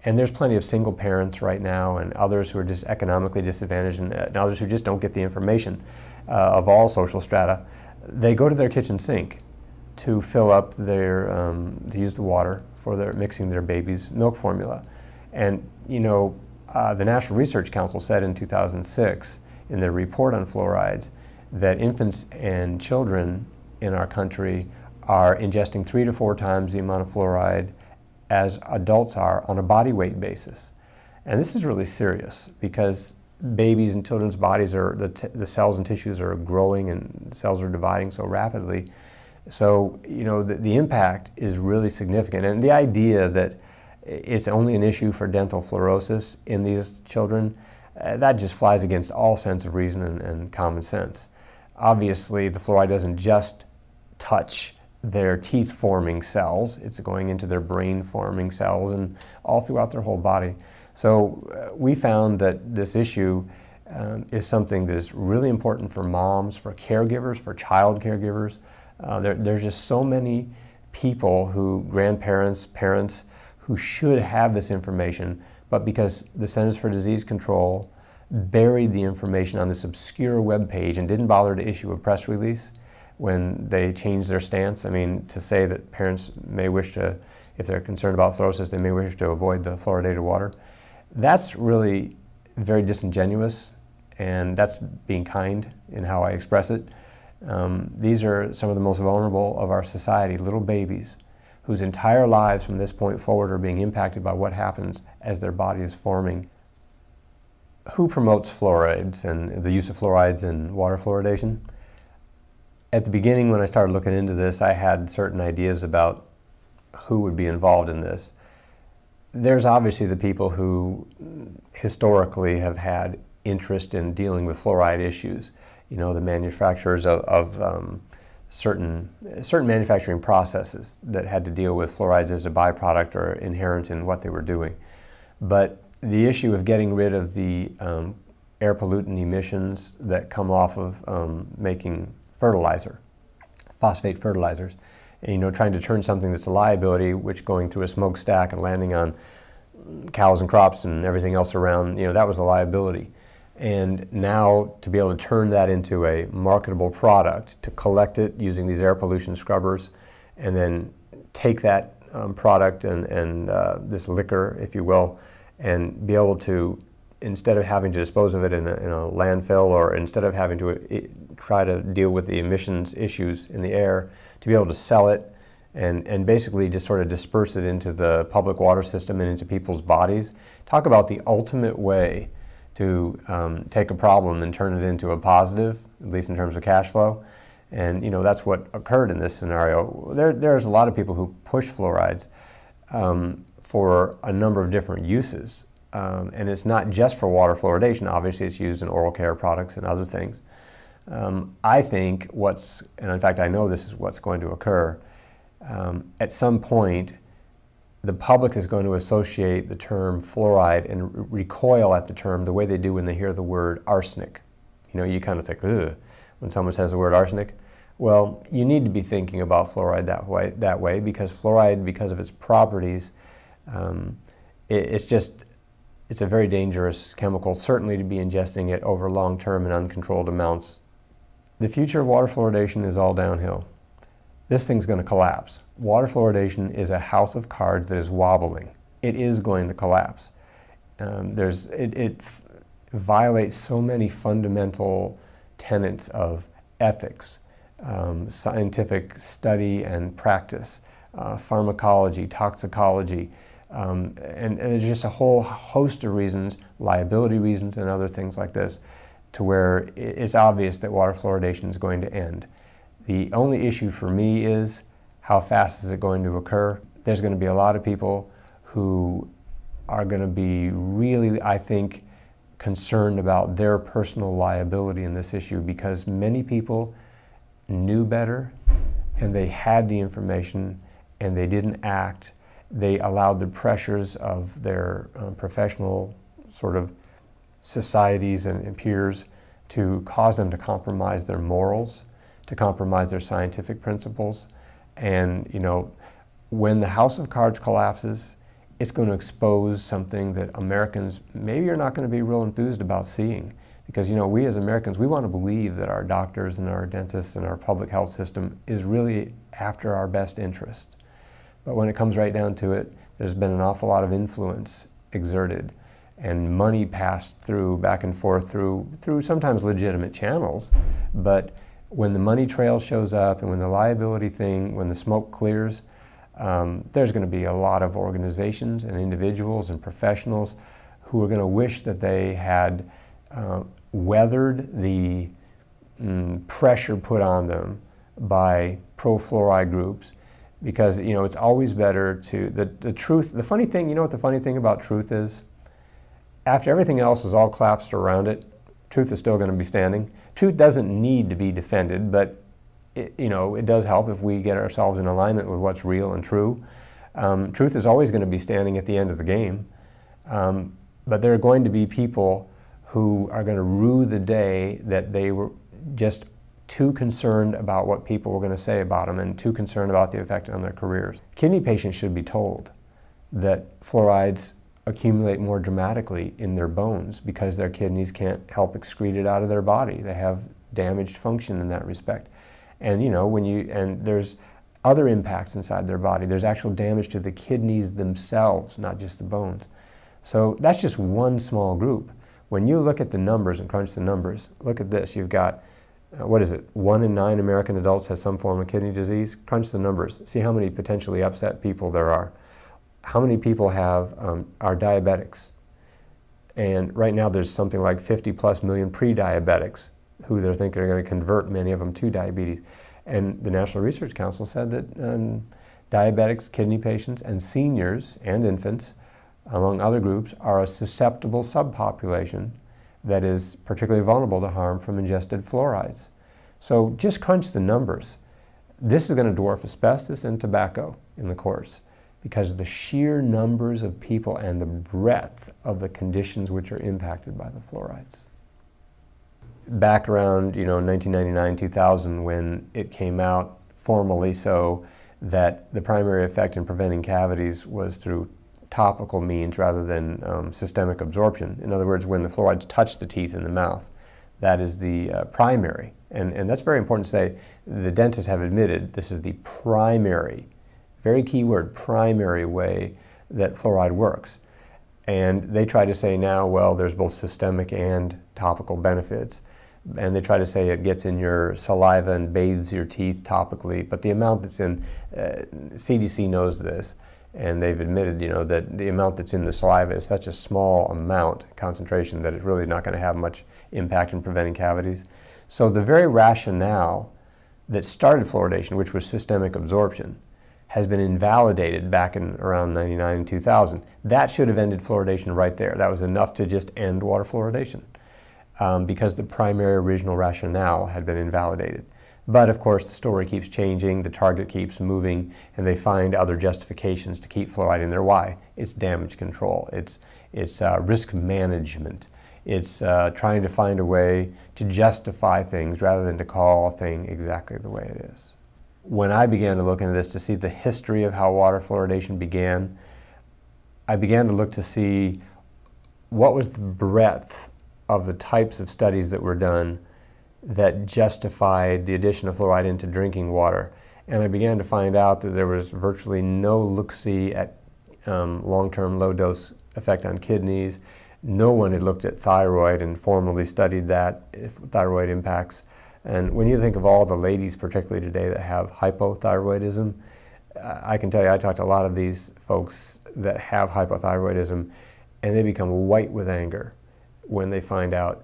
Speaker 1: And there's plenty of single parents right now and others who are just economically disadvantaged and others who just don't get the information of all social strata. They go to their kitchen sink to fill up their, to use the water for their mixing their baby's milk formula. And you know, the National Research Council said in 2006 in their report on fluorides that infants and children in our country are ingesting 3 to 4 times the amount of fluoride as adults are on a body weight basis. And this is really serious because babies and children's bodies are, the cells and tissues are growing and cells are dividing so rapidly. So, you know, the impact is really significant. And the idea that it's only an issue for dental fluorosis in these children, that just flies against all sense of reason and common sense. Obviously, the fluoride doesn't just touch their teeth-forming cells, it's going into their brain-forming cells and all throughout their whole body. So we found that this issue is something that is really important for moms, for caregivers, for child caregivers. There's just so many people who, grandparents, parents, who should have this information, but because the Centers for Disease Control buried the information on this obscure web page and didn't bother to issue a press release when they changed their stance. I mean, to say that parents may wish to, if they're concerned about fluorosis, they may wish to avoid the fluoridated water. That's really very disingenuous, and that's being kind in how I express it. These are some of the most vulnerable of our society, little babies, whose entire lives from this point forward are being impacted by what happens as their body is forming. Who promotes fluorides and the use of fluorides in water fluoridation? At the beginning, when I started looking into this, I had certain ideas about who would be involved in this. There's obviously the people who historically have had interest in dealing with fluoride issues. You know, the manufacturers of certain manufacturing processes that had to deal with fluorides as a byproduct or inherent in what they were doing. But the issue of getting rid of the air pollutant emissions that come off of making fertilizer, phosphate fertilizers, and, you know, trying to turn something that's a liability, which going through a smokestack and landing on cows and crops and everything else around, you know, that was a liability. And now to be able to turn that into a marketable product, to collect it using these air pollution scrubbers, and then take that product and this liquor, if you will, and be able to, instead of having to dispose of it in a landfill, or instead of having to try to deal with the emissions issues in the air, to be able to sell it and basically just sort of disperse it into the public water system and into people's bodies. Talk about the ultimate way to take a problem and turn it into a positive, at least in terms of cash flow. And, you know, that's what occurred in this scenario. There's a lot of people who push fluorides for a number of different uses. And it's not just for water fluoridation. Obviously, it's used in oral care products and other things. I think and in fact I know this is what's going to occur, at some point the public is going to associate the term fluoride and recoil at the term the way they do when they hear the word arsenic. You know, you kind of think, ugh, when someone says the word arsenic. Well, you need to be thinking about fluoride that way because fluoride, because of its properties, it's a very dangerous chemical, certainly to be ingesting it over long-term and uncontrolled amounts. The future of water fluoridation is all downhill. This thing's going to collapse. Water fluoridation is a house of cards that is wobbling. It is going to collapse. It violates so many fundamental tenets of ethics, scientific study and practice, pharmacology, toxicology, and there's just a whole host of reasons, liability reasons and other things like this, to where it's obvious that water fluoridation is going to end. The only issue for me is how fast is it going to occur? There's going to be a lot of people who are going to be really, I think, concerned about their personal liability in this issue because many people knew better and they had the information and they didn't act. They allowed the pressures of their professional sort of societies and peers to cause them to compromise their morals, to compromise their scientific principles. And, you know, when the house of cards collapses, it's going to expose something that Americans maybe are not going to be real enthused about seeing. Because, you know, we as Americans, we want to believe that our doctors and our dentists and our public health system is really after our best interest. But when it comes right down to it, there's been an awful lot of influence exerted and money passed through, back and forth through sometimes legitimate channels. But when the money trail shows up and when the liability thing, when the smoke clears, there's going to be a lot of organizations and individuals and professionals who are going to wish that they had weathered the pressure put on them by pro-fluoride groups. Because, you know, it's always better to, the truth, the funny thing, you know what the funny thing about truth is? After everything else is all collapsed around it, truth is still going to be standing. Truth doesn't need to be defended, but you know, it does help if we get ourselves in alignment with what's real and true. Truth is always going to be standing at the end of the game. But there are going to be people who are going to rue the day that they were just too concerned about what people were going to say about them and too concerned about the effect on their careers. Kidney patients should be told that fluorides accumulate more dramatically in their bones because their kidneys can't help excrete it out of their body. They have damaged function in that respect. And you know, and there's other impacts inside their body. There's actual damage to the kidneys themselves, not just the bones. So that's just one small group. When you look at the numbers and crunch the numbers, look at this. You've got, what is it, 1 in 9 American adults has some form of kidney disease. Crunch the numbers. See how many potentially upset people there are. How many people are diabetics? And right now there's something like 50+ million pre-diabetics who they're thinking are going to convert many of them to diabetes. And the National Research Council said that diabetics, kidney patients, and seniors and infants, among other groups, are a susceptible subpopulation that is particularly vulnerable to harm from ingested fluorides. So just crunch the numbers. This is going to dwarf asbestos and tobacco in the course because of the sheer numbers of people and the breadth of the conditions which are impacted by the fluorides. Back around 1999, 2000, when it came out formally so that the primary effect in preventing cavities was through topical means rather than systemic absorption. In other words, when the fluorides touch the teeth in the mouth, that is the primary. And that's very important to say. The dentists have admitted this is the primary, very key word, primary way that fluoride works. And they try to say now, well, there's both systemic and topical benefits. And they try to say it gets in your saliva and bathes your teeth topically, but the amount that's in, CDC knows this, and they've admitted, that the amount that's in the saliva is such a small amount, concentration, that it's really not going to have much impact in preventing cavities. So the very rationale that started fluoridation, which was systemic absorption, has been invalidated back in around 99 and 2000. That should have ended fluoridation right there. That was enough to just end water fluoridation. Because the primary original rationale had been invalidated. But of course the story keeps changing, the target keeps moving, and they find other justifications to keep fluoride in there. Why? It's damage control, it's risk management, it's trying to find a way to justify things rather than to call a thing exactly the way it is. When I began to look into this to see the history of how water fluoridation began, I began to look to see what was the breadth of the types of studies that were done that justified the addition of fluoride into drinking water. And I began to find out that there was virtually no look-see at long-term low-dose effect on kidneys. No one had looked at thyroid and formally studied that, if thyroid impacts. And when you think of all the ladies, particularly today, that have hypothyroidism, I can tell you, I talked to a lot of these folks that have hypothyroidism, and they become white with anger when they find out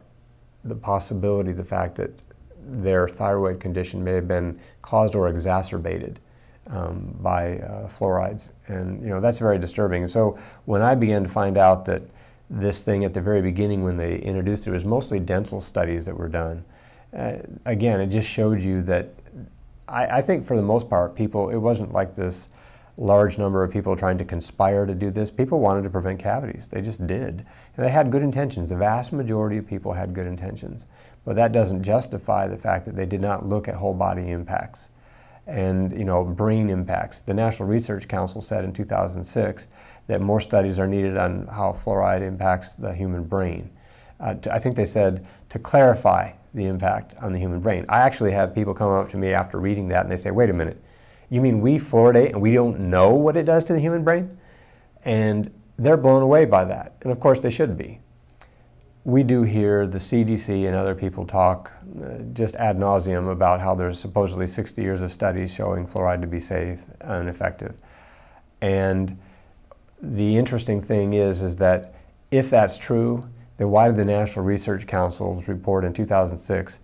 Speaker 1: the possibility, the fact that their thyroid condition may have been caused or exacerbated by fluorides. And that's very disturbing. So when I began to find out that this thing at the very beginning when they introduced it was mostly dental studies that were done, again, it just showed you that I think for the most part people, it wasn't like this large number of people trying to conspire to do this. People wanted to prevent cavities. They just did. And they had good intentions. The vast majority of people had good intentions. But that doesn't justify the fact that they did not look at whole body impacts and brain impacts. The National Research Council said in 2006 that more studies are needed on how fluoride impacts the human brain. I think they said to clarify the impact on the human brain. I actually have people come up to me after reading that and they say, wait a minute, you mean we fluoridate and we don't know what it does to the human brain? And they're blown away by that. And of course they should be. We do hear the CDC and other people talk just ad nauseum about how there's supposedly 60 years of studies showing fluoride to be safe and effective. And the interesting thing is that if that's true, then why did the National Research Council's report in 2006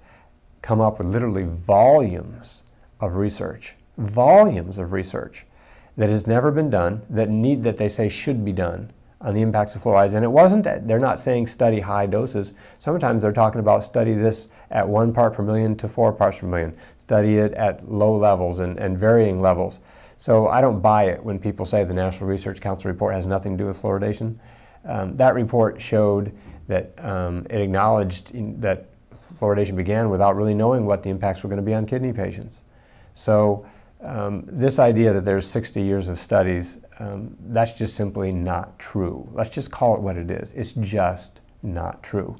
Speaker 1: come up with literally volumes of research that has never been done, that they say should be done on the impacts of fluorides? And it wasn't that they're not saying study high doses. Sometimes they're talking about study this at 1 part per million to 4 parts per million. Study it at low levels and varying levels. So I don't buy it when people say the National Research Council report has nothing to do with fluoridation. That report showed that it acknowledged that fluoridation began without really knowing what the impacts were going to be on kidney patients. So this idea that there's 60 years of studies, that's just simply not true. Let's just call it what it is. It's just not true.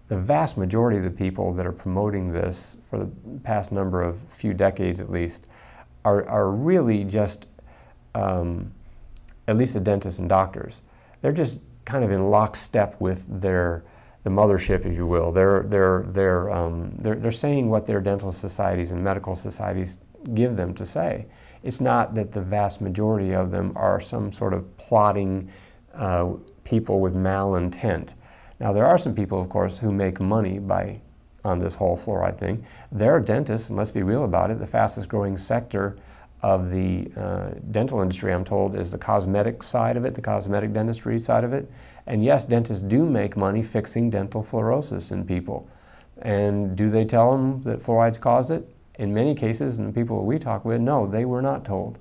Speaker 1: The vast majority of the people that are promoting this for the past number of few decades at least are really just, at least the dentists and doctors, they're just kind of in lockstep with the mothership, if you will. They're saying what their dental societies and medical societies give them to say. It's not that the vast majority of them are some sort of plotting people with malintent. Now, there are some people, of course, who make money on this whole fluoride thing. There are dentists, and let's be real about it, the fastest growing sector of the dental industry, I'm told, is the cosmetic side of it, the cosmetic dentistry side of it. And yes, dentists do make money fixing dental fluorosis in people. And do they tell them that fluoride's caused it? In many cases, and the people we talk with, no, they were not told.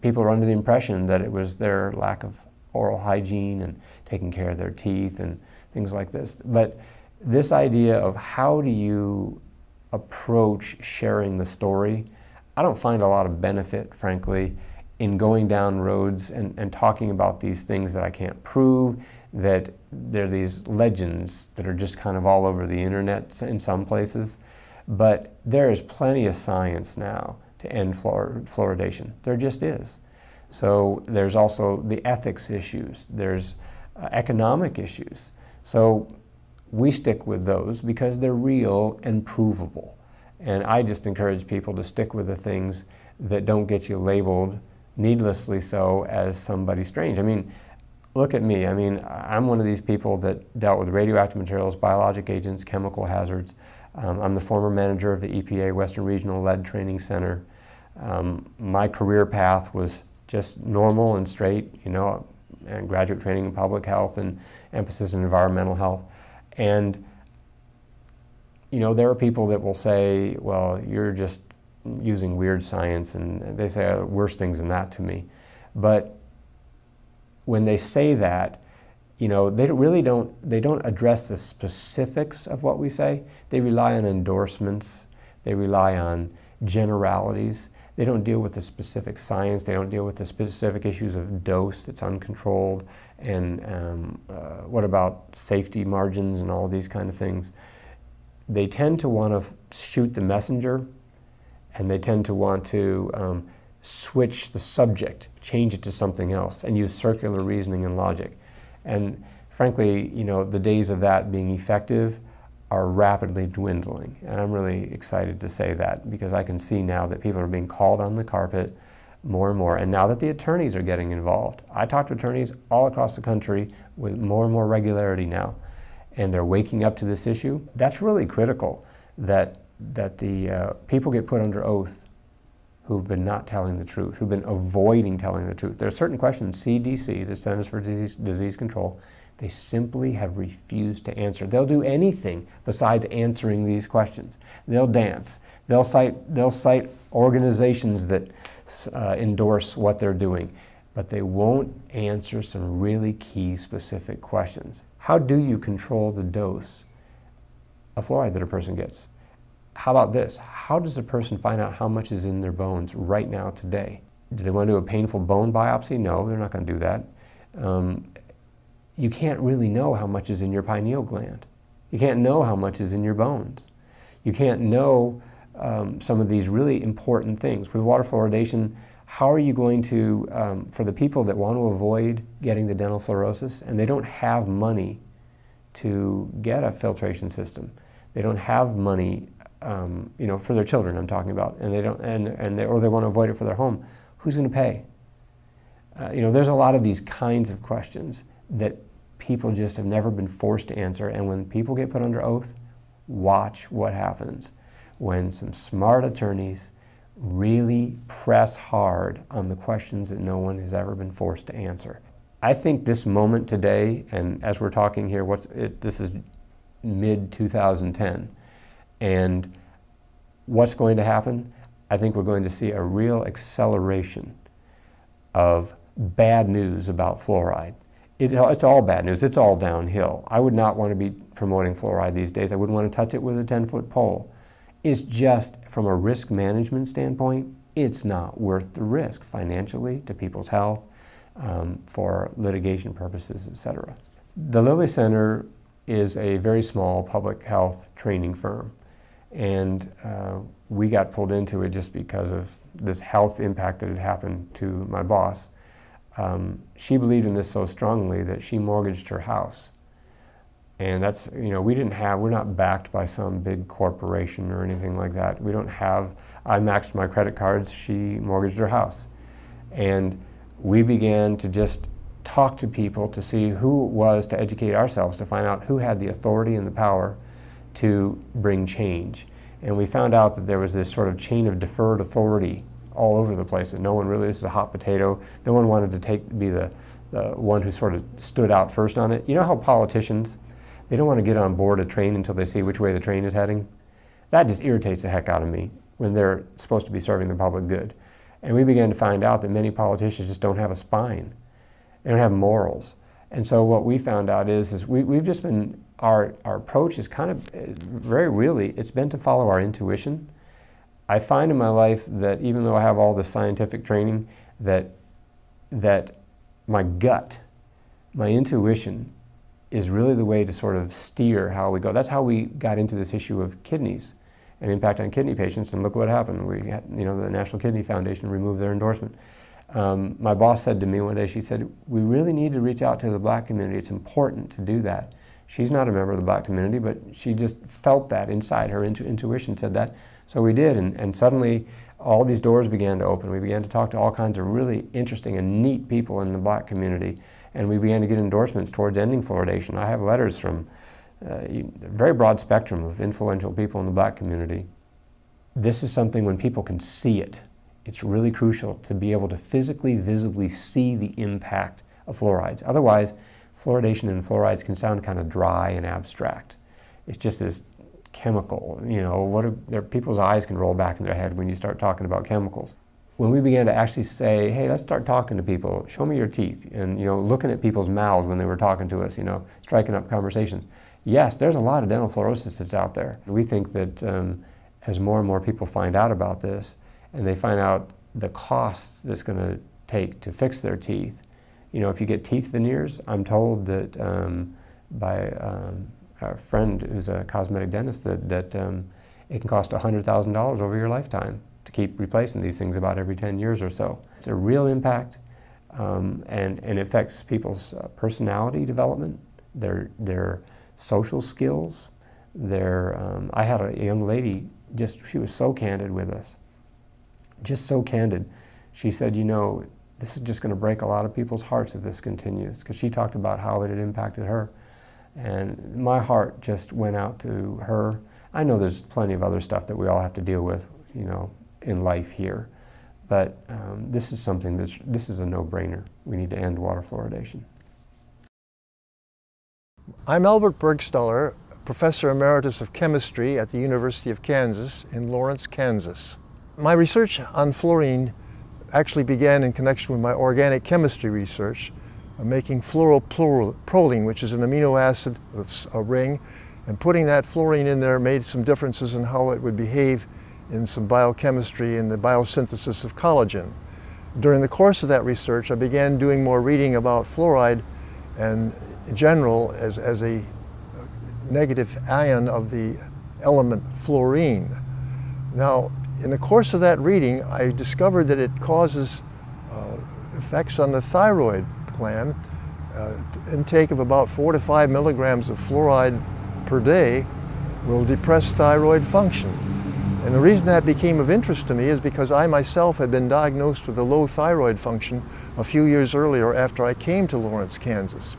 Speaker 1: People are under the impression that it was their lack of oral hygiene and taking care of their teeth and things like this. But this idea of how do you approach sharing the story, I don't find a lot of benefit, frankly, in going down roads and talking about these things that I can't prove, that they're these legends that are just kind of all over the internet in some places. But there is plenty of science now to end fluoridation. There just is. So there's also the ethics issues. There's economic issues. So we stick with those because they're real and provable. And I just encourage people to stick with the things that don't get you labeled, needlessly so, as somebody strange. I mean, look at me. I mean, I'm one of these people that dealt with radioactive materials, biologic agents, chemical hazards. I'm the former manager of the EPA Western Regional Lead Training Center. My career path was just normal and straight, you know, and graduate training in public health and emphasis in environmental health. And, you know, there are people that will say, well, you're just using weird science, and they say worse things than that to me. But when they say that, you know, they don't address the specifics of what we say. They rely on endorsements. They rely on generalities. They don't deal with the specific science. They don't deal with the specific issues of dose that's uncontrolled, and what about safety margins and all these kind of things. They tend to want to shoot the messenger, and they tend to want to switch the subject, change it to something else, and use circular reasoning and logic. And frankly, you know, the days of that being effective are rapidly dwindling. And I'm really excited to say that, because I can see now that people are being called on the carpet more and more. And now that the attorneys are getting involved, I talk to attorneys all across the country with more and more regularity now, and they're waking up to this issue. That's really critical, that the people get put under oath who've been not telling the truth, who've been avoiding telling the truth. There are certain questions CDC, the Centers for Disease Control, they simply have refused to answer. They'll do anything besides answering these questions. They'll dance. They'll cite organizations that endorse what they're doing, but they won't answer some really key specific questions. How do you control the dose of fluoride that a person gets? How about this? How does a person find out how much is in their bones right now, today? Do they want to do a painful bone biopsy? No, they're not going to do that. You can't really know how much is in your pineal gland. You can't know how much is in your bones. You can't know some of these really important things. With water fluoridation, how are you going to, for the people that want to avoid getting the dental fluorosis, and they don't have money to get a filtration system, they don't have money, you know, for their children, I'm talking about, and they don't, or they want to avoid it for their home, who's going to pay? You know, there's a lot of these kinds of questions that people just have never been forced to answer, and when people get put under oath, watch what happens when some smart attorneys really press hard on the questions that no one has ever been forced to answer. I think this moment today, and as we're talking here, this is mid-2010, and what's going to happen? I think we're going to see a real acceleration of bad news about fluoride. It's all bad news. It's all downhill. I would not want to be promoting fluoride these days. I wouldn't want to touch it with a 10-foot pole. It's just, from a risk management standpoint, it's not worth the risk financially, to people's health, for litigation purposes, etc. The Lilly Center is a very small public health training firm, and we got pulled into it just because of this health impact that had happened to my boss. she believed in this so strongly that she mortgaged her house. And that's, you know, we're not backed by some big corporation or anything like that. We don't have, I maxed my credit cards, she mortgaged her house. And we began to just talk to people to see who it was, to educate ourselves, to find out who had the authority and the power to bring change. And we found out that there was this sort of chain of deferred authority all over the place, that no one really, this is a hot potato, no one wanted to be the one who sort of stood out first on it. You know how politicians, they don't want to get on board a train until they see which way the train is heading? That just irritates the heck out of me when they're supposed to be serving the public good. And we began to find out that many politicians just don't have a spine. They don't have morals. And so what we found out is we've just been, our approach is kind of very really, it's been to follow our intuition. I find in my life that even though I have all the scientific training, that my gut, my intuition, is really the way to sort of steer how we go. That's how we got into this issue of kidneys and impact on kidney patients, and look what happened. We had, you know, the National Kidney Foundation removed their endorsement. My boss said to me one day, she said, we really need to reach out to the black community. It's important to do that. She's not a member of the black community, but she just felt that inside her, intuition said that. So we did, and suddenly all these doors began to open. We began to talk to all kinds of really interesting and neat people in the black community, and we began to get endorsements towards ending fluoridation. I have letters from a very broad spectrum of influential people in the black community. This is something when people can see it. It's really crucial to be able to physically, visibly see the impact of fluorides. Otherwise, fluoridation and fluorides can sound kind of dry and abstract. It's just this chemical, you know, people's eyes can roll back in their head when you start talking about chemicals. When we began to actually say, hey, let's start talking to people, show me your teeth, and, you know, looking at people's mouths when they were talking to us, you know, striking up conversations. Yes, there's a lot of dental fluorosis that's out there. We think that as more and more people find out about this, and they find out the costs that's going to take to fix their teeth. You know, if you get teeth veneers, I'm told that by a friend who's a cosmetic dentist that it can cost $100,000 over your lifetime to keep replacing these things about every 10 years or so. It's a real impact, and it affects people's personality development, their social skills, I had a young lady, she was so candid with us. Just so candid. She said, you know, this is just going to break a lot of people's hearts if this continues, because she talked about how it had impacted her. And my heart just went out to her. I know there's plenty of other stuff that we all have to deal with, you know, in life here. But this is something this is a no-brainer. We need to end water fluoridation.
Speaker 10: I'm Albert Bergsteller, Professor Emeritus of Chemistry at the University of Kansas in Lawrence, Kansas. My research on fluorine actually began in connection with my organic chemistry research, making fluoroproline, which is an amino acid with a ring, and putting that fluorine in there made some differences in how it would behave in some biochemistry and the biosynthesis of collagen. During the course of that research, I began doing more reading about fluoride and in general as a negative ion of the element fluorine. Now, in the course of that reading, I discovered that it causes effects on the thyroid gland. Intake of about 4 to 5 milligrams of fluoride per day will depress thyroid function. And the reason that became of interest to me is because I myself had been diagnosed with a low thyroid function a few years earlier after I came to Lawrence, Kansas.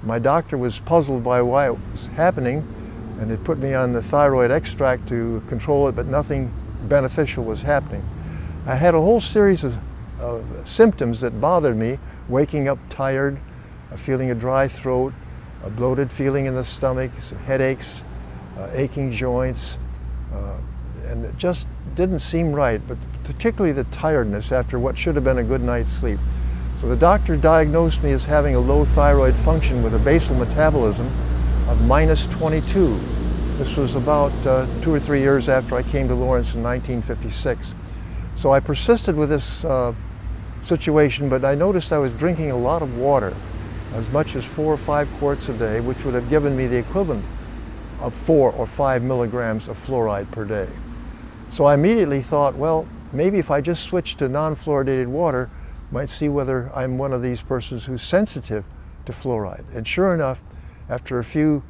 Speaker 10: My doctor was puzzled by why it was happening, and had put me on the thyroid extract to control it, but nothing beneficial was happening. I had a whole series of symptoms that bothered me: waking up tired, feeling a dry throat, a bloated feeling in the stomach, some headaches, aching joints, and it just didn't seem right, but particularly the tiredness after what should have been a good night's sleep. So the doctor diagnosed me as having a low thyroid function with a basal metabolism of -22. This was about 2 or 3 years after I came to Lawrence in 1956. So I persisted with this situation, but I noticed I was drinking a lot of water, as much as 4 or 5 quarts a day, which would have given me the equivalent of 4 or 5 milligrams of fluoride per day. So I immediately thought, well, maybe if I just switched to non-fluoridated water, might see whether I'm one of these persons who's sensitive to fluoride. And sure enough, after a few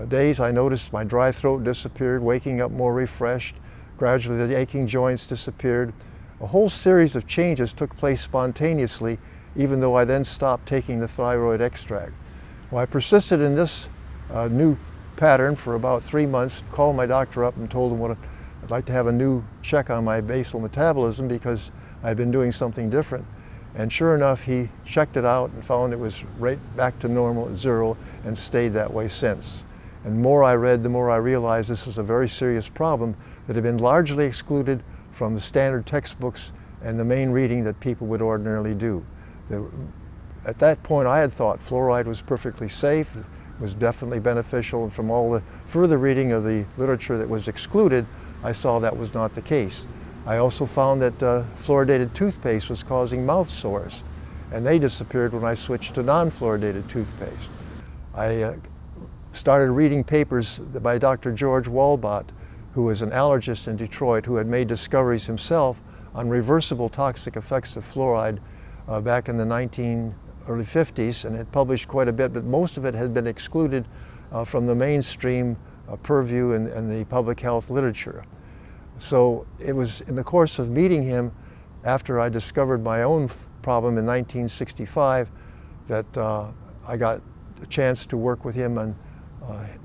Speaker 10: days, I noticed my dry throat disappeared, waking up more refreshed. Gradually, the aching joints disappeared. A whole series of changes took place spontaneously, even though I then stopped taking the thyroid extract. Well, I persisted in this new pattern for about 3 months, called my doctor up and told him I'd like to have a new check on my basal metabolism because I'd been doing something different. And sure enough, he checked it out and found it was right back to normal at 0 and stayed that way since. And the more I read, the more I realized this was a very serious problem that had been largely excluded from the standard textbooks and the main reading that people would ordinarily do. At that point, I had thought fluoride was perfectly safe, was definitely beneficial, and from all the further reading of the literature that was excluded, I saw that was not the case. I also found that fluoridated toothpaste was causing mouth sores, and they disappeared when I switched to non-fluoridated toothpaste. I started reading papers by Dr. George Walbot, who was an allergist in Detroit, who had made discoveries himself on reversible toxic effects of fluoride back in the early 50s, and had published quite a bit, but most of it had been excluded from the mainstream purview and the public health literature. So it was in the course of meeting him after I discovered my own problem in 1965 that I got a chance to work with him on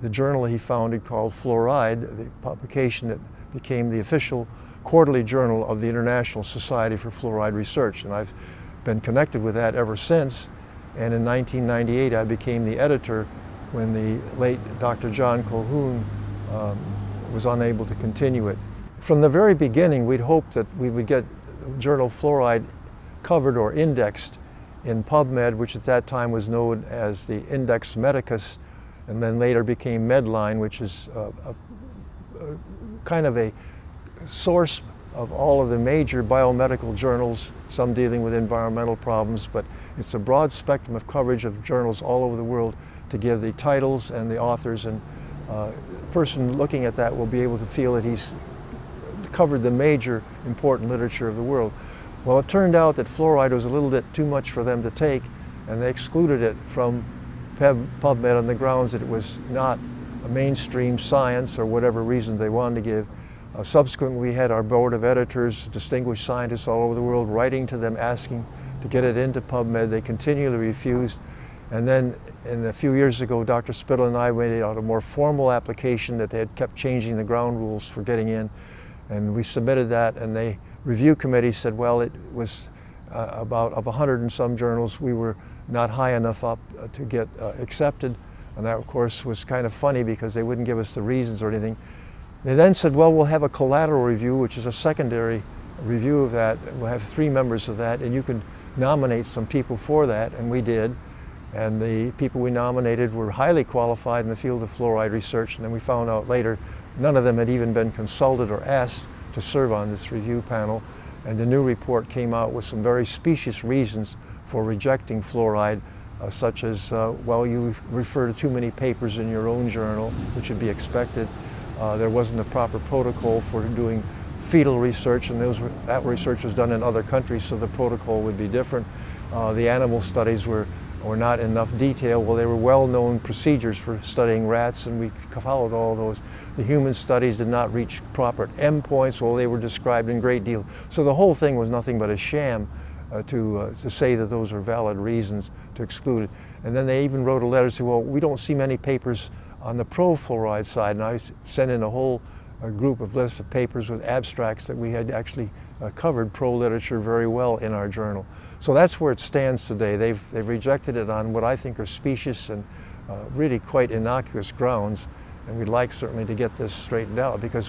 Speaker 10: the journal he founded called Fluoride, the publication that became the official quarterly journal of the International Society for Fluoride Research. And I've been connected with that ever since. And in 1998, I became the editor when the late Dr. John Colquhoun was unable to continue it. From the very beginning, we'd hoped that we would get journal Fluoride covered or indexed in PubMed, which at that time was known as the Index Medicus, and then later became Medline, which is kind of a source of all of the major biomedical journals, some dealing with environmental problems, but it's a broad spectrum of coverage of journals all over the world to give the titles and the authors, and a person looking at that will be able to feel that he's covered the major important literature of the world. Well, it turned out that fluoride was a little bit too much for them to take, and they excluded it from PubMed on the grounds that it was not a mainstream science or whatever reason they wanted to give. Subsequently, we had our board of editors, distinguished scientists all over the world, writing to them asking to get it into PubMed. They continually refused. And then a few years ago, Dr. Spittle and I made out a more formal application that they had kept changing the ground rules for getting in. And we submitted that, and the review committee said, well, it was about of 100 and some journals, we were not high enough up to get accepted. And that, of course, was kind of funny because they wouldn't give us the reasons or anything. They then said, well, we'll have a collateral review, which is a secondary review of that. We'll have 3 members of that, and you can nominate some people for that, and we did. And the people we nominated were highly qualified in the field of fluoride research, and then we found out later none of them had even been consulted or asked to serve on this review panel. And the new report came out with some very specious reasons for rejecting fluoride, such as, well, you refer to too many papers in your own journal, which would be expected. There wasn't a proper protocol for doing fetal research, and that research was done in other countries, so the protocol would be different. The animal studies were not in enough detail. Well, they were well-known procedures for studying rats, and we followed all those. The human studies did not reach proper endpoints. Well, they were described in great deal. So the whole thing was nothing but a sham to say that those are valid reasons to exclude it. And then they even wrote a letter saying, well, we don't see many papers on the pro-fluoride side, and I sent in a whole group of lists of papers with abstracts that we had actually covered pro-literature very well in our journal. So that's where it stands today. They've rejected it on what I think are specious and really quite innocuous grounds, and we'd like certainly to get this straightened out, because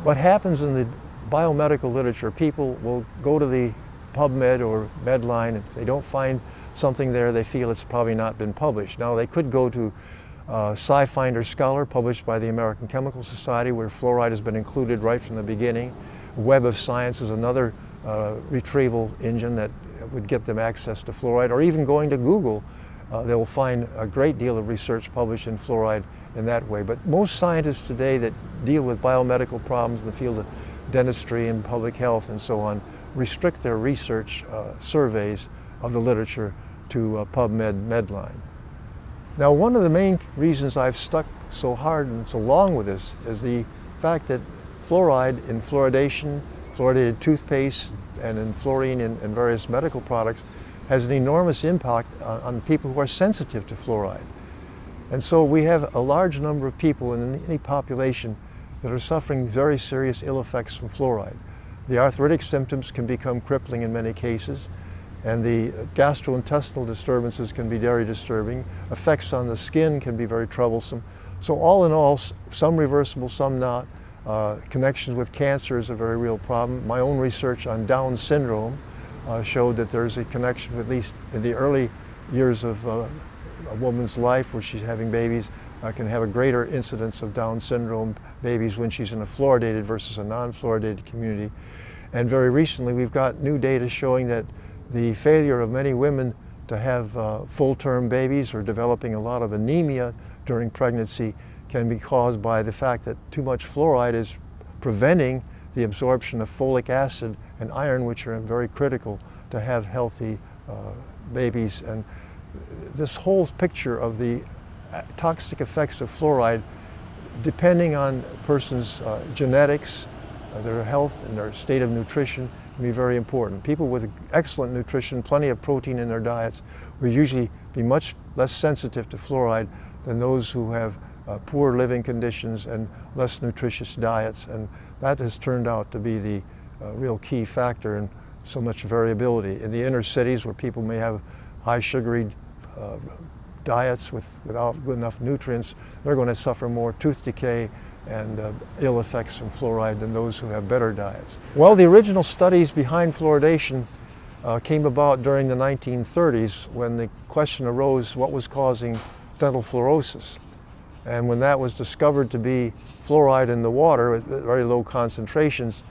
Speaker 10: what happens in the biomedical literature, people will go to the PubMed or Medline, and if they don't find something there, they feel it's probably not been published. Now, they could go to SciFinder Scholar, published by the American Chemical Society, where fluoride has been included right from the beginning. Web of Science is another retrieval engine that would get them access to fluoride, or even going to Google, they will find a great deal of research published in fluoride in that way. But most scientists today that deal with biomedical problems in the field of dentistry and public health and so on restrict their research surveys of the literature to PubMed Medline. Now, one of the main reasons I've stuck so hard and so long with this is the fact that fluoride in fluoridation, fluoridated toothpaste, and in fluorine in various medical products has an enormous impact on people who are sensitive to fluoride. And so we have a large number of people in any population that are suffering very serious ill effects from fluoride. The arthritic symptoms can become crippling in many cases, and the gastrointestinal disturbances can be very disturbing. Effects on the skin can be very troublesome. So all in all, some reversible, some not. Connections with cancer is a very real problem. My own research on Down syndrome showed that there's a connection, at least in the early years of a woman's life where she's having babies, can have a greater incidence of Down syndrome babies when she's in a fluoridated versus a non-fluoridated community. And very recently we've got new data showing that the failure of many women to have full-term babies or developing a lot of anemia during pregnancy can be caused by the fact that too much fluoride is preventing the absorption of folic acid and iron, which are very critical to have healthy babies. And this whole picture of the toxic effects of fluoride, depending on a person's genetics, their health, and their state of nutrition, can be very important. People with excellent nutrition, plenty of protein in their diets, will usually be much less sensitive to fluoride than those who have poor living conditions and less nutritious diets, and that has turned out to be the real key factor in so much variability. In the inner cities where people may have high sugary diets without good enough nutrients, they're going to suffer more tooth decay and ill effects from fluoride than those who have better diets. Well, the original studies behind fluoridation came about during the 1930s when the question arose what was causing dental fluorosis. And when that was discovered to be fluoride in the water at very low concentrations,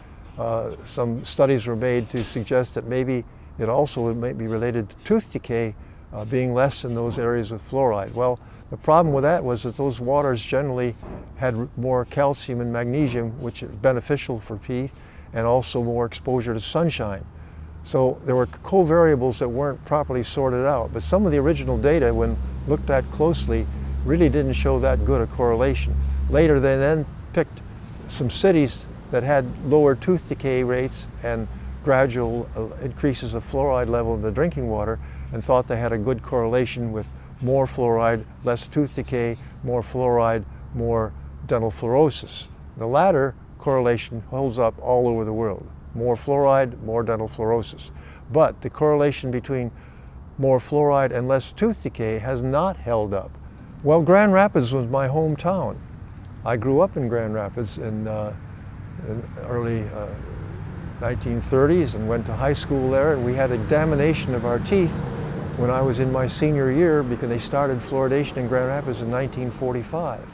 Speaker 10: some studies were made to suggest that maybe it also might be related to tooth decay being less in those areas with fluoride. Well, the problem with that was that those waters generally had more calcium and magnesium, which is beneficial for teeth, and also more exposure to sunshine. So there were covariables that weren't properly sorted out. But some of the original data, when looked at closely, really didn't show that good a correlation. Later they then picked some cities that had lower tooth decay rates and gradual increases of fluoride level in the drinking water and thought they had a good correlation with more fluoride, less tooth decay, more fluoride, more dental fluorosis. The latter correlation holds up all over the world. More fluoride, more dental fluorosis. But the correlation between more fluoride and less tooth decay has not held up. Well, Grand Rapids was my hometown. I grew up in Grand Rapids in early 1930s and went to high school there, and we had examination of our teeth when I was in my senior year because they started fluoridation in Grand Rapids in 1945.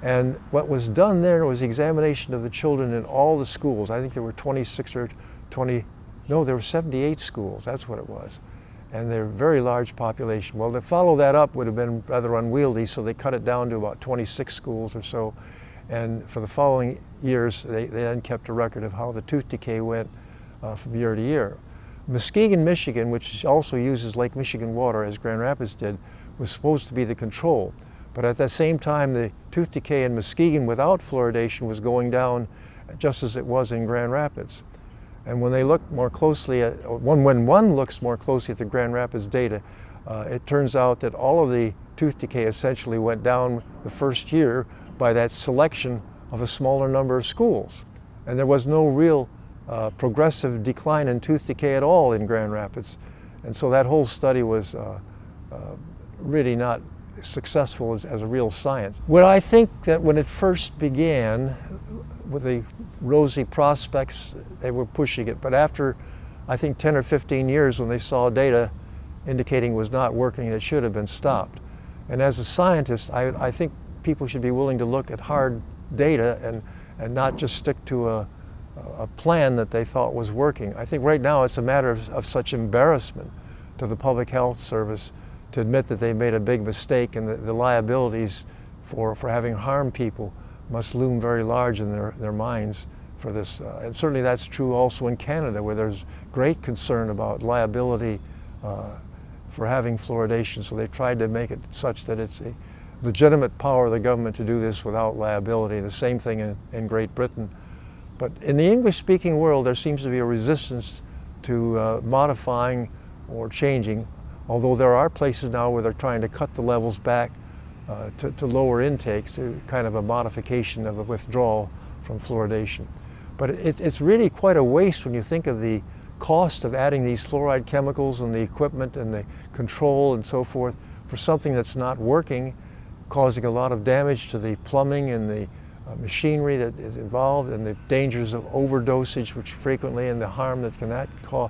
Speaker 10: And what was done there was examination of the children in all the schools. I think there were 26 or 20, no, there were 78 schools, that's what it was. And they're a very large population. Well, to follow that up would have been rather unwieldy, so they cut it down to about 26 schools or so. And for the following years, they then kept a record of how the tooth decay went from year to year. Muskegon, Michigan, which also uses Lake Michigan water, as Grand Rapids did, was supposed to be the control. But at that same time, the tooth decay in Muskegon without fluoridation was going down just as it was in Grand Rapids. And when they look more closely at, when one looks more closely at the Grand Rapids data, it turns out that all of the tooth decay essentially went down the first year by that selection of a smaller number of schools. And there was no real progressive decline in tooth decay at all in Grand Rapids. And so that whole study was really not successful as a real science. Well, I think that when it first began, with the rosy prospects, they were pushing it. But after, I think, 10 or 15 years, when they saw data indicating it was not working, it should have been stopped. And as a scientist, I think people should be willing to look at hard data and not just stick to a plan that they thought was working. I think right now it's a matter of such embarrassment to the Public Health Service to admit that they made a big mistake, and the liabilities for having harmed people must loom very large in their minds for this. And certainly that's true also in Canada, where there's great concern about liability for having fluoridation. So they've tried to make it such that it's a legitimate power of the government to do this without liability. The same thing in Great Britain. But in the English-speaking world, there seems to be a resistance to modifying or changing, although there are places now where they're trying to cut the levels back to lower intakes, to kind of a modification of a withdrawal from fluoridation. But it's really quite a waste when you think of the cost of adding these fluoride chemicals and the equipment and the control and so forth for something that's not working, causing a lot of damage to the plumbing and the machinery that is involved, and the dangers of overdosage, which frequently, and the harm that can cause.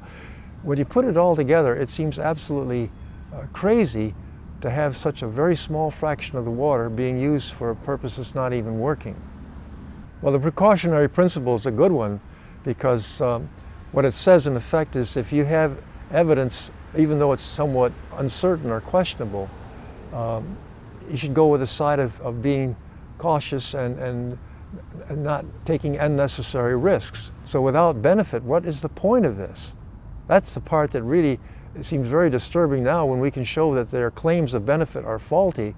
Speaker 10: When you put it all together, it seems absolutely crazy to have such a very small fraction of the water being used for a purpose that's not even working. Well, the precautionary principle is a good one, because what it says in effect is if you have evidence, even though it's somewhat uncertain or questionable, you should go with the side of being cautious and not taking unnecessary risks. So without benefit, what is the point of this? That's the part that really seems very disturbing now, when we can show that their claims of benefit are faulty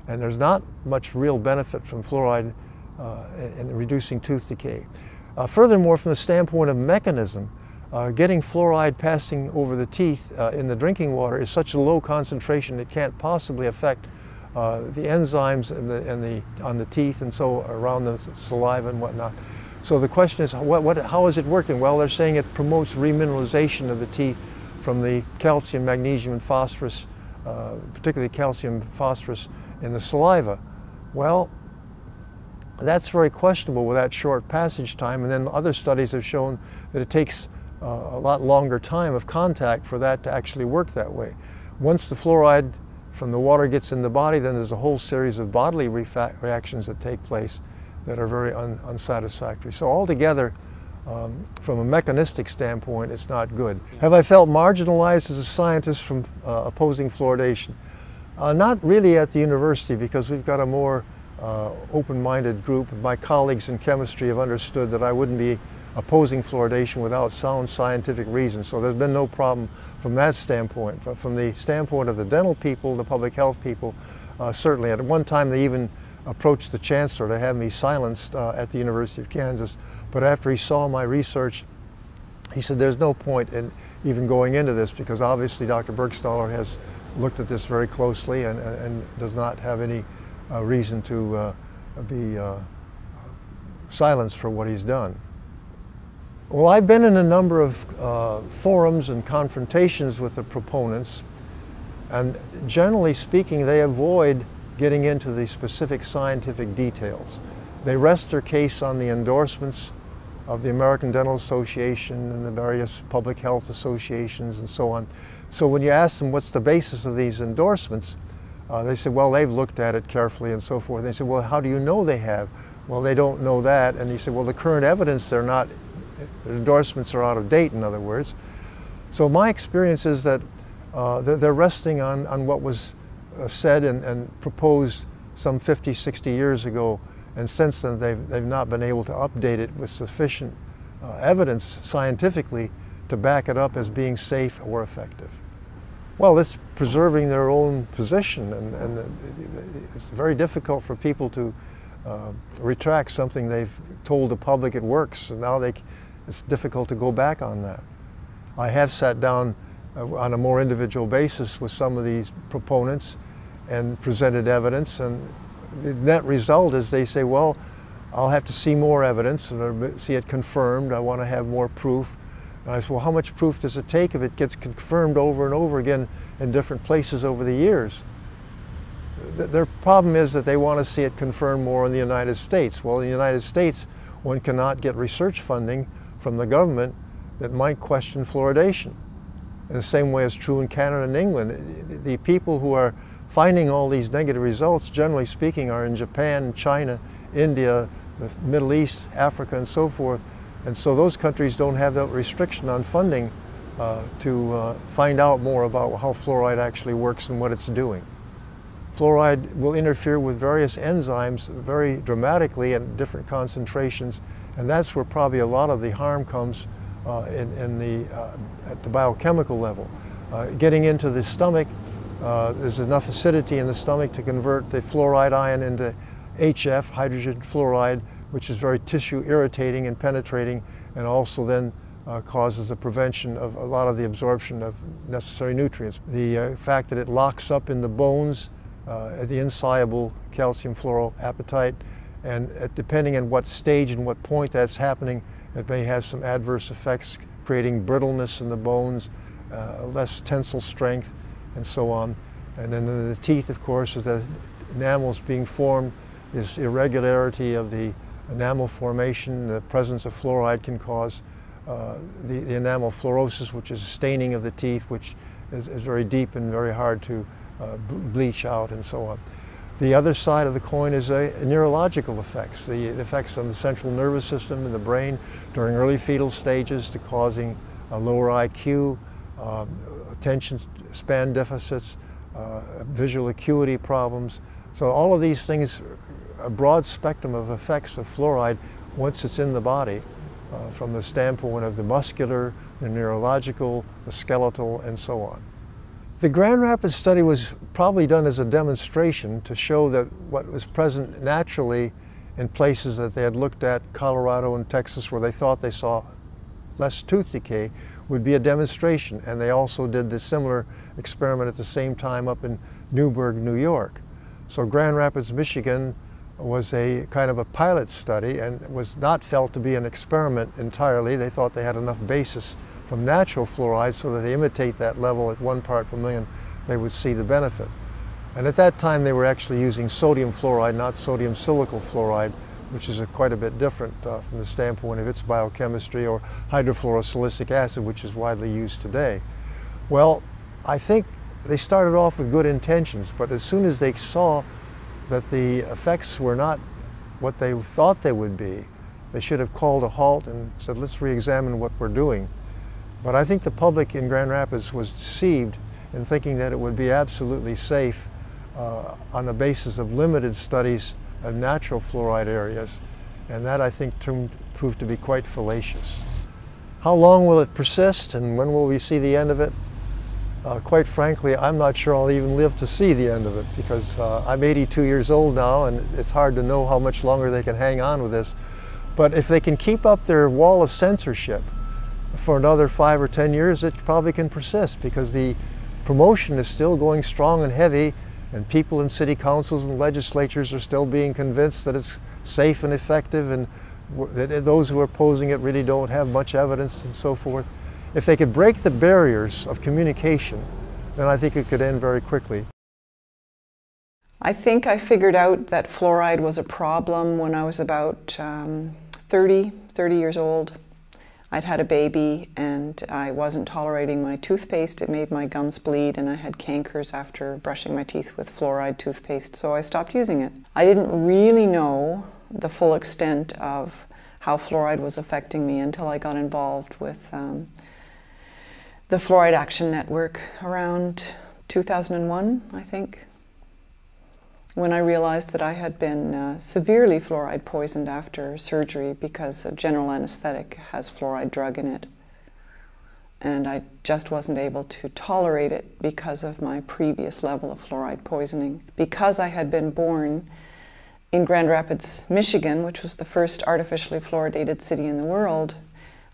Speaker 10: and there's not much real benefit from fluoride in reducing tooth decay. Furthermore, from the standpoint of mechanism, getting fluoride passing over the teeth in the drinking water is such a low concentration it can't possibly affect the enzymes on the teeth and so around the saliva and whatnot. So the question is, how is it working? Well, they're saying it promotes remineralization of the teeth from the calcium, magnesium, and phosphorus, particularly calcium, phosphorus in the saliva. Well, that's very questionable with that short passage time, and then other studies have shown that it takes a lot longer time of contact for that to actually work that way. Once the fluoride from the water gets in the body, then there's a whole series of bodily reactions that take place that are very unsatisfactory. So altogether, from a mechanistic standpoint, it's not good. Have I felt marginalized as a scientist from opposing fluoridation? Not really at the university, because we've got a more open-minded group. My colleagues in chemistry have understood that I wouldn't be opposing fluoridation without sound scientific reasons. So there's been no problem from that standpoint. But from the standpoint of the dental people, the public health people, certainly. At one time they even approached the chancellor to have me silenced at the University of Kansas. But after he saw my research, he said there's no point in even going into this, because obviously Dr. Bergstaller has looked at this very closely and does not have any reason to be silenced for what he's done. Well, I've been in a number of forums and confrontations with the proponents, and generally speaking, they avoid getting into the specific scientific details. They rest their case on the endorsements of the American Dental Association and the various public health associations and so on. So when you ask them what's the basis of these endorsements, they say, well, they've looked at it carefully and so forth. They say, well, how do you know they have? Well, they don't know that. And you say, well, the current evidence, the endorsements are out of date, in other words. So my experience is that they're resting on what was said and proposed some 50, 60 years ago, and since then they've not been able to update it with sufficient evidence scientifically to back it up as being safe or effective. Well, it's preserving their own position, and it's very difficult for people to retract something they've told the public it works, and now it's difficult to go back on that. I have sat down on a more individual basis with some of these proponents and presented evidence, and the net result is they say, well, I'll have to see more evidence and see it confirmed. I want to have more proof. And I said, well, how much proof does it take if it gets confirmed over and over again in different places over the years? Their problem is that they want to see it confirmed more in the United States. Well, in the United States, one cannot get research funding from the government that might question fluoridation. In the same way as true in Canada and England. The people who are finding all these negative results, generally speaking, are in Japan, China, India, the Middle East, Africa, and so forth. And so those countries don't have that restriction on funding to find out more about how fluoride actually works and what it's doing. Fluoride will interfere with various enzymes very dramatically at different concentrations And that's where probably a lot of the harm comes at the biochemical level. Getting into the stomach, there's enough acidity in the stomach to convert the fluoride ion into HF, hydrogen fluoride, which is very tissue irritating and penetrating, and also then causes the prevention of a lot of the absorption of necessary nutrients. The fact that it locks up in the bones, the insoluble calcium fluoroapatite, and depending on what stage and what point that's happening, it may have some adverse effects, creating brittleness in the bones, less tensile strength, and so on. And then in the teeth, of course, as the enamels being formed, is irregularity of the enamel formation. The presence of fluoride can cause the enamel fluorosis, which is staining of the teeth, which is very deep and very hard to bleach out, and so on. The other side of the coin is neurological effects, the effects on the central nervous system and the brain during early fetal stages, to causing a lower IQ, attention span deficits, visual acuity problems. So all of these things, a broad spectrum of effects of fluoride once it's in the body, from the standpoint of the muscular, the neurological, the skeletal, and so on. The Grand Rapids study was probably done as a demonstration to show that what was present naturally in places that they had looked at, Colorado and Texas, where they thought they saw less tooth decay, would be a demonstration. And they also did the similar experiment at the same time up in Newburgh, New York. So Grand Rapids, Michigan was a kind of a pilot study and was not felt to be an experiment entirely. They thought they had enough basis from natural fluoride so that they imitate that level at 1 part per million, they would see the benefit. And at that time they were actually using sodium fluoride, not sodium silicate fluoride, which is quite a bit different from the standpoint of its biochemistry, or hydrofluorosilicic acid, which is widely used today. Well, I think they started off with good intentions, but as soon as they saw that the effects were not what they thought they would be, they should have called a halt and said, let's re-examine what we're doing. But I think the public in Grand Rapids was deceived in thinking that it would be absolutely safe on the basis of limited studies of natural fluoride areas, and that I think proved to be quite fallacious. How long will it persist, and when will we see the end of it? Quite frankly, I'm not sure I'll even live to see the end of it, because I'm 82 years old now, and it's hard to know how much longer they can hang on with this. But if they can keep up their wall of censorship for another 5 or 10 years, it probably can persist, because the promotion is still going strong and heavy, and people in city councils and legislatures are still being convinced that it's safe and effective, and that those who are opposing it really don't have much evidence, and so forth. If they could break the barriers of communication, then I think it could end very quickly.
Speaker 11: I think I figured out that fluoride was a problem when I was about 30 years old. I'd had a baby and I wasn't tolerating my toothpaste. It made my gums bleed and I had cankers after brushing my teeth with fluoride toothpaste, so I stopped using it. I didn't really know the full extent of how fluoride was affecting me until I got involved with the Fluoride Action Network around 2001, I think, when I realized that I had been severely fluoride poisoned after surgery because a general anesthetic has fluoride drug in it. And I just wasn't able to tolerate it because of my previous level of fluoride poisoning. Because I had been born in Grand Rapids, Michigan, which was the first artificially fluoridated city in the world,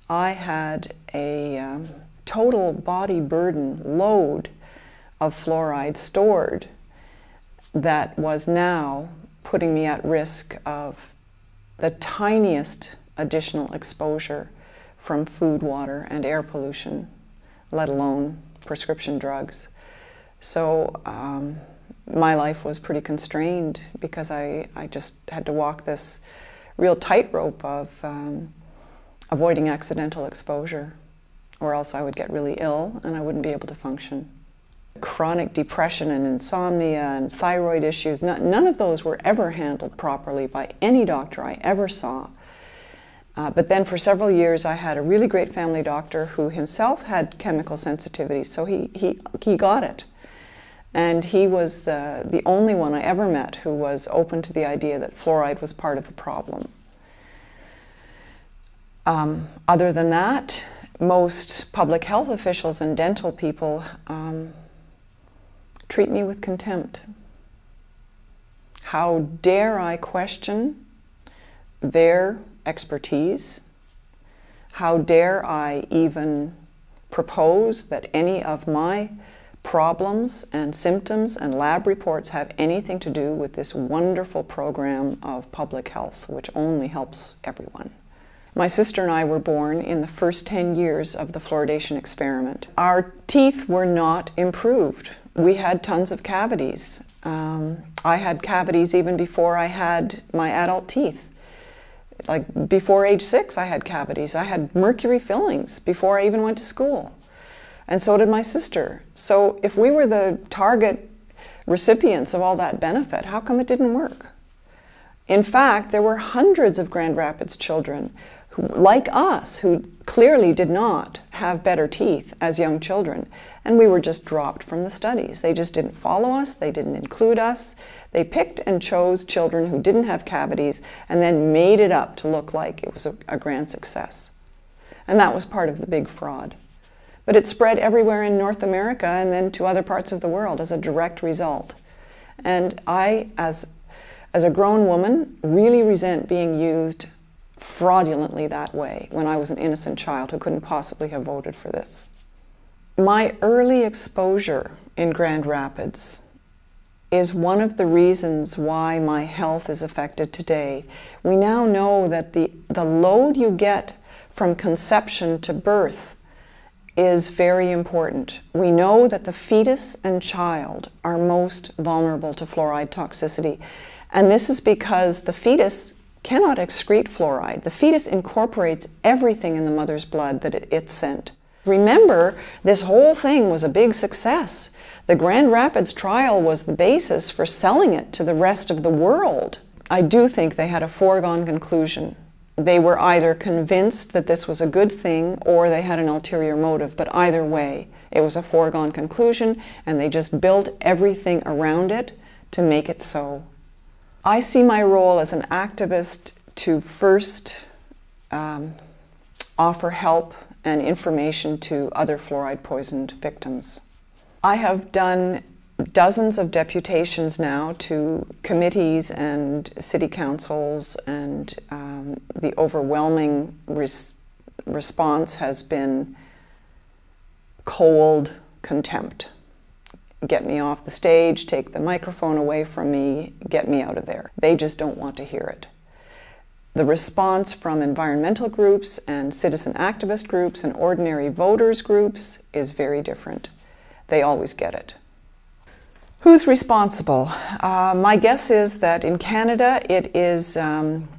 Speaker 11: I had a total body burden load of fluoride stored that was now putting me at risk of the tiniest additional exposure from food, water, and air pollution, let alone prescription drugs. So my life was pretty constrained because I just had to walk this real tightrope of avoiding accidental exposure, or else I would get really ill and I wouldn't be able to function. Chronic depression and insomnia and thyroid issues, none of those were ever handled properly by any doctor I ever saw. But then for several years I had a really great family doctor who himself had chemical sensitivity, so he got it. And he was the only one I ever met who was open to the idea that fluoride was part of the problem. Other than that, most public health officials and dental people treat me with contempt. How dare I question their expertise? How dare I even propose that any of my problems and symptoms and lab reports have anything to do with this wonderful program of public health, which only helps everyone. My sister and I were born in the first 10 years of the fluoridation experiment. Our teeth were not improved. We had tons of cavities. I had cavities even before I had my adult teeth. Like before age 6, I had cavities. I had mercury fillings before I even went to school. And so did my sister. So if we were the target recipients of all that benefit, how come it didn't work? In fact, there were hundreds of Grand Rapids children who, like us, who clearly did not have better teeth as young children, and we were just dropped from the studies. They just didn't follow us, they didn't include us. They picked and chose children who didn't have cavities and then made it up to look like it was a grand success. And that was part of the big fraud. But it spread everywhere in North America and then to other parts of the world as a direct result. And I, as a grown woman, really resent being used fraudulently that way when I was an innocent child who couldn't possibly have voted for this. My early exposure in Grand Rapids is one of the reasons why my health is affected today. We now know that the load you get from conception to birth is very important. We know that the fetus and child are most vulnerable to fluoride toxicity. And this is because the fetus cannot excrete fluoride. The fetus incorporates everything in the mother's blood that it sent. Remember, this whole thing was a big success. The Grand Rapids trial was the basis for selling it to the rest of the world. I do think they had a foregone conclusion. They were either convinced that this was a good thing or they had an ulterior motive, but either way, it was a foregone conclusion and they just built everything around it to make it so. I see my role as an activist to first offer help and information to other fluoride-poisoned victims. I have done dozens of deputations now to committees and city councils, and the overwhelming response has been cold contempt. Get me off the stage, take the microphone away from me, get me out of there. They just don't want to hear it. The response from environmental groups and citizen activist groups and ordinary voters groups is very different. They always get it. Who's responsible? My guess is that in Canada it is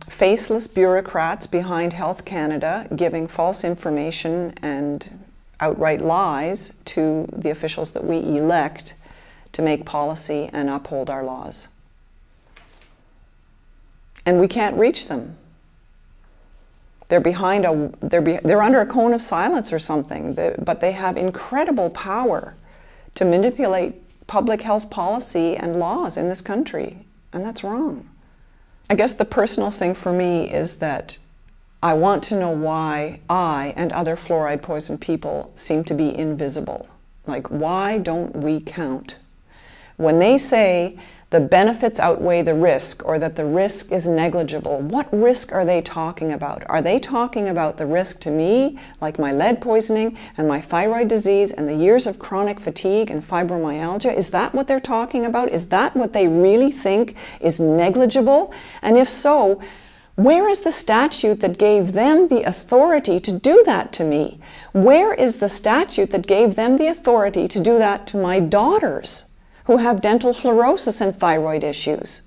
Speaker 11: faceless bureaucrats behind Health Canada giving false information and outright lies to the officials that we elect to make policy and uphold our laws. And we can't reach them. They're they're under a cone of silence or something, but they have incredible power to manipulate public health policy and laws in this country, and that's wrong. I guess the personal thing for me is that I want to know why I and other fluoride-poisoned people seem to be invisible. Like, why don't we count? When they say the benefits outweigh the risk, or that the risk is negligible, what risk are they talking about? Are they talking about the risk to me, like my lead poisoning and my thyroid disease and the years of chronic fatigue and fibromyalgia? Is that what they're talking about? Is that what they really think is negligible? And if so, where is the statute that gave them the authority to do that to me? Where is the statute that gave them the authority to do that to my daughters who have dental fluorosis and thyroid issues?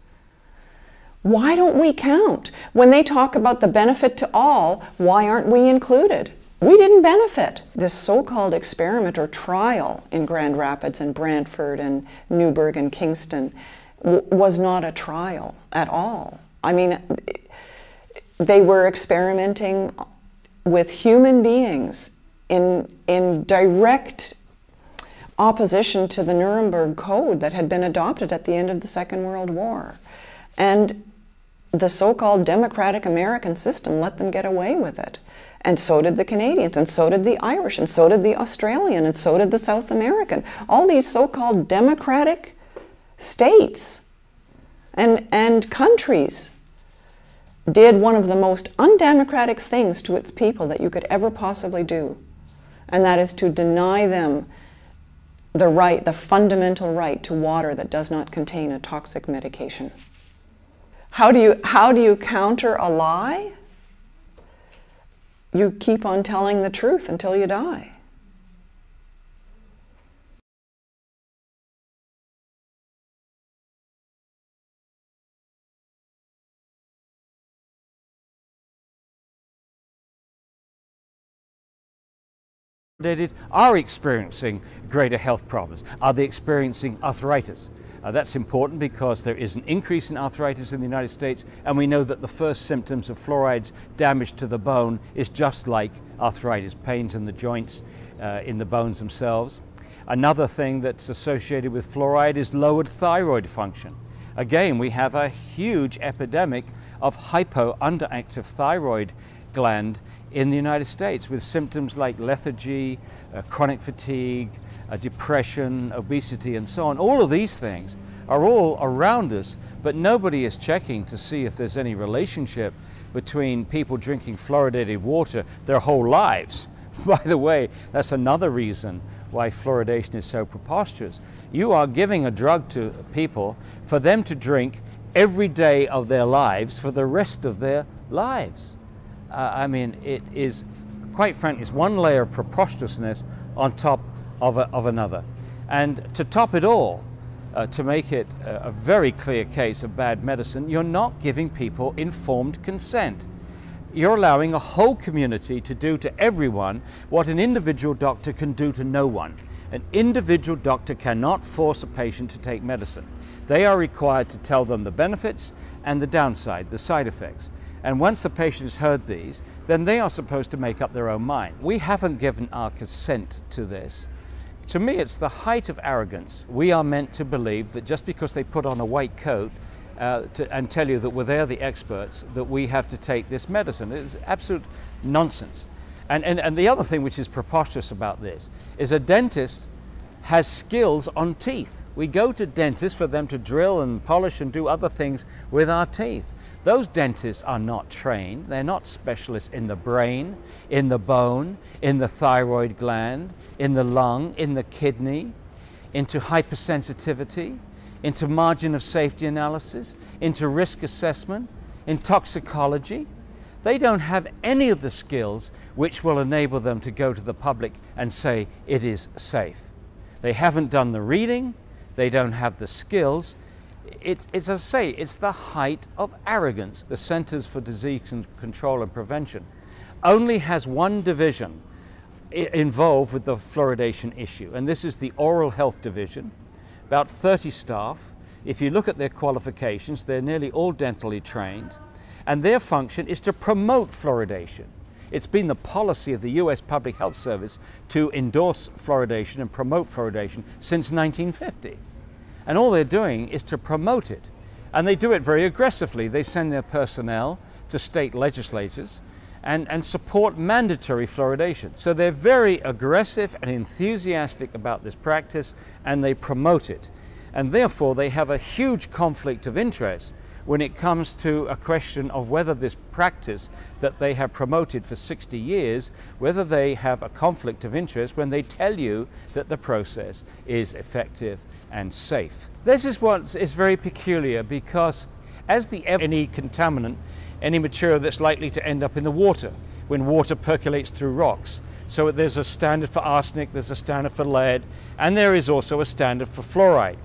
Speaker 11: Why don't we count? When they talk about the benefit to all, why aren't we included? We didn't benefit. This so-called experiment or trial in Grand Rapids and Brantford and Newburgh and Kingston was not a trial at all. I mean, they were experimenting with human beings in direct opposition to the Nuremberg Code that had been adopted at the end of the Second World War. And the so-called democratic American system let them get away with it. And so did the Canadians, and so did the Irish, and so did the Australian, and so did the South American. All these so-called democratic states and countries did one of the most undemocratic things to its people that you could ever possibly do. And that is to deny them the right, the fundamental right to water that does not contain a toxic medication. How do you counter a lie? You keep on telling the truth until you die.
Speaker 2: Are experiencing greater health problems? Are they experiencing arthritis? That's important because there is an increase in arthritis in the United States, and we know that the first symptoms of fluoride's damage to the bone is just like arthritis, pains in the joints, in the bones themselves. Another thing that's associated with fluoride is lowered thyroid function. Again, we have a huge epidemic of hypo-underactive thyroid gland in the United States with symptoms like lethargy, chronic fatigue, depression, obesity, and so on. All of these things are all around us, but nobody is checking to see if there's any relationship between people drinking fluoridated water their whole lives. By the way, that's another reason why fluoridation is so preposterous. You are giving a drug to people for them to drink every day of their lives for the rest of their lives. I mean, it is, quite frankly, it's one layer of preposterousness on top of another. And to top it all, to make it a very clear case of bad medicine, you're not giving people informed consent. You're allowing a whole community to do to everyone what an individual doctor can do to no one. An individual doctor cannot force a patient to take medicine. They are required to tell them the benefits and the downside, the side effects. And once the patient has heard these, then they are supposed to make up their own mind. We haven't given our consent to this. To me, it's the height of arrogance. We are meant to believe that just because they put on a white coat and tell you that they're the experts, that we have to take this medicine. It's absolute nonsense. And the other thing which is preposterous about this is a dentist has skills on teeth. We go to dentists for them to drill and polish and do other things with our teeth. Those dentists are not trained. They're not specialists in the brain, in the bone, in the thyroid gland, in the lung, in the kidney, into hypersensitivity, into margin of safety analysis, into risk assessment, in toxicology. They don't have any of the skills which will enable them to go to the public and say it is safe. They haven't done the reading, they don't have the skills. It's, as I say, it's the height of arrogance. The Centers for Disease Control and Prevention only has one division involved with the fluoridation issue, and this is the Oral Health Division, about 30 staff. If you look at their qualifications, they're nearly all dentally trained, and their function is to promote fluoridation. It's been the policy of the US Public Health Service to endorse fluoridation and promote fluoridation since 1950. And all they're doing is to promote it. And they do it very aggressively. They send their personnel to state legislatures and support mandatory fluoridation. So they're very aggressive and enthusiastic about this practice, and they promote it. And therefore they have a huge conflict of interest when it comes to a question of whether this practice that they have promoted for 60 years, whether they have a conflict of interest when they tell you that the process is effective and safe. This is what is very peculiar, because as any contaminant, any material that's likely to end up in the water when water percolates through rocks. So there's a standard for arsenic, there's a standard for lead, and there is also a standard for fluoride.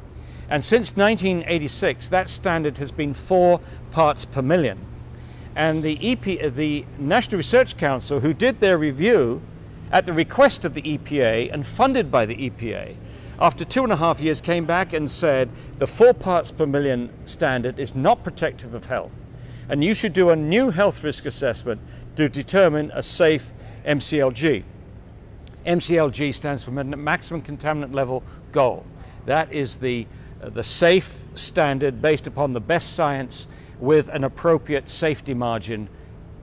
Speaker 2: And since 1986, that standard has been 4 parts per million. And the National Research Council, who did their review at the request of the EPA and funded by the EPA, after 2.5 years came back and said the 4 parts per million standard is not protective of health, and you should do a new health risk assessment to determine a safe MCLG. MCLG stands for maximum contaminant level goal. That is the safe standard based upon the best science with an appropriate safety margin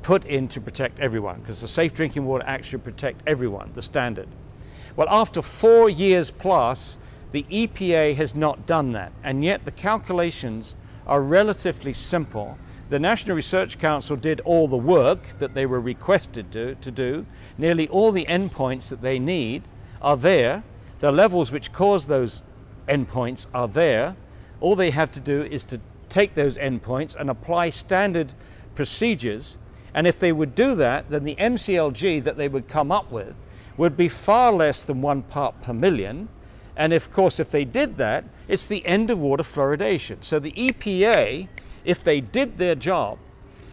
Speaker 2: put in to protect everyone, because the Safe Drinking Water Act should protect everyone, the standard. Well, after 4 years plus, the EPA has not done that, and yet the calculations are relatively simple. The National Research Council did all the work that they were requested to do. Nearly all the endpoints that they need are there. The levels which cause those endpoints are there. All they have to do is to take those endpoints and apply standard procedures, and if they would do that, then the MCLG that they would come up with would be far less than 1 part per million. And of course, if they did that, it's the end of water fluoridation. So the EPA, if they did their job,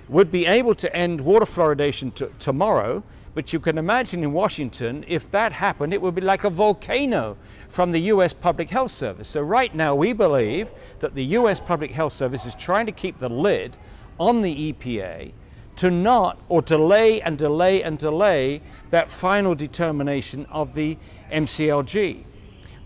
Speaker 2: would be able to end water fluoridation tomorrow. But you can imagine in Washington, if that happened, it would be like a volcano from the US Public Health Service. So right now we believe that the US Public Health Service is trying to keep the lid on the EPA to not, or delay and delay and delay that final determination of the MCLG.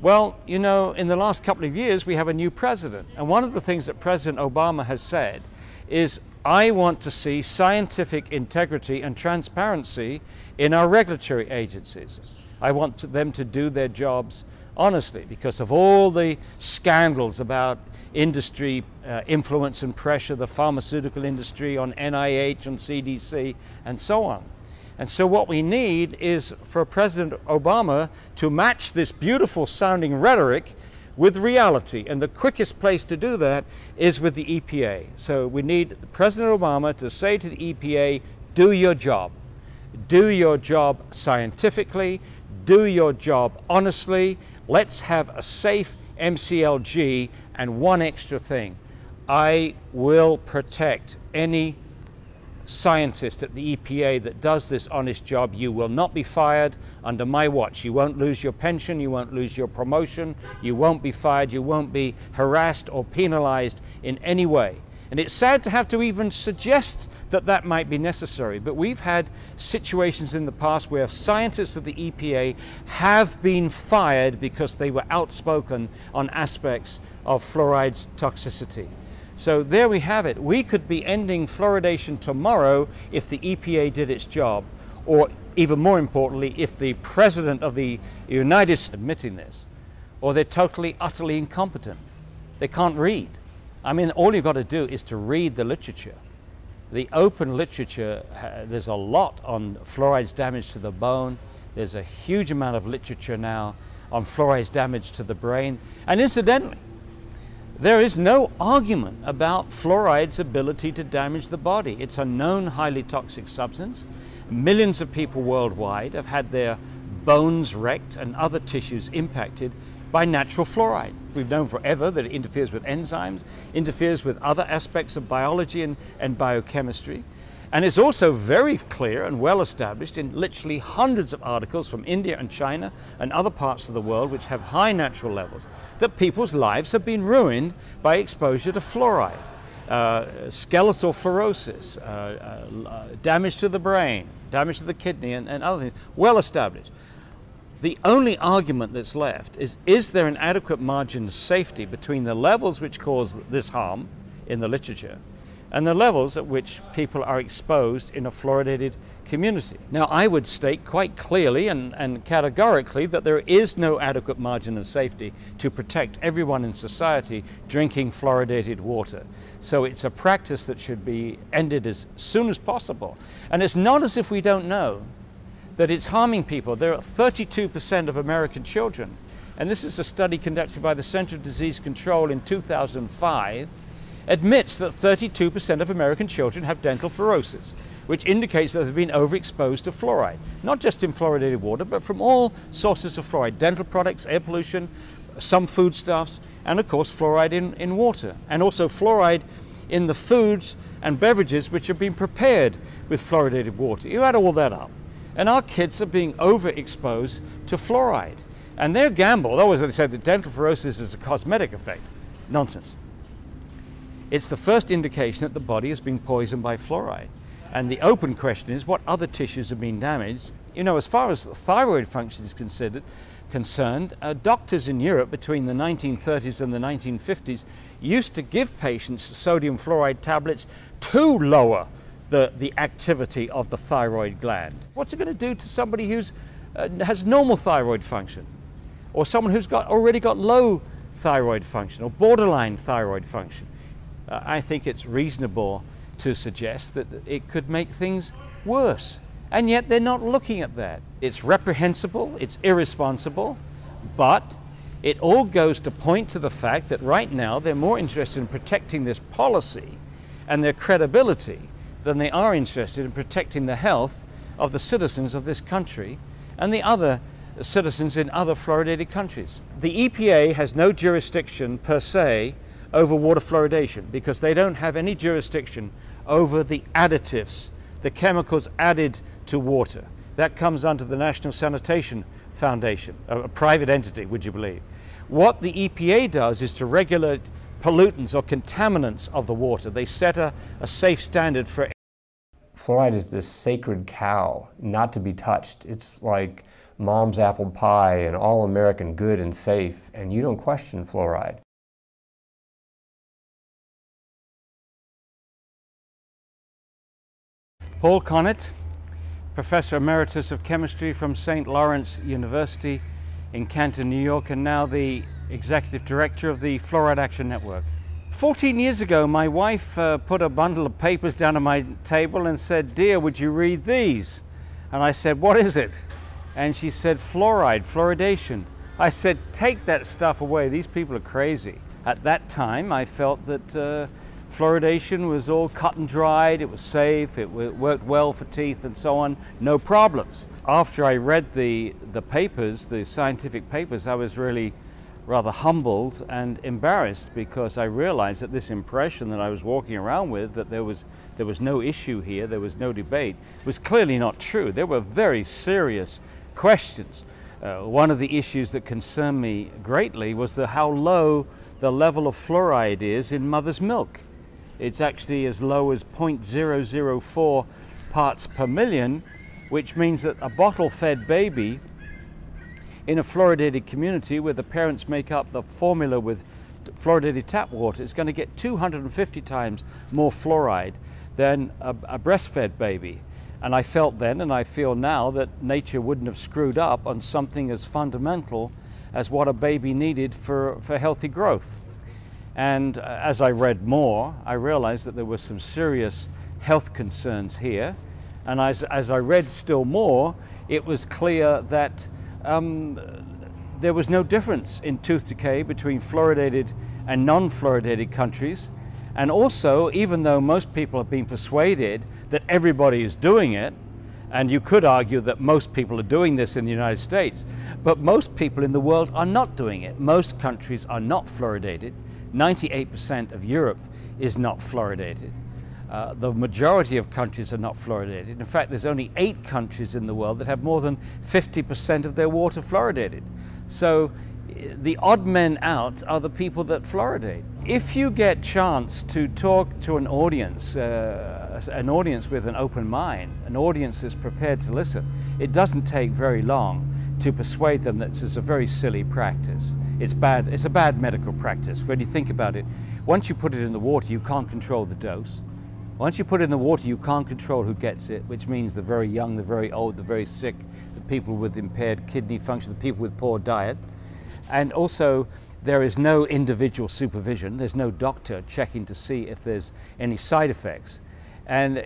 Speaker 2: Well, you know, in the last couple of years, we have a new president. And one of the things that President Obama has said is, I want to see scientific integrity and transparency in our regulatory agencies. I want them to do their jobs honestly, because of all the scandals about industry influence and pressure, the pharmaceutical industry on NIH and CDC and so on. And so what we need is for President Obama to match this beautiful sounding rhetoric with reality. And the quickest place to do that is with the EPA. So we need President Obama to say to the EPA, do your job. Do your job scientifically, do your job honestly. Let's have a safe MCLG. And one extra thing, I will protect any scientist at the EPA that does this honest job. You will not be fired under my watch. You won't lose your pension, you won't lose your promotion, you won't be fired, you won't be harassed or penalized in any way. And it's sad to have to even suggest that that might be necessary, but we've had situations in the past where scientists of the EPA have been fired because they were outspoken on aspects of fluoride's toxicity. So there we have it. We could be ending fluoridation tomorrow if the EPA did its job, or even more importantly, if the President of the United States admitting this, or they're totally, utterly incompetent. They can't read. I mean, all you've got to do is to read the literature. The open literature, there's a lot on fluoride's damage to the bone. There's a huge amount of literature now on fluoride's damage to the brain. And incidentally, there is no argument about fluoride's ability to damage the body. It's a known highly toxic substance. Millions of people worldwide have had their bones wrecked and other tissues impacted by natural fluoride. We've known forever that it interferes with enzymes, interferes with other aspects of biology and biochemistry. And it's also very clear and well established in literally hundreds of articles from India and China and other parts of the world which have high natural levels, that people's lives have been ruined by exposure to fluoride. Skeletal fluorosis, damage to the brain, damage to the kidney and other things, well established. The only argument that's left is there an adequate margin of safety between the levels which cause this harm in the literature and the levels at which people are exposed in a fluoridated community. Now, I would state quite clearly and categorically that there is no adequate margin of safety to protect everyone in society drinking fluoridated water. So it's a practice that should be ended as soon as possible. And it's not as if we don't know that it's harming people. There are 32% of American children, and this is a study conducted by the Center for Disease Control in 2005, admits that 32% of American children have dental fluorosis, which indicates that they've been overexposed to fluoride, not just in fluoridated water, but from all sources of fluoride, dental products, air pollution, some foodstuffs, and of course fluoride in water, and also fluoride in the foods and beverages which have been prepared with fluoridated water. You add all that up, and our kids are being overexposed to fluoride. And their gamble, always they say that dental fluorosis is a cosmetic effect. Nonsense. It's the first indication that the body is being poisoned by fluoride. And the open question is what other tissues have been damaged You know, as far as thyroid function is concerned, doctors in Europe between the 1930s and the 1950s used to give patients sodium fluoride tablets to lower the activity of the thyroid gland. What's it going to do to somebody who's has normal thyroid function, or someone who's already got low thyroid function or borderline thyroid function? I think it's reasonable to suggest that it could make things worse. And yet they're not looking at that. It's reprehensible, it's irresponsible, but it all goes to point to the fact that right now they're more interested in protecting this policy and their credibility than they are interested in protecting the health of the citizens of this country and the other citizens in other fluoridated countries. The EPA has no jurisdiction per se over water fluoridation because they don't have any jurisdiction over the additives, the chemicals added to water. That comes under the National Sanitation Foundation, a private entity, would you believe. What the EPA does is to regulate pollutants or contaminants of the water. They set a safe standard for.
Speaker 1: Fluoride is this sacred cow, not to be touched. It's like mom's apple pie and all American good and safe, and you don't question fluoride.
Speaker 2: Paul Connett, Professor Emeritus of Chemistry from St. Lawrence University in Canton, New York, and now the Executive Director of the Fluoride Action Network. 14 years ago, my wife put a bundle of papers down on my table and said, "Dear, would you read these?" And I said, "What is it?" And she said, "Fluoride, fluoridation." I said, "Take that stuff away. These people are crazy." At that time, I felt that fluoridation was all cut and dried, it was safe, it worked well for teeth and so on, no problems. After I read the papers, the scientific papers, I was really rather humbled and embarrassed because I realized that this impression that I was walking around with, that there was no issue here, there was no debate, was clearly not true. There were very serious questions. One of the issues that concerned me greatly was how low the level of fluoride is in mother's milk. It's actually as low as 0.004 parts per million, which means that a bottle-fed baby in a fluoridated community where the parents make up the formula with fluoridated tap water is going to get 250 times more fluoride than a breastfed baby. And I felt then, and I feel now, that nature wouldn't have screwed up on something as fundamental as what a baby needed for healthy growth. And as I read more, I realized that there were some serious health concerns here. And as I read still more, it was clear that there was no difference in tooth decay between fluoridated and non-fluoridated countries. And also, even though most people have been persuaded that everybody is doing it, and you could argue that most people are doing this in the United States, but most people in the world are not doing it. Most countries are not fluoridated. 98% of Europe is not fluoridated. The majority of countries are not fluoridated. In fact, there's only 8 countries in the world that have more than 50% of their water fluoridated. So the odd men out are the people that fluoridate. If you get chance to talk to an audience with an open mind, an audience that's prepared to listen, it doesn't take very long to persuade them that this is a very silly practice. It's a bad medical practice. When you think about it, once you put it in the water, you can't control the dose. Once you put it in the water, you can't control who gets it, which means the very young, the very old, the very sick, the people with impaired kidney function, the people with poor diet. And also, there is no individual supervision. There's no doctor checking to see if there's any side effects. And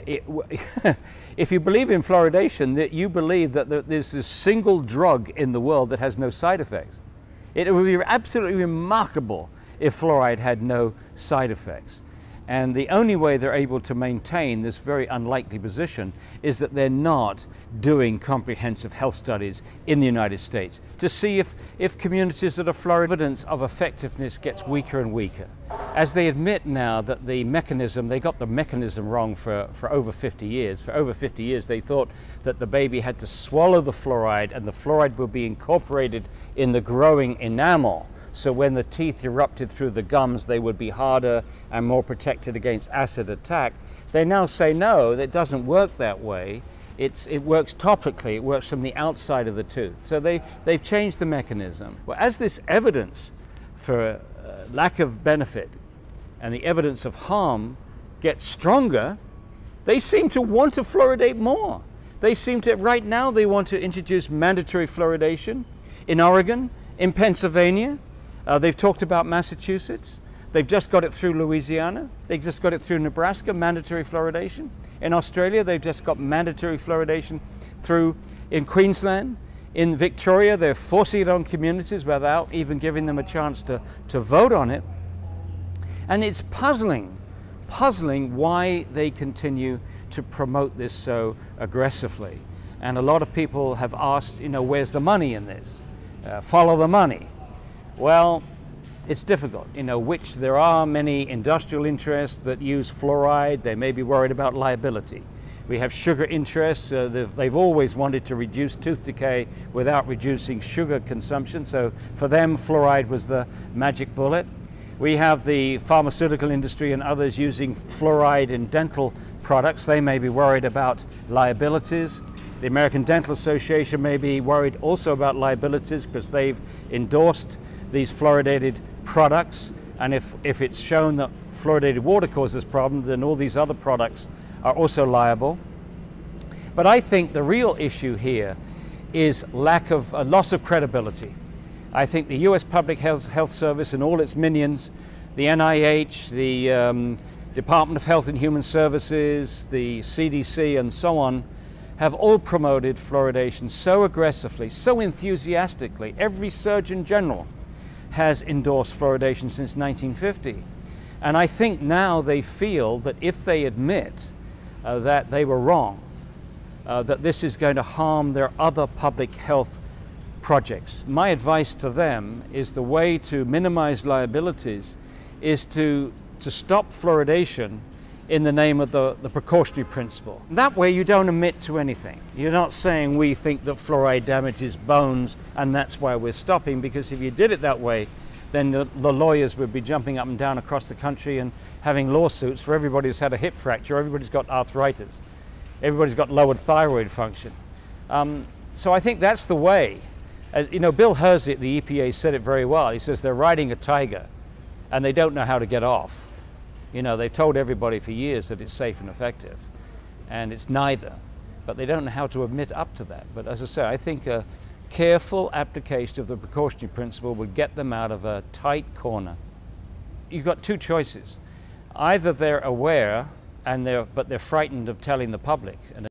Speaker 2: if you believe in fluoridation, that you believe that there's this single drug in the world that has no side effects. It would be absolutely remarkable if fluoride had no side effects. And the only way they're able to maintain this very unlikely position is that they're not doing comprehensive health studies in the United States to see if communities that are fluorided, evidence of effectiveness gets weaker and weaker. As they admit now that they got the mechanism wrong for over 50 years. For over 50 years they thought that the baby had to swallow the fluoride and the fluoride would be incorporated in the growing enamel. So when the teeth erupted through the gums, they would be harder and more protected against acid attack. They now say, no, that doesn't work that way. It works topically, it works from the outside of the tooth. So they've changed the mechanism. Well, as this evidence for lack of benefit and the evidence of harm gets stronger, they seem to want to fluoridate more. They seem to, right now, they want to introduce mandatory fluoridation in Oregon, in Pennsylvania. They've talked about Massachusetts. They've just got it through Louisiana. They just got it through Nebraska, mandatory fluoridation. In Australia, they've just got mandatory fluoridation through in Queensland. In Victoria, they're forcing it on communities without even giving them a chance to vote on it. And it's puzzling why they continue to promote this so aggressively. And a lot of people have asked, you know, where's the money in this? Follow the money. Well, it's difficult, you know, which there are many industrial interests that use fluoride. They may be worried about liability. We have sugar interests. They've always wanted to reduce tooth decay without reducing sugar consumption. So for them, fluoride was the magic bullet. We have the pharmaceutical industry and others using fluoride in dental products. They may be worried about liabilities. The American Dental Association may be worried also about liabilities because they've endorsed these fluoridated products, and if it's shown that fluoridated water causes problems, then all these other products are also liable. But I think the real issue here is loss of credibility. I think the US Public Health Service and all its minions, the NIH, the Department of Health and Human Services, the CDC and so on, have all promoted fluoridation so aggressively, so enthusiastically. Every Surgeon General has endorsed fluoridation since 1950. And I think now they feel that if they admit that they were wrong, that this is going to harm their other public health projects. My advice to them is the way to minimize liabilities is to stop fluoridation in the name of the precautionary principle. That way you don't admit to anything. You're not saying we think that fluoride damages bones and that's why we're stopping, because if you did it that way, then the lawyers would be jumping up and down across the country and having lawsuits for everybody who's had a hip fracture, everybody's got arthritis, everybody's got lowered thyroid function. So I think that's the way. As you know, Bill Hersey at the EPA said it very well. He says they're riding a tiger and they don't know how to get off. You know, they've told everybody for years that it's safe and effective, and it's neither, but they don't know how to admit up to that. But as I say, I think a careful application of the precautionary principle would get them out of a tight corner. You've got two choices. Either they're aware, but they're frightened of telling the public, and